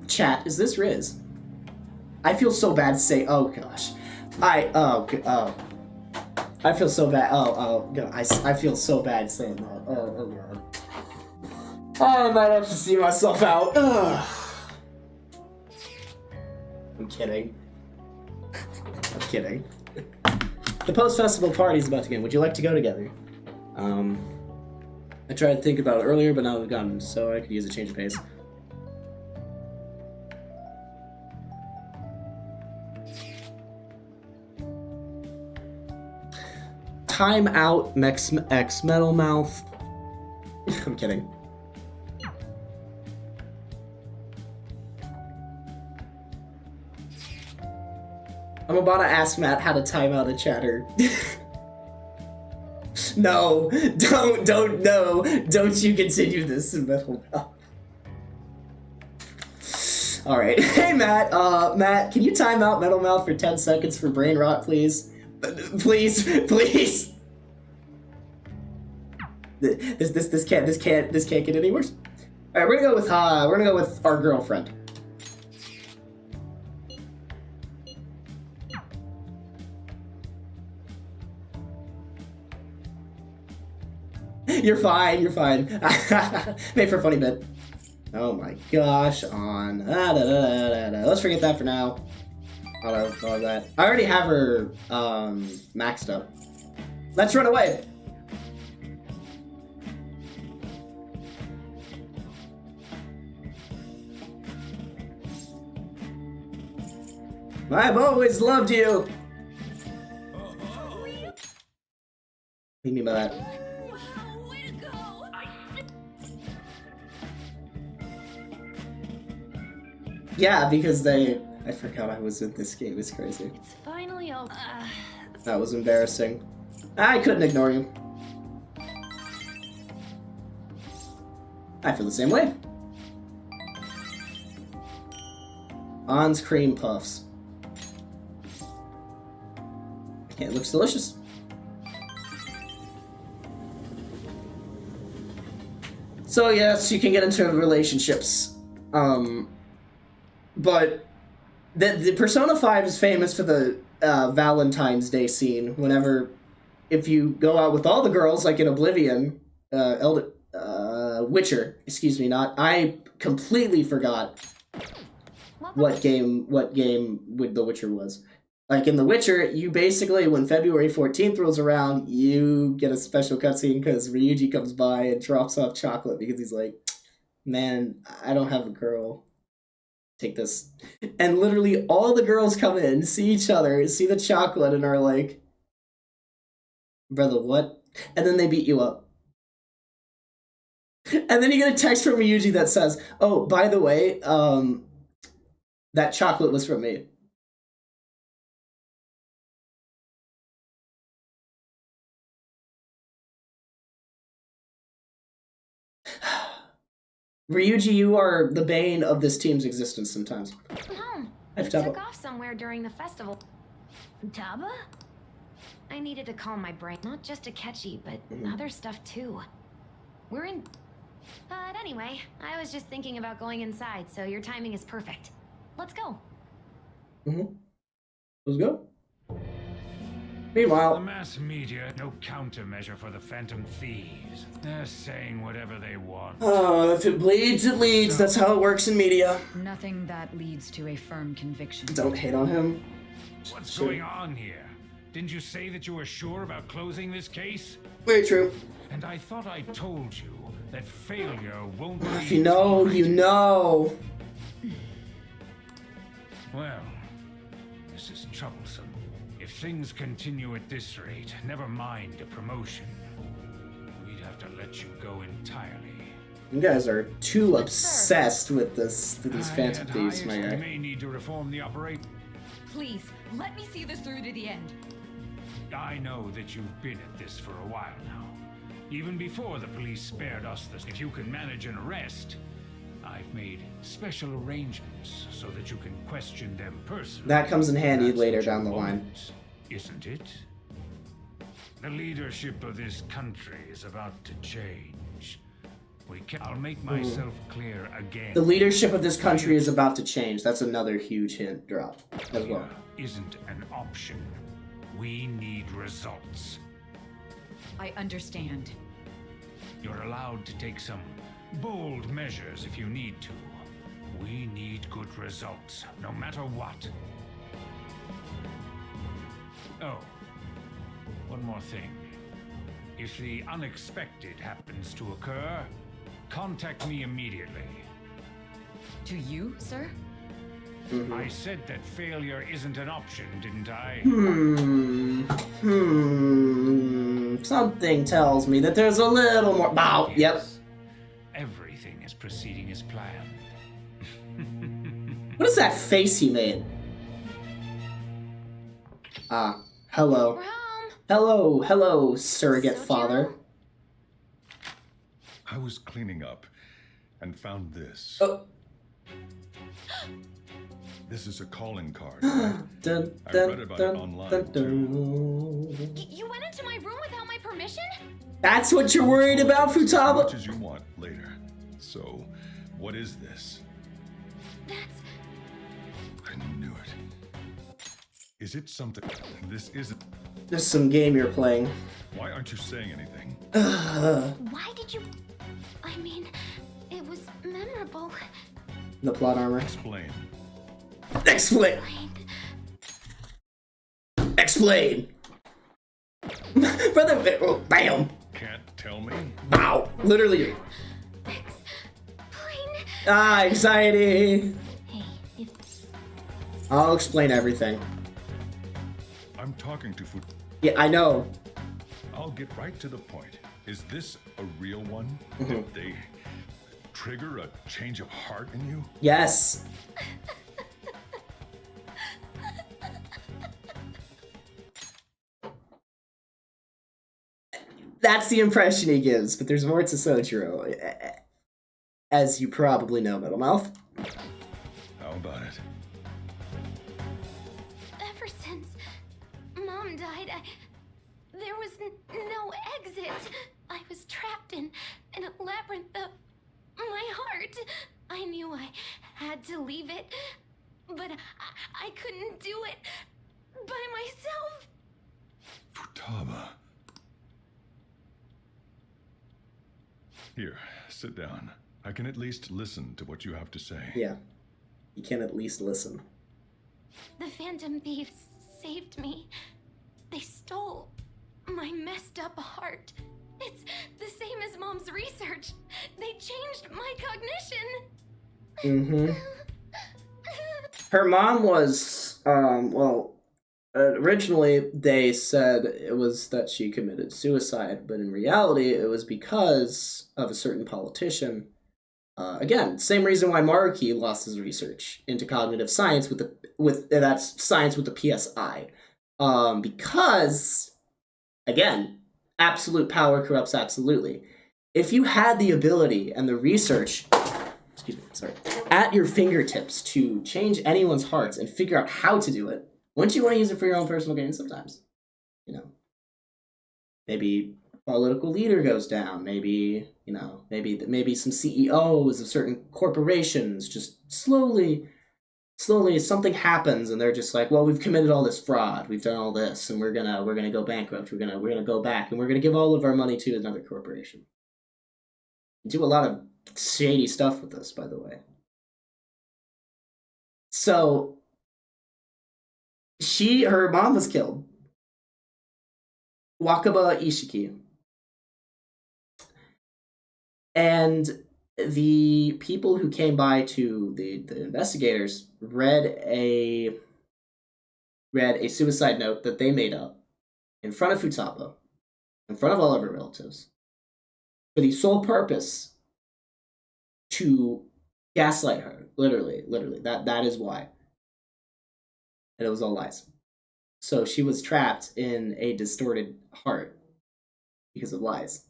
Chat, is this Riz? I feel so bad to say, oh gosh. I feel so bad. God, I feel so bad saying that. Oh god. I might have to see myself out. Ugh. I'm kidding. I'm kidding. The post-festival party's about to begin. Would you like to go together? I tried to think about it earlier, but now we've gone, so I could use a change of pace. Time out, X Metal Mouth. I'm kidding. I'm about to ask Matt how to time out a chatter. No, don't you continue this in Metal Mouth. Alright, hey Matt, Matt, can you time out Metal Mouth for 10 seconds for brain rot, please? Please. This can't get any worse. All right, we're gonna go with our girlfriend. You're fine. Made for a funny bit. Oh my gosh, on. Let's forget that for now. All that. I already have her maxed up. Let's run away. I've always loved you. What do you mean by that? Yeah, because I forgot I was in this game. It's crazy. It's finally over. That was embarrassing. I couldn't ignore you. I feel the same way. On's cream puffs. Okay, it looks delicious. So yes, you can get into relationships. But the Persona 5 is famous for the Valentine's Day scene. If you go out with all the girls, like in Oblivion, Witcher, excuse me, I completely forgot what game The Witcher was. Like in The Witcher, you basically, when February 14th rolls around, you get a special cutscene because Ryuji comes by and drops off chocolate because he's like, man, I don't have a girl. Take this. And literally all the girls come in, see each other, see the chocolate, and are like, brother, what? And then they beat you up. And then you get a text from Ryuji that says, oh, by the way, that chocolate was from me. Ryuji, you are the bane of this team's existence sometimes. Home. I You took off somewhere during the festival. Futaba? I needed to calm my brain. Not just Akechi, but other stuff too. We're in... But anyway, I was just thinking about going inside, so your timing is perfect. Let's go. Let's go. Meanwhile... The mass media, no countermeasure for the Phantom Thieves. They're saying whatever they want. Oh, if it bleeds, it leads. That's how it works in media. Nothing that leads to a firm conviction. Don't hate on him. What's going on here? Didn't you say that you were sure about closing this case? Very true. And I thought I told you that failure won't be... If you know, you know. Well, this is troublesome. If things continue at this rate, never mind a promotion. We'd have to let you go entirely. You guys are too obsessed with these Phantom Thieves, my guy. We may need to reform the operation. Please, let me see this through to the end. I know that you've been at this for a while now. Even before the police spared us this. If you can manage an arrest, I've made special arrangements so that you can question them personally. That comes in handy later down the line. Isn't it? The leadership of this country is about to change. I'll make myself clear again. The leadership of this country is about to change. That's another huge hint drop as well. Isn't an option. We need results. I understand. You're allowed to take some bold measures if you need to. We need good results, no matter what. Oh, one more thing. If the unexpected happens to occur, contact me immediately. To you, sir? I said that failure isn't an option, didn't I? Something tells me that there's a little more. Bow. Yep. Everything is proceeding as planned. What is that face he made? Hello. Hello, surrogate father. I was cleaning up and found this. Oh. This is a calling card. Right? I read about it online too. You went into my room without my permission? That's what you're worried about, Futaba? As much as you want later. So, what is this? I knew it. Is it something? This isn't. There's some game you're playing. Why aren't you saying anything? Why did you... I mean, it was memorable. The plot armor. Explain. Explain. Brother, oh, bam. Can't tell me? Wow. Literally. Anxiety. I'll explain everything. I'm talking to Food. Yeah, I know. I'll get right to the point. Is this a real one? Did they trigger a change of heart in you? Yes. That's the impression he gives, but there's more to Sojiro. As you probably know, Metal Mouth. How about it? Ever since Mom died, there was no exit. I was trapped in a labyrinth of my heart. I knew I had to leave it, but I couldn't do it by myself. Futaba. Here, sit down. I can at least listen to what you have to say. Yeah, you can at least listen. The Phantom Thieves saved me. They stole my messed up heart It's the same as Mom's research. They changed my cognition. Mm-hmm. Her mom was, well, originally they said it was that she committed suicide, but in reality it was because of a certain politician. Again, same reason why Maruki lost his research into cognitive science that's science with the PSI. Because, again, absolute power corrupts absolutely. If you had the ability and the research, at your fingertips to change anyone's hearts and figure out how to do it, wouldn't you want to use it for your own personal gain sometimes? You know, maybe a political leader goes down, maybe, you know, maybe some CEOs of certain corporations just slowly something happens and they're just like, well, we've committed all this fraud, we've done all this, and we're gonna go bankrupt, we're gonna go back, and we're gonna give all of our money to another corporation. Do a lot of shady stuff with this, by the way. So her mom was killed. Wakaba Ishiki. And the people who came by to the investigators read a suicide note that they made up in front of Futaba, in front of all of her relatives, for the sole purpose to gaslight her. Literally. That is why. And it was all lies. So she was trapped in a distorted heart because of lies.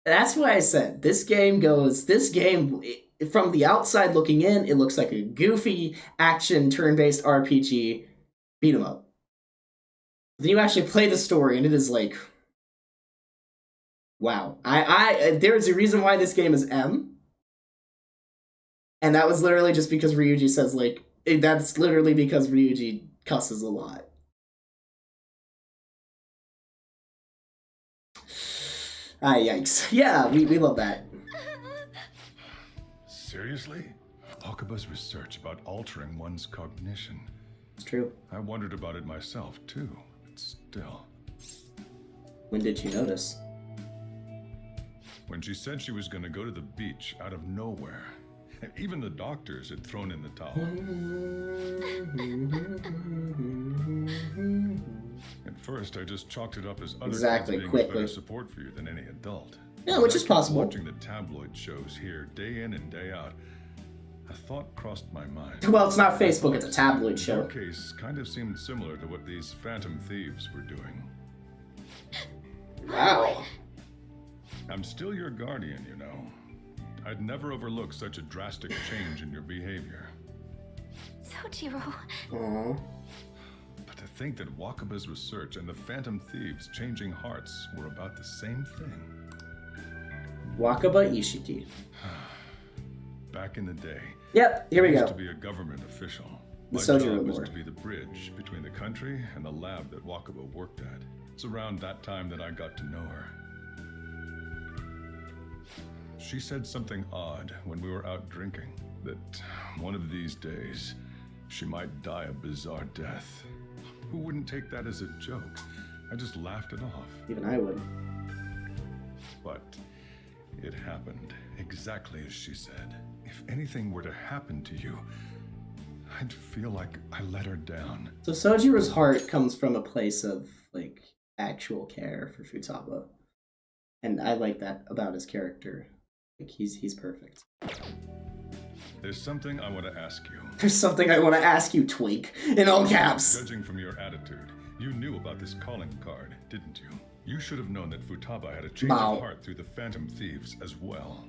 That's why I said this game, from the outside looking in, it looks like a goofy action turn-based RPG beat 'em up. Then you actually play the story and it is like, wow. There's a reason why this game is M. And that was literally just because Ryuji says, like, that's literally because Ryuji cusses a lot. Yikes. Yeah, we love that. Seriously? Okaba's research about altering one's cognition. It's true. I wondered about it myself, too, but still. When did you notice? When she said she was going to go to the beach out of nowhere. Even the doctors had thrown in the towel. At first, I just chalked it up as other kids being better support for you than any adult. Yeah, which is possible. Watching the tabloid shows here day in and day out, a thought crossed my mind. Well, it's not Facebook, it's a tabloid show. Your case kind of seemed similar to what these phantom thieves were doing. Wow. I'm still your guardian, you know. I'd never overlook such a drastic change in your behavior. Sojiro. Aww. But to think that Wakaba's research and the Phantom Thieves changing hearts were about the same thing. Wakaba Ishiki. Back in the day. Yep, here we go. I used to be a government official. My Sojiro job was lore. to be the bridge between the country and the lab that Wakaba worked at. It's around that time that I got to know her. She said something odd when we were out drinking, that one of these days, she might die a bizarre death. Who wouldn't take that as a joke? I just laughed it off. Even I would. But it happened exactly as she said. If anything were to happen to you, I'd feel like I let her down. So Sojiro's heart comes from a place of, like, actual care for Futaba. And I like that about his character. Like, he's perfect. There's something I want to ask you. There's something I want to ask you, Twink, in all caps. Judging from your attitude, you knew about this calling card, didn't you? You should have known that Futaba had a change of heart through the Phantom Thieves as well.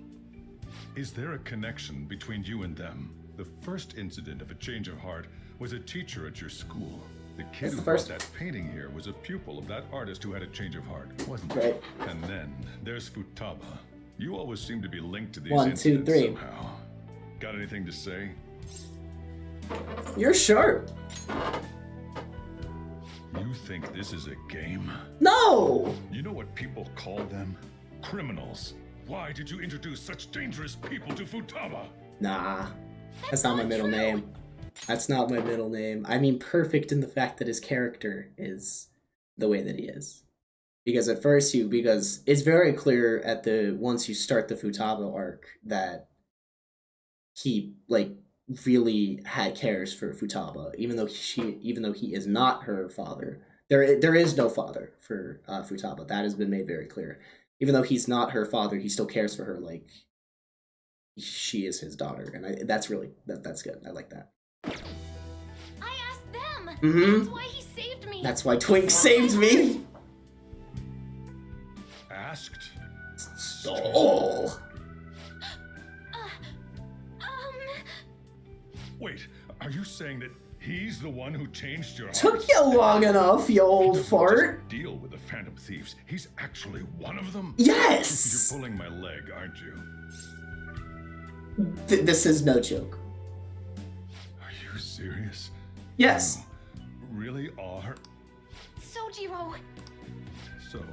Is there a connection between you and them? The first incident of a change of heart was a teacher at your school. The kid who brought that painting here was a pupil of that artist who had a change of heart, wasn't he? Right. And then there's Futaba. You always seem to be linked to these 1, 2, incidents 3. somehow. Got anything to say? You're sharp. You think this is a game? No! You know what people call them? Criminals. Why did you introduce such dangerous people to Futaba? Nah, that's not my middle name. That's not my middle name. I mean perfect in the fact that his character is the way that he is. Because at first because it's very clear once you start the Futaba arc that he really cares for Futaba, even though he is not her father. There is no father for Futaba. That has been made very clear. Even though he's not her father, he still cares for her like she is his daughter, and that's good. I like that. I asked them. Mm-hmm. That's why he saved me. That's why Twink saved me. Asked? Stole. Wait, are you saying that he's the one who changed your heart? Took you long enough, you old fart. Deal with the Phantom Thieves. He's actually one of them? Yes! You're pulling my leg, aren't you? This is no joke. Are you serious? Yes. You really are? Sojiro. So,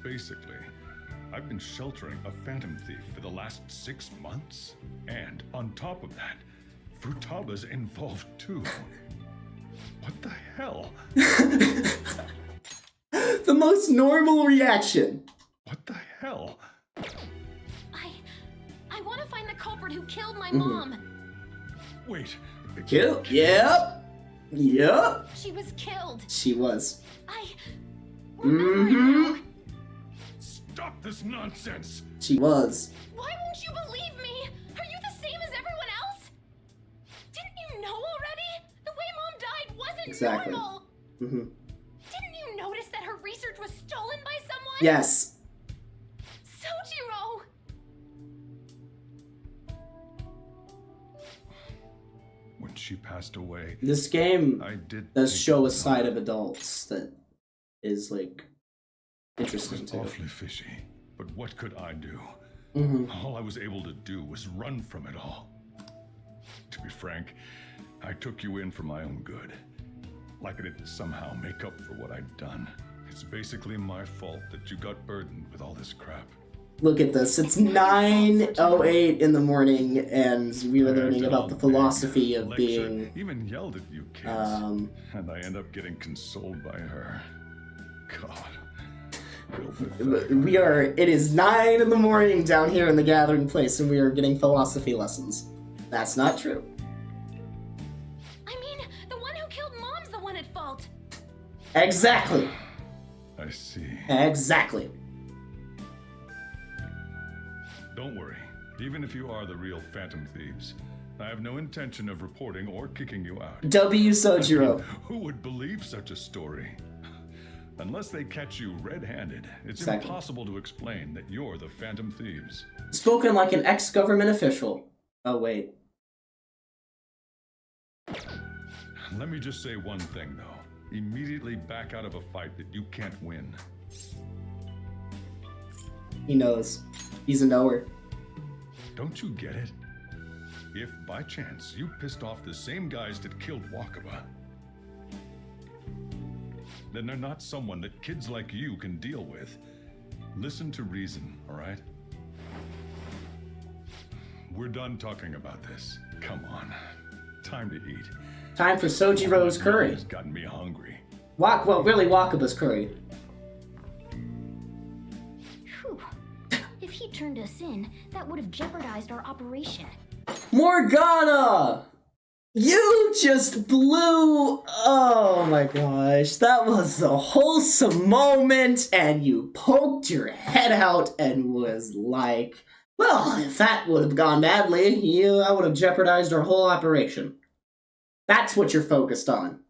basically, I've been sheltering a Phantom Thief for the last 6 months. And on top of that, Futaba's involved too. What the hell? The most normal reaction. What the hell? I want to find the culprit who killed my mom. Wait. Kill? Yep. Yep. She was killed. She was. Remember now. Stop this nonsense. She was. Why won't you believe me? Are you the same as everyone else? Didn't you know already? The way Mom died wasn't normal. Mm-hmm. Didn't you notice that her research was stolen by someone? Yes. Sojiro! When she passed away, This game does show a side of adults that is interesting too. Awfully fishy. But what could I do? Mm-hmm. All I was able to do was run from it all. To be frank, I took you in for my own good. Like I didn't somehow make up for what I'd done. It's basically my fault that you got burdened with all this crap. Look at this. It's 9:08 in the morning, and we were learning about the philosophy of being. Even yelled at you kids, and I end up getting consoled by her. God. It is 9 in the morning down here in the gathering place, and we are getting philosophy lessons. That's not true. I mean, the one who killed Mom's the one at fault. Exactly. I see. Exactly. Don't worry. Even if you are the real Phantom Thieves, I have no intention of reporting or kicking you out. W. Sojiro. I mean, who would believe such a story? Unless they catch you red-handed, it's impossible to explain that you're the Phantom Thieves. Spoken like an ex-government official. Oh, wait. Let me just say one thing, though. Immediately back out of a fight that you can't win. He knows. He's a knower. Don't you get it? If, by chance, you pissed off the same guys that killed Wakaba, then they're not someone that kids like you can deal with. Listen to reason, all right? We're done talking about this. Come on. Time to eat. Time for Sojiro's curry. It's gotten me hungry. Well, really, Wakaba's curry. Phew. If he turned us in, that would have jeopardized our operation. Morgana! You just blew... Oh my gosh. That was a wholesome moment, and you poked your head out and was like, well, if that would have gone badly, I would have jeopardized our whole operation. That's what you're focused on.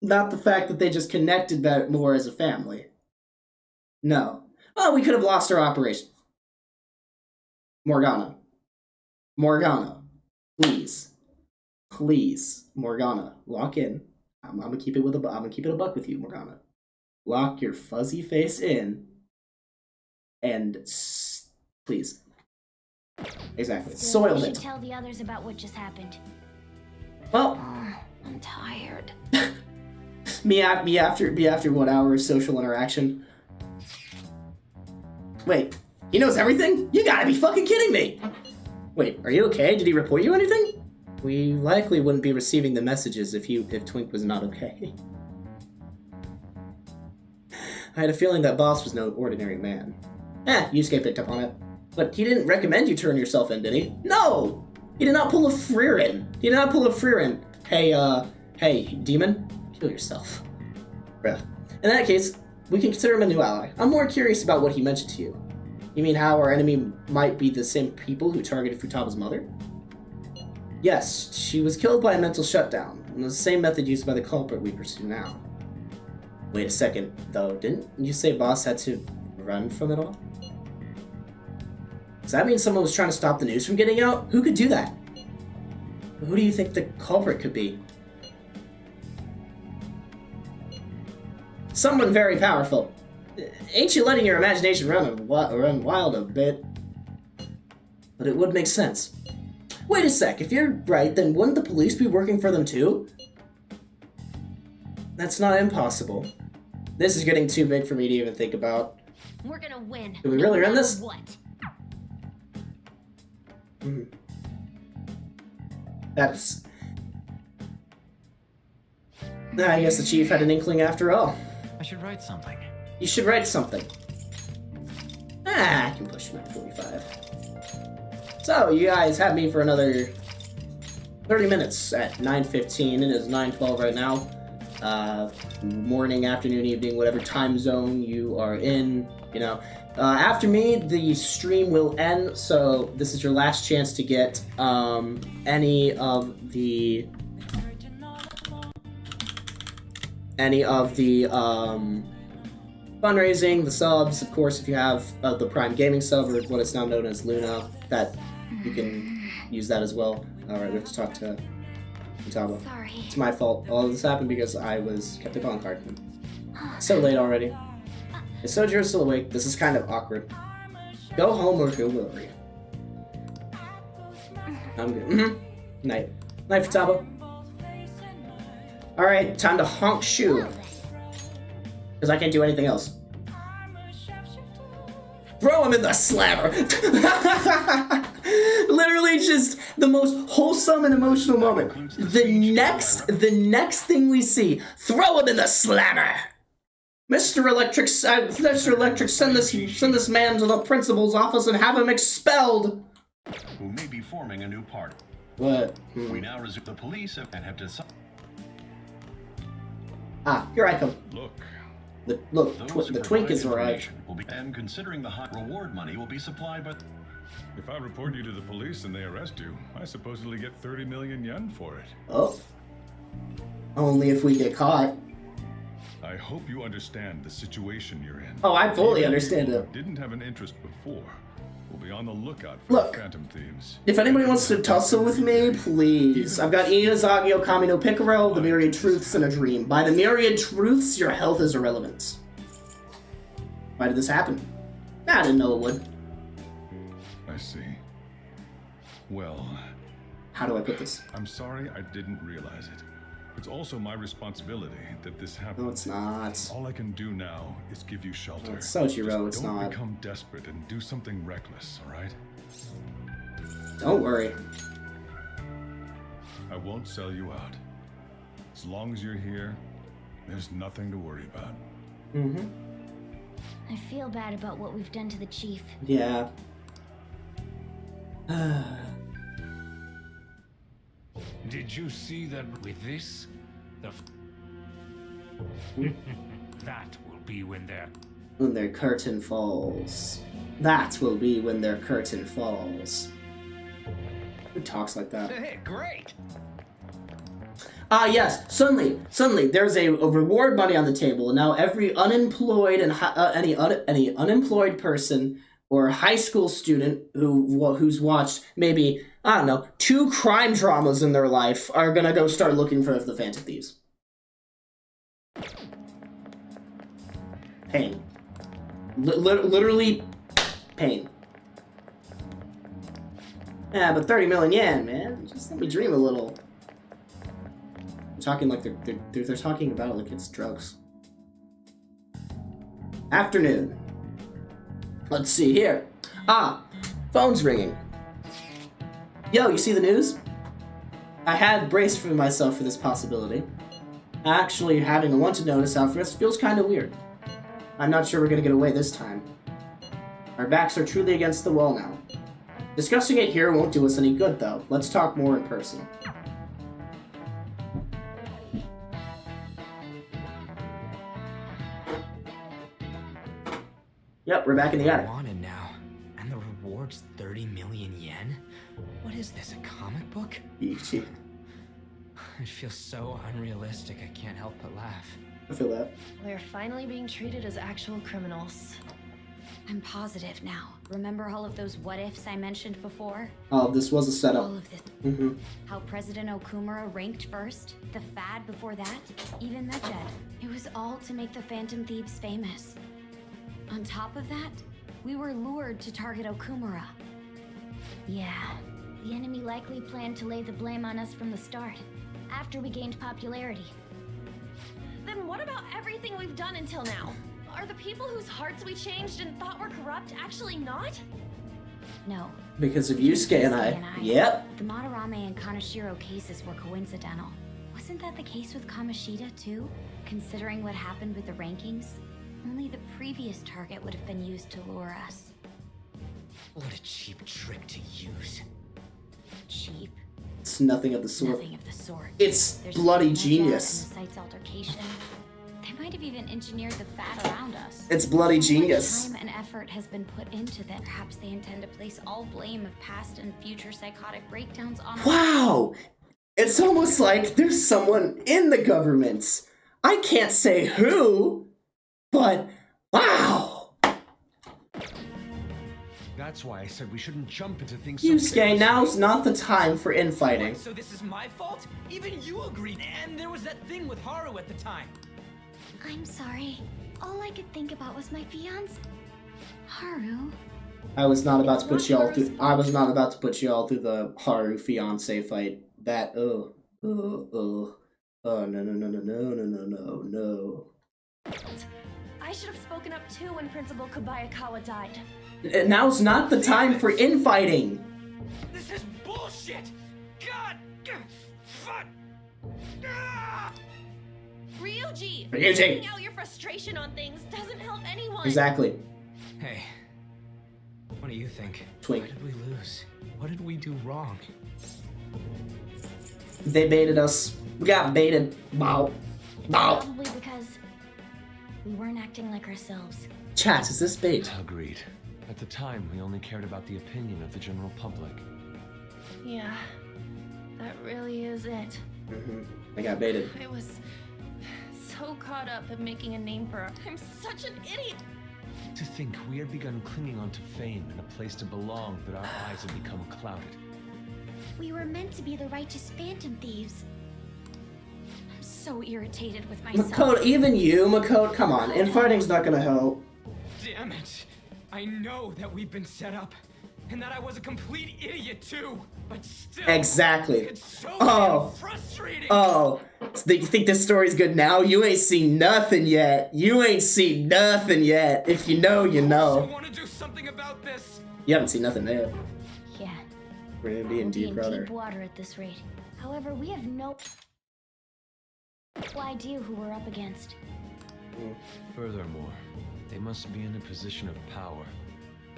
Not the fact that they just connected more as a family. No. Oh, we could have lost our operation. Morgana. Please. Please. Morgana. Lock in. I'm gonna keep it I'm gonna keep it a buck with you, Morgana. Lock your fuzzy face in. And please. Exactly. Still, Soiled we it. should tell the others about what just happened. Well, I'm tired. me after 1 hour of social interaction. Wait, he knows everything? You gotta be fucking kidding me! Wait, are you okay? Did he report you anything? We likely wouldn't be receiving the messages if Twink was not okay. I had a feeling that boss was no ordinary man. Yusuke picked up on it. But he didn't recommend you turn yourself in, did he? No! He did not pull a Frieren. He did not pull a Frieren. Hey, demon, kill yourself. Bruh. In that case, we can consider him a new ally. I'm more curious about what he mentioned to you. You mean how our enemy might be the same people who targeted Futaba's mother? Yes, she was killed by a mental shutdown, and the same method used by the culprit we pursue now. Wait a second, though, didn't you say boss had to run from it all? Does that mean someone was trying to stop the news from getting out? Who could do that? Who do you think the culprit could be? Someone very powerful. Ain't you letting your imagination run wild a bit? But it would make sense. Wait a sec, if you're right, then wouldn't the police be working for them too? That's not impossible. This is getting too big for me to even think about. We're gonna win. Do we really run this? What? That's... I guess the chief had an inkling after all. I should write something. You should write something. I can push 9:45. So, you guys have me for another 30 minutes at 9:15. It is 9:12 right now. Morning, afternoon, evening, whatever time zone you are in, you know. After me, the stream will end, so this is your last chance to get any of the fundraising, the subs, of course, if you have the Prime Gaming sub, or what is now known as Luna, that you can use that as well. Alright, we have to talk to Futaba. Sorry. It's my fault. All of this happened because I kept the calling card. So late already. Is Sojiro still awake? This is kind of awkward. Go home or he'll worry. I'm good. Night. Night, Futaba. Alright, time to honk shoe. Because I can't do anything else. Throw him in the slammer! Literally just the most wholesome and emotional moment. The next thing we see, throw him in the slammer! Mr. Electric, send this man to the principal's office and have him expelled! Who may be forming a new party. What? We now resume the police and have decided. Here I come. Look, the twink is arrived. And considering the high reward money will be supplied by... If I report you to the police and they arrest you, I supposedly get 30 million yen for it. Oh. Only if we get caught. I hope you understand the situation you're in. Oh, I fully understand it. Didn't have an interest before. We'll be on the lookout for the Phantom Thieves. If anybody wants to tussle with me, please. I've got Inazagi Okami no Picaro, the Myriad Truths, and a Dream. By the Myriad Truths, your health is irrelevant. Why did this happen? I didn't know it would. I see. Well... How do I put this? I'm sorry I didn't realize it. It's also my responsibility that this happened. No, it's not. All I can do now is give you shelter. No, it's Sojiro, it's don't not. Don't become desperate and do something reckless, alright? Don't worry. I won't sell you out. As long as you're here, there's nothing to worry about. Mm-hmm. I feel bad about what we've done to the chief. Yeah. Did you see that with this? That will be when their curtain falls. That will be when their curtain falls. Who talks like that? Hey, great! Yes. Suddenly, there's a reward money on the table, and now every unemployed and any unemployed person or high school student who's watched maybe, I don't know, 2 crime dramas in their life are gonna go start looking for the Phantom Thieves. Pain. Literally pain. Yeah, but 30 million yen, man. Just let me dream a little. They're talking like they're talking about it like it's drugs. Afternoon. Let's see here. Phone's ringing. Yo, you see the news? I had braced for myself for this possibility. Actually, having a wanted notice out for us feels kind of weird. I'm not sure we're gonna get away this time. Our backs are truly against the wall now. Discussing it here won't do us any good, though. Let's talk more in person. Yep, we're back in the attic. Wanted now, and the reward's 30 million yen? What is this, a comic book? It feels so unrealistic, I can't help but laugh. I feel that. We're finally being treated as actual criminals. I'm positive now. Remember all of those what-ifs I mentioned before? Oh, this was a setup. All of this. How President Okumura ranked first, the fad before that, even Medjed. It was all to make the Phantom Thieves famous. On top of that, we were lured to target Okumura. Yeah, the enemy likely planned to lay the blame on us from the start, after we gained popularity. Then what about everything we've done until now? Are the people whose hearts we changed and thought were corrupt actually not? No. Because of Yusuke and I. Yep. The Madarame and Kaneshiro cases were coincidental. Wasn't that the case with Kamoshida too? Considering what happened with the rankings? Only the previous target would have been used to lure us. What a cheap trick to use. Cheap? It's nothing of the sort. Nothing of the sort. It's There's bloody Medjed genius. and the site's altercation. They might have even engineered the fat around us. It's bloody So genius. much time and effort has been put into that. Perhaps they intend to place all blame of past and future psychotic breakdowns on us. Wow! It's almost like there's someone in the government. I can't say who, but wow! That's why I said we shouldn't jump into things so Yusuke, now's not the time for infighting. So this is my fault? Even you agreed, and there was that thing with Haru at the time. I'm sorry. All I could think about was my fiance, Haru. I was not about to put y'all through. I was not about to put y'all through the Haru fiance fight. That oh no. I should have spoken up too when Principal Kobayakawa died. Now's not the time for infighting. This is bullshit. God, fuck. Ryuji! Ryuji! Taking out your frustration on things doesn't help anyone. Exactly. Hey, what do you think? Twink. Why did we lose? What did we do wrong? They baited us. We got baited. Wow. Wow. Probably because we weren't acting like ourselves. Chat, is this bait? Agreed. At the time, we only cared about the opinion of the general public. Yeah, that really is it. I got baited. I was so caught up in making a name for her. I'm such an idiot. To think we had begun clinging onto fame and a place to belong, that our eyes had become clouded. We were meant to be the righteous Phantom Thieves. I'm so irritated with myself. Makoto, even you, Makoto, come on. Infighting's not gonna help. Damn it! I know that we've been set up, and that I was a complete idiot too. But still, Exactly. It's so frustrating. Oh. So you think this story's good now? You ain't seen nothing yet. You ain't seen nothing yet. If you know, you know. I want to do something about this. You haven't seen nothing yet. Yeah. We're gonna be in deep water. Deep water at this rate. However, we have no idea who we're up against. Furthermore, they must be in a position of power,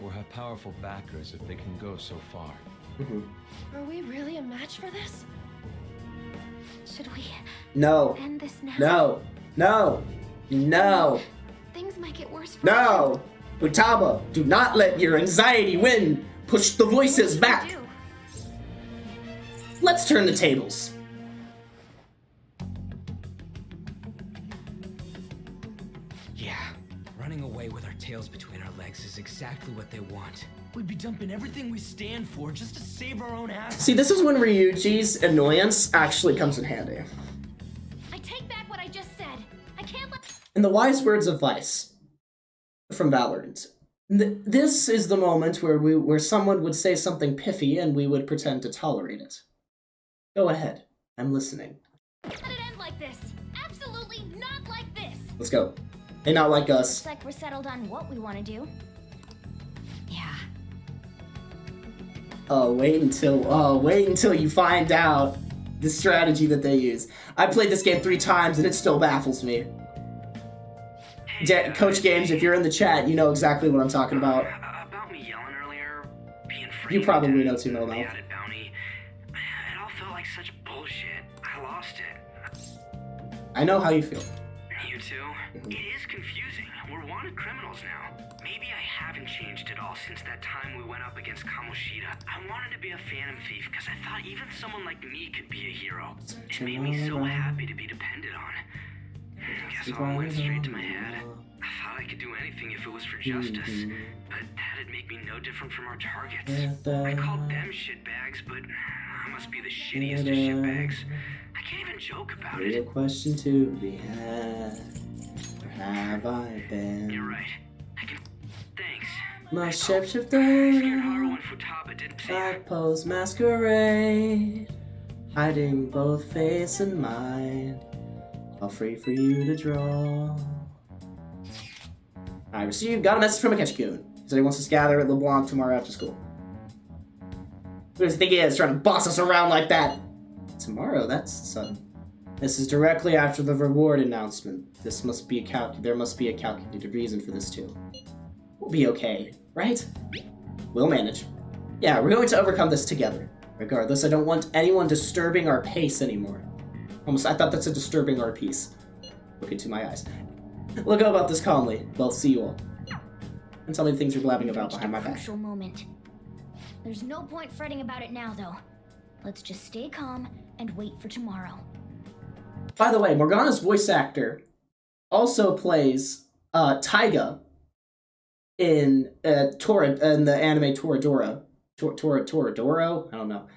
or have powerful backers if they can go so far. Are we really a match for this? Should we No. end this now? No. No. No. Things might get worse for No. Futaba, do not let your anxiety win. Push the voices back. Let's turn the tables. Yeah, running away with our tails between our legs is exactly what they want. We'd be dumping everything we stand for just to save our own ass. See, this is when Ryuji's annoyance actually comes in handy. I take back what I just said. I can't let. In the wise words of Vice from Valorant, this is the moment where someone would say something piffy and we would pretend to tolerate it. Go ahead, I'm listening. Let it end like this. Absolutely not like this. Let's go. Hey, not like us. Looks like we're settled on what we want to do. Yeah. Oh, wait until you find out the strategy that they use. I played this game 3 times and it still baffles me. Coach Games, if you're in the chat, you know exactly what I'm talking about. About me yelling earlier, being You probably know too, no. It all felt like such bullshit. I lost it. I know how you feel. You too? It is confusing. We're wanted criminals now. Maybe I haven't changed at all since that time we went up against Kamoshida. I wanted to be a phantom thief because I thought even someone like me could be a hero. It made me so happy to be depended on. Guess it all went straight to my head. I thought I could do anything if it was for justice, but that'd make me no different from our targets. I called them shitbags, but I must be the shittiest of shitbags. I can't even joke about it. Real question to be had. Where have I been? You're right. Thanks. My shapeshifter, black pose masquerade, hiding both face and mind, all free for you to draw. I received, got a message from Akechi-kun. He said he wants us to gather at LeBlanc tomorrow after school. Who does he think he is, trying to boss us around like that? Tomorrow? That's sudden. This is directly after the reward announcement. This must be there must be a calculated reason for this too. We'll be okay, right? We'll manage. Yeah, we're going to overcome this together. Regardless, I don't want anyone disturbing our pace anymore. I thought that's a disturbing our peace. Look into my eyes. We'll go about this calmly. Well, see you all. And tell me the things you're blabbing about behind my back. Crucial moment. There's no point fretting about it now, though. Let's just stay calm and wait for tomorrow. By the way, Morgana's voice actor also plays Taiga in the anime Toradora. Toradoro? I don't know.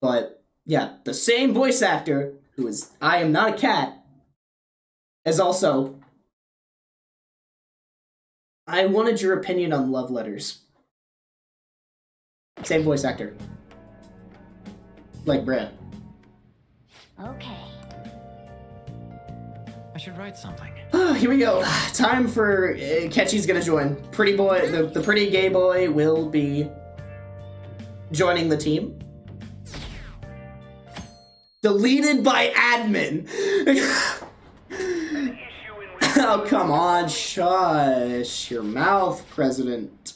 But yeah, the same voice actor who is I Am Not a Cat is also. I wanted your opinion on love letters. Same voice actor. Like Brad. Okay. I should write something. Here we go. Time for Ketchy's gonna join. Pretty boy, the pretty gay boy will be joining the team. Deleted by admin. Oh, come on, shush your mouth, President.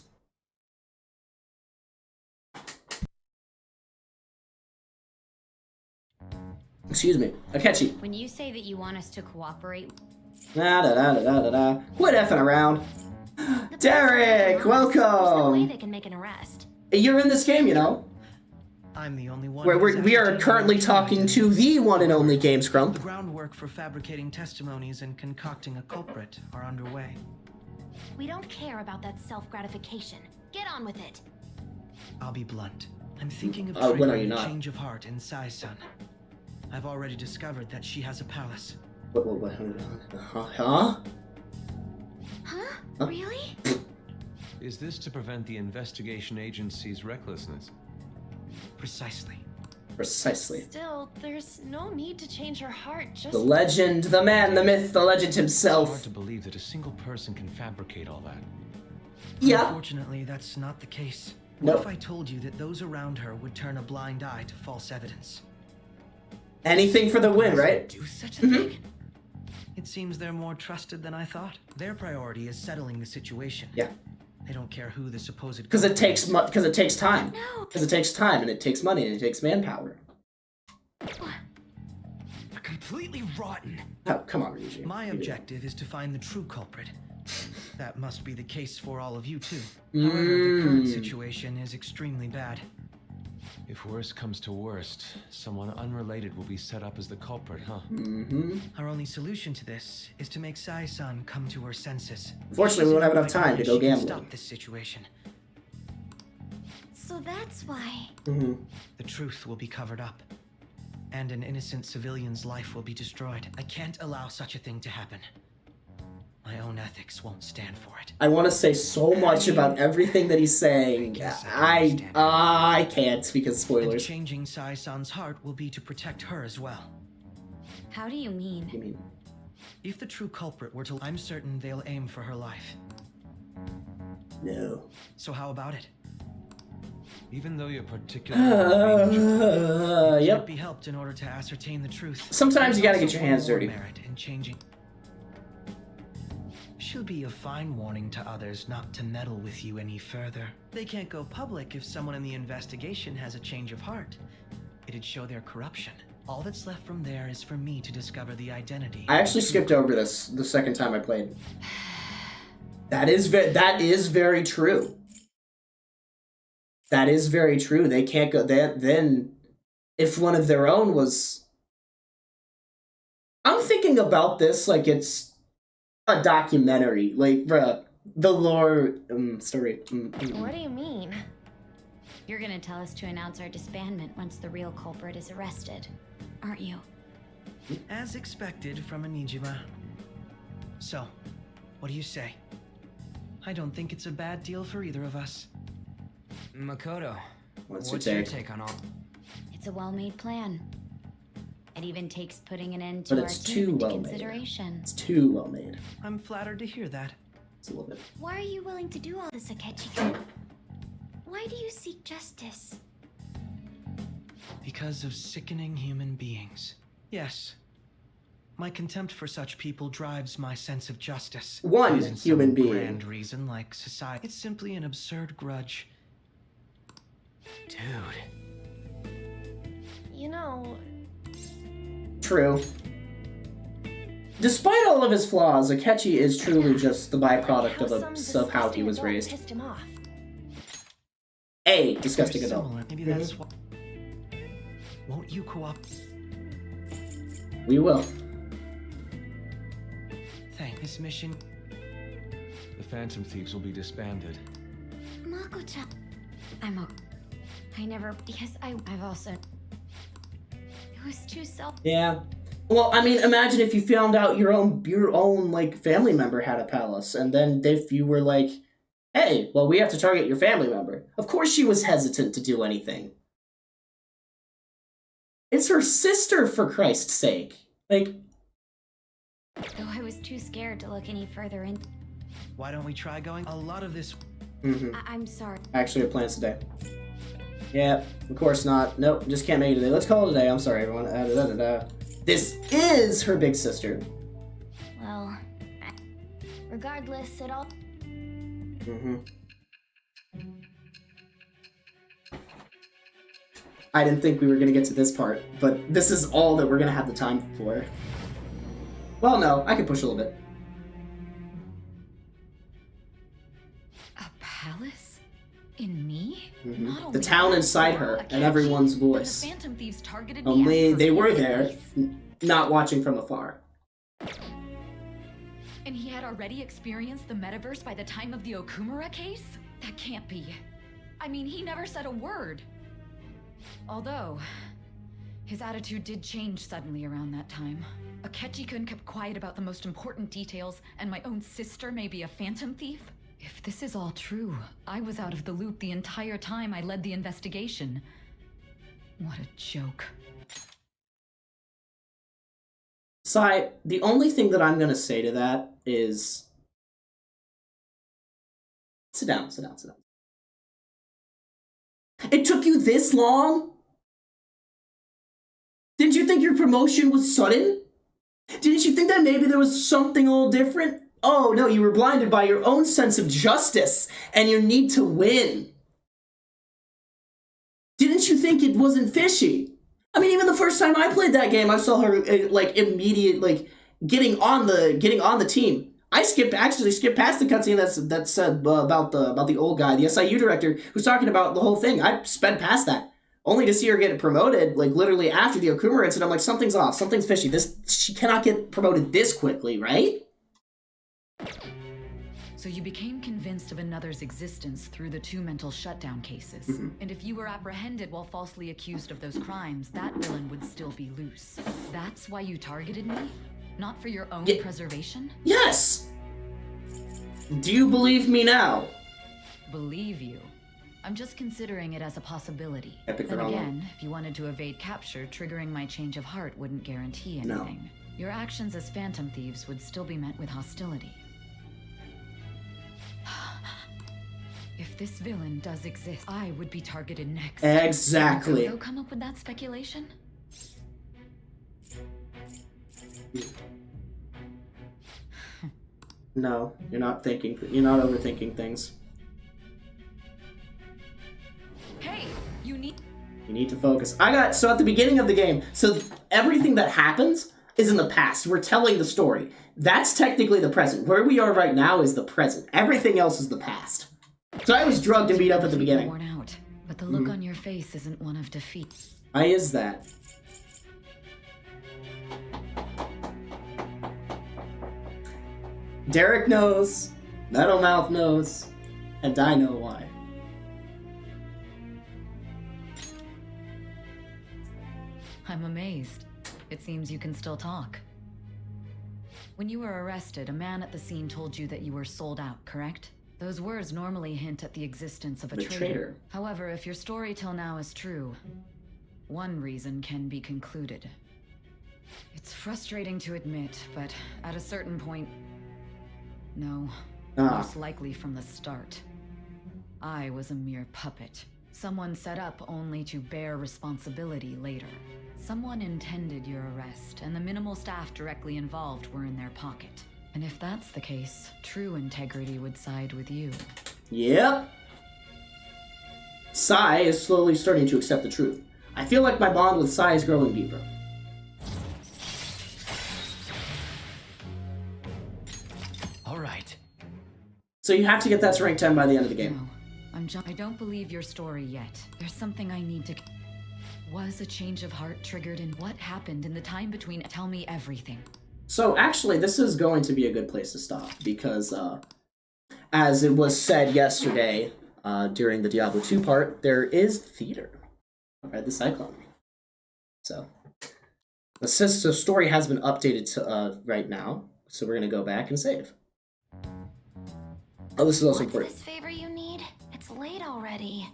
Excuse me, Akechi. When you say that you want us to cooperate... Da-da-da-da-da-da. Quit effing around. Derek, There's no way welcome. they can make an arrest. You're in this game, you know. I'm the only one. We are currently talking to the one and only Game Scrum. The groundwork for fabricating testimonies and concocting a culprit are underway. We don't care about that self-gratification. Get on with it. I'll be blunt. I'm thinking of when are you triggering a not? change of heart in Sai-san. I've already discovered that she has a palace. What, Huh? Really? Is this to prevent the investigation agency's recklessness? Precisely. Precisely. Still, there's no need to change her heart. Just The legend, the man, the myth, the legend It's himself. hard to believe that a single person can fabricate all that. Yeah. Unfortunately, that's not the case. Nope. What if I told you that those around her would turn a blind eye to false evidence? Anything for the win, right? Do such a thing? It seems they're more trusted than I thought. Their priority is settling the situation. Yeah. They don't care who the supposed... Because it takes time. No. Because it takes time, and it takes money, and it takes manpower. They're completely rotten. Oh, come on, Ryuji. My objective is to find the true culprit. That must be the case for all of you too. However, the current situation is extremely bad. If worst comes to worst, someone unrelated will be set up as the culprit, huh? Our only solution to this is to make Sai-san come to her senses. Unfortunately, we won't have enough time to go She can gambling. Stop this situation. So that's why. The truth will be covered up, and an innocent civilian's life will be destroyed. I can't allow such a thing to happen. My own ethics won't stand for it. I want to say so much about everything that he's saying. I can't because And spoilers. changing Sai-san's heart will be to protect her as well. How do you mean? You mean? If the true culprit were to... I'm certain they'll aim for her life. No. So how about it? Even though you're particularly Yep. Can't be helped in order to ascertain the truth. Sometimes you gotta get your hands There's also dirty. merit in changing. should be a fine warning to others not to meddle with you any further. They can't go public if someone in the investigation has a change of heart. It'd show their corruption. All that's left from there is for me to discover the identity. I actually skipped over this the second time I played. That is very true. That is very true. They can't go then if one of their own was... I'm thinking about this like it's a documentary, like the lore story. What do you mean? You're gonna tell us to announce our disbandment once the real culprit is arrested, aren't you? As expected from a Nijima. So, what do you say? I don't think it's a bad deal for either of us. Makoto, what's your take on all? It's a well-made plan. It even takes putting an end But to our it's team too into well made. consideration. It's too well made. I'm flattered to hear that. It's a little bit. Why are you willing to do all this, Akechi? Why do you seek justice? Because of sickening human beings. Yes. My contempt for such people drives my sense of justice. One It isn't human some being. grand reason like society. It's simply an absurd grudge. Dude. You know... True. Despite all of his flaws, Akechi is truly just the byproduct of how he was raised. Pissed him off. A disgusting adult. Similar. Maybe that's what... Won't you cooperate? We will. Thank this mission. The Phantom Thieves will be disbanded. Mako-chan. I never... Because I've also... It was too Yeah. Well, I mean, imagine if you found out your own like family member had a palace, and then if you were like, "Hey, well, we have to target your family member." Of course, she was hesitant to do anything. It's her sister, for Christ's sake. Like, Though I was too scared to look any further in... Why don't we try going? A lot of this... I'm sorry. I actually have plans today. Yeah, of course not. Nope, just can't make it today. Let's call it a day. I'm sorry, everyone. This is her big sister. Well, regardless, it all... I didn't think we were going to get to this part, but this is all that we're going to have the time for. Well, no, I can push a little bit. A palace? In me? The town inside her and everyone's voice. The Phantom Thieves targeted me. Only they were there, not watching from afar. And he had already experienced the metaverse by the time of the Okumura case? That can't be. I mean, he never said a word. Although, his attitude did change suddenly around that time. Akechi-kun kept quiet about the most important details, and my own sister may be a phantom thief? If this is all true, I was out of the loop the entire time I led the investigation. What a joke. Sai, the only thing that I'm going to say to that is... Sit down. It took you this long? Didn't you think your promotion was sudden? Didn't you think that maybe there was something a little different? Oh no, you were blinded by your own sense of justice and your need to win. Didn't you think it wasn't fishy? I mean, even the first time I played that game, I saw her getting on the team. I actually skipped past the cutscene that said about the old guy, the SIU director, who's talking about the whole thing. I sped past that, only to see her get promoted, like literally after the Okumura incident. I'm like, something's off, something's fishy. She cannot get promoted this quickly, right? So you became convinced of another's existence through the 2 mental shutdown cases. And if you were apprehended while falsely accused of those crimes, that villain would still be loose. That's why you targeted me? Not for your own preservation? Yes! Do you believe me now? Believe you? I'm just considering it as a possibility. Epic Then for again, if you wanted to evade capture, triggering my change of heart wouldn't guarantee anything. No. Your actions as phantom thieves would still be met with hostility. If this villain does exist, I would be targeted next. Exactly. Did Kodo come up with that speculation? No, you're not thinking. You're not overthinking things. Hey, you need. You need to focus. So at the beginning of the game, so everything that happens is in the past. We're telling the story. That's technically the present. Where we are right now is the present. Everything else is the past. So I was drugged and beat up at the beginning. Worn out, but the look on your face isn't one of defeat. Why is that? Derek knows, Metalmouth knows, and I know why. I'm amazed. It seems you can still talk. When you were arrested, a man at the scene told you that you were sold out, correct? Those words normally hint at the existence of a traitor. However, if your story till now is true, one reason can be concluded. It's frustrating to admit, but at a certain point, no, most likely from the start. I was a mere puppet. Someone set up only to bear responsibility later. Someone intended your arrest, and the minimal staff directly involved were in their pocket. And if that's the case, true integrity would side with you. Yep. Sai is slowly starting to accept the truth. I feel like my bond with Sai is growing deeper. All right. So you have to get that to rank 10 by the end of the game. No, I don't believe your story yet. There's something I need to... Was a change of heart triggered, and what happened in the time between? Tell me everything. So actually, this is going to be a good place to stop, because as it was said yesterday during the Diablo 2 part, there is theater. Right, the Cyclone. So the story has been updated to right now, so we're going to go back and save. Oh, this is also important. What's this favor you need? It's late already.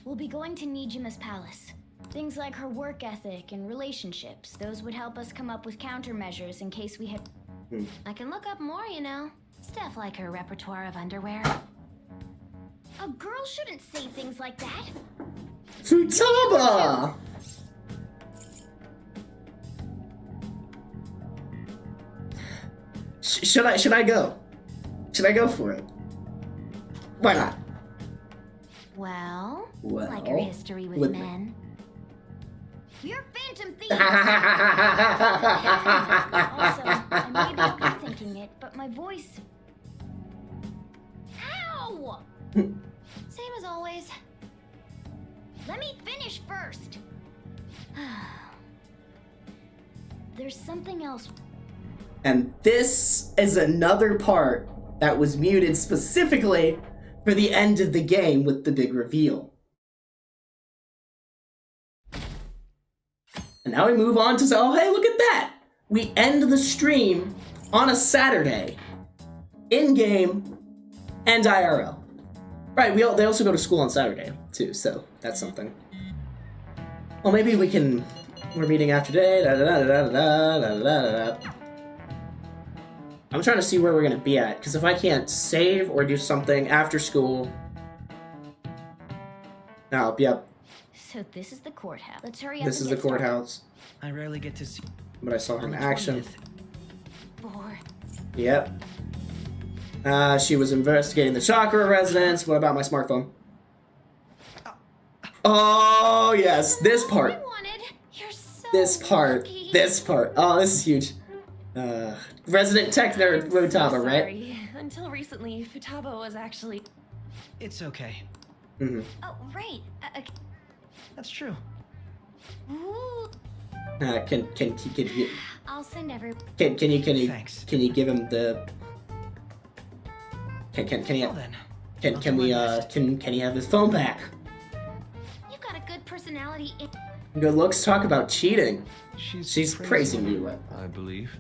We'll be going to Nijima's palace. Things like her work ethic and relationships, those would help us come up with countermeasures in case we had... I can look up more, you know. Stuff like her repertoire of underwear. A girl shouldn't say things like that. Futaba! Should I go? Should I go for it? Why not? Well, like your history with men. You're phantom thieves! Also, I may be overthinking it, but my voice... Ow! Same as always. Let me finish first. There's something else. And this is another part that was muted specifically for the end of the game with the big reveal. And now we move on to say, oh hey, look at that! We end the stream on a Saturday, in-game, and IRL. Right, they also go to school on Saturday, too, so that's something. Well, maybe we're meeting after today, I'm trying to see where we're gonna be at, because if I can't save or do something after school... Oh, yep. So this is the courthouse. Let's hurry up. This is the courthouse. I rarely get to see... But I saw her in action. 4. Yep. She was investigating the chakra residence. What about my smartphone? Oh, yes. This part. This part. This part. Oh, this is huge. Resident tech nerd Futaba, right? Sorry. Until recently, Futaba was actually... It's okay. Mm-hmm. Oh, right. That's true. Ooh. Can you... I'll send every... Can you give him the... Can he have his phone back? You've got a good personality. Good looks, talk about cheating. She's praising you, right? I believe.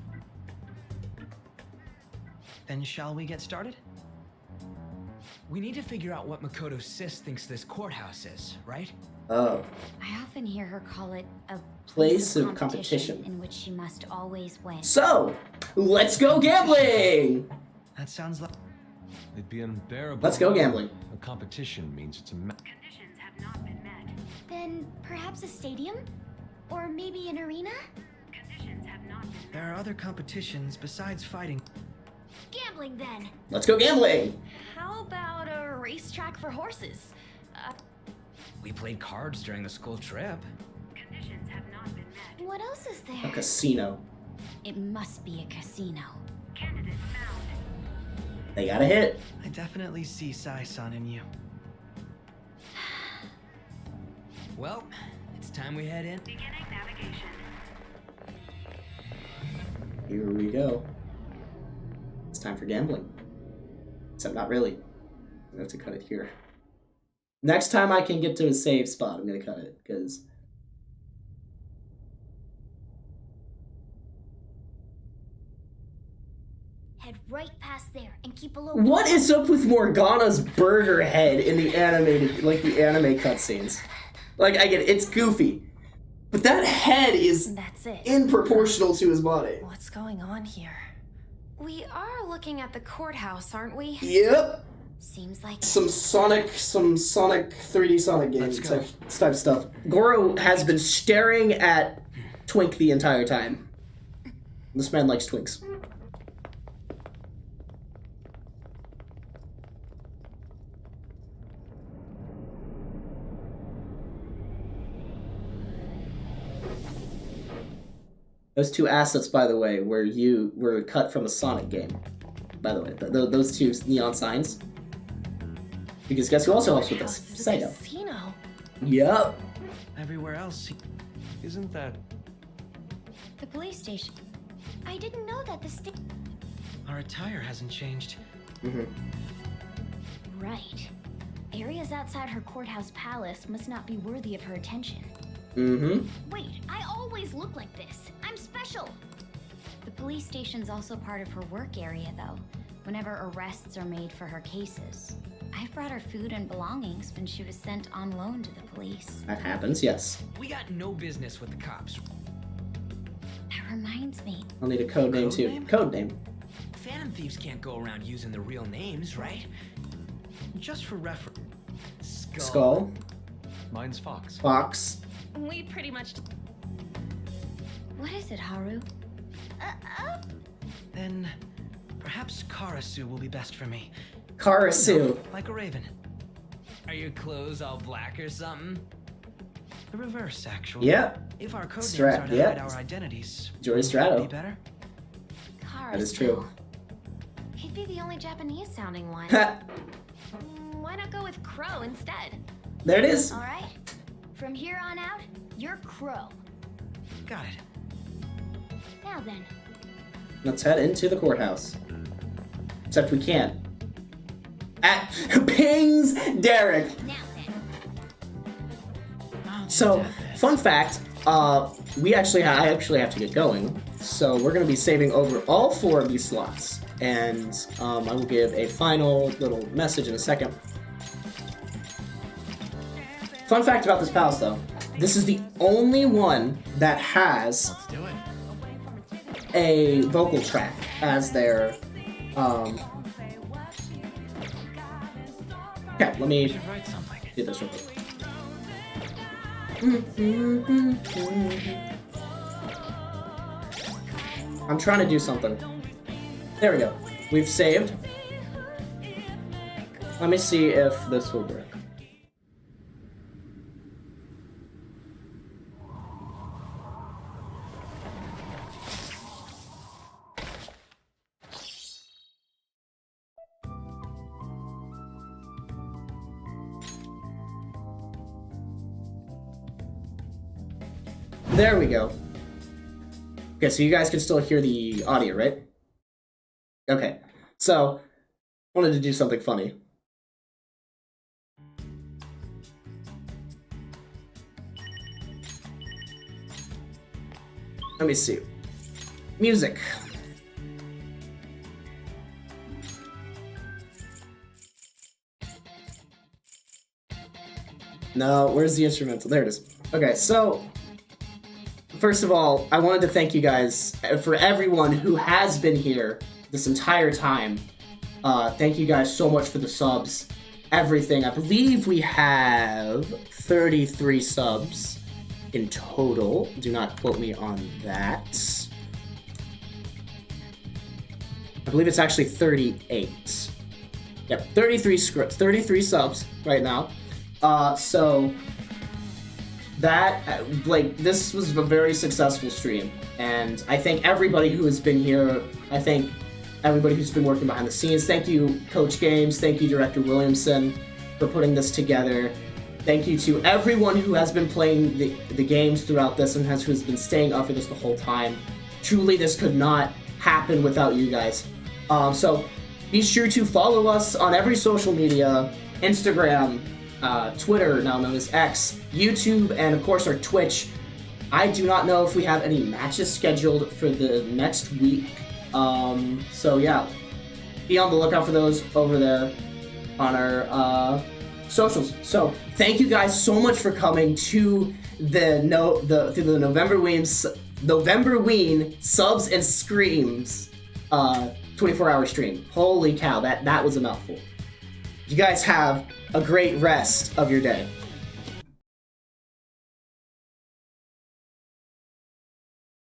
Then shall we get started? We need to figure out what Makoto Sis thinks this courthouse is, right? Oh. I often hear her call it a place of competition in which she must always win. So, let's go gambling! That sounds like... It'd be unbearable. Let's go gambling. A competition means it's a Conditions have not been met. Then perhaps a stadium? Or maybe an arena? Conditions have not been met. There are other competitions besides fighting. Gambling! gambling then. Let's go gambling. How about a racetrack for horses? We played cards during the school trip. Conditions have not been met. What else is A there? casino. It must be a casino. Candidate found. They got a hit. I definitely see Sai-san in you. Well, it's time we head in. Beginning navigation. Here we go. It's time for gambling. Except not really. I have to cut it here. Next time I can get to a save spot, I'm gonna cut it, because... Head right past there and keep a low. What is up with Morgana's burger head in the animated, like the anime cutscenes? Like, I get it, it's goofy. But that head is That's it. proportional to his body. What's going on here? We are looking at the courthouse, aren't we? Yep. Seems like Some Sonic 3D Sonic games type stuff. Goro has been staring at Twink the entire time. This man likes Twinks. Those two assets, by the way, were cut from a Sonic game. By the way, those two neon signs. Because guess who also helps with this? Sega. Casino. Yup. Everywhere else, Isn't that... the police station. I didn't know that the our attire hasn't changed. Right. Areas outside her courthouse palace must not be worthy of her attention. Wait, I always look like this. I'm special. The police station's also part of her work area, though. Whenever arrests are made for her cases. I've brought her food and belongings when she was sent on loan to the police. That happens, yes. We got no business with the cops. That reminds me. I'll need a code name too. name? Code name. Phantom thieves can't go around using the real names, right? Just for reference. Skull. Mine's Fox. Fox. We pretty much. What is it, Haru? Then perhaps Karasu will be best for me. Karasu. Like a raven. Are your clothes all black or something? The reverse, actually. Yeah. If our code names Strat, are to yeah. hide our identities, Jory would Strato. be better. That is true. He'd be the only Japanese sounding one. Why not go with Crow instead? There it is. All right. From here on out, you're Crow. Got it. Now then. Let's head into the courthouse. Except we can't. At pings Derek. Now then. So, fun fact, I actually have to get going. So we're gonna be saving over all 4 of these slots. And I will give a final little message in a second. Fun fact about this palace though. This is the only one that has a vocal track as their okay, let me do this real quick. I'm trying to do something. There we go. We've saved. Let me see if this will work. There we go. Okay, so you guys can still hear the audio, right? Okay, so wanted to do something funny. Let me see. Music. No, where's the instrumental? There it is. Okay, so first of all, I wanted to thank you guys for everyone who has been here this entire time. Thank you guys so much for the subs, everything. I believe we have 33 subs in total. Do not quote me on that. I believe it's actually 38. Yep, 33 subs right now. So that, like, this was a very successful stream, and I thank everybody who has been here. I thank everybody who's been working behind the scenes. Thank you, Coach Games. Thank you, Director Williamson, for putting this together. Thank you to everyone who has been playing the games throughout this and who has been staying up for this the whole time. Truly, this could not happen without you guys. So be sure to follow us on every social media, Instagram, Twitter, now known as X, YouTube, and of course our Twitch. I do not know if we have any matches scheduled for the next week. So yeah, be on the lookout for those over there on our socials. So thank you guys so much for coming to the November Ween Subs and Screams 24-hour stream. Holy cow, that was a mouthful. You guys have a great rest of your day.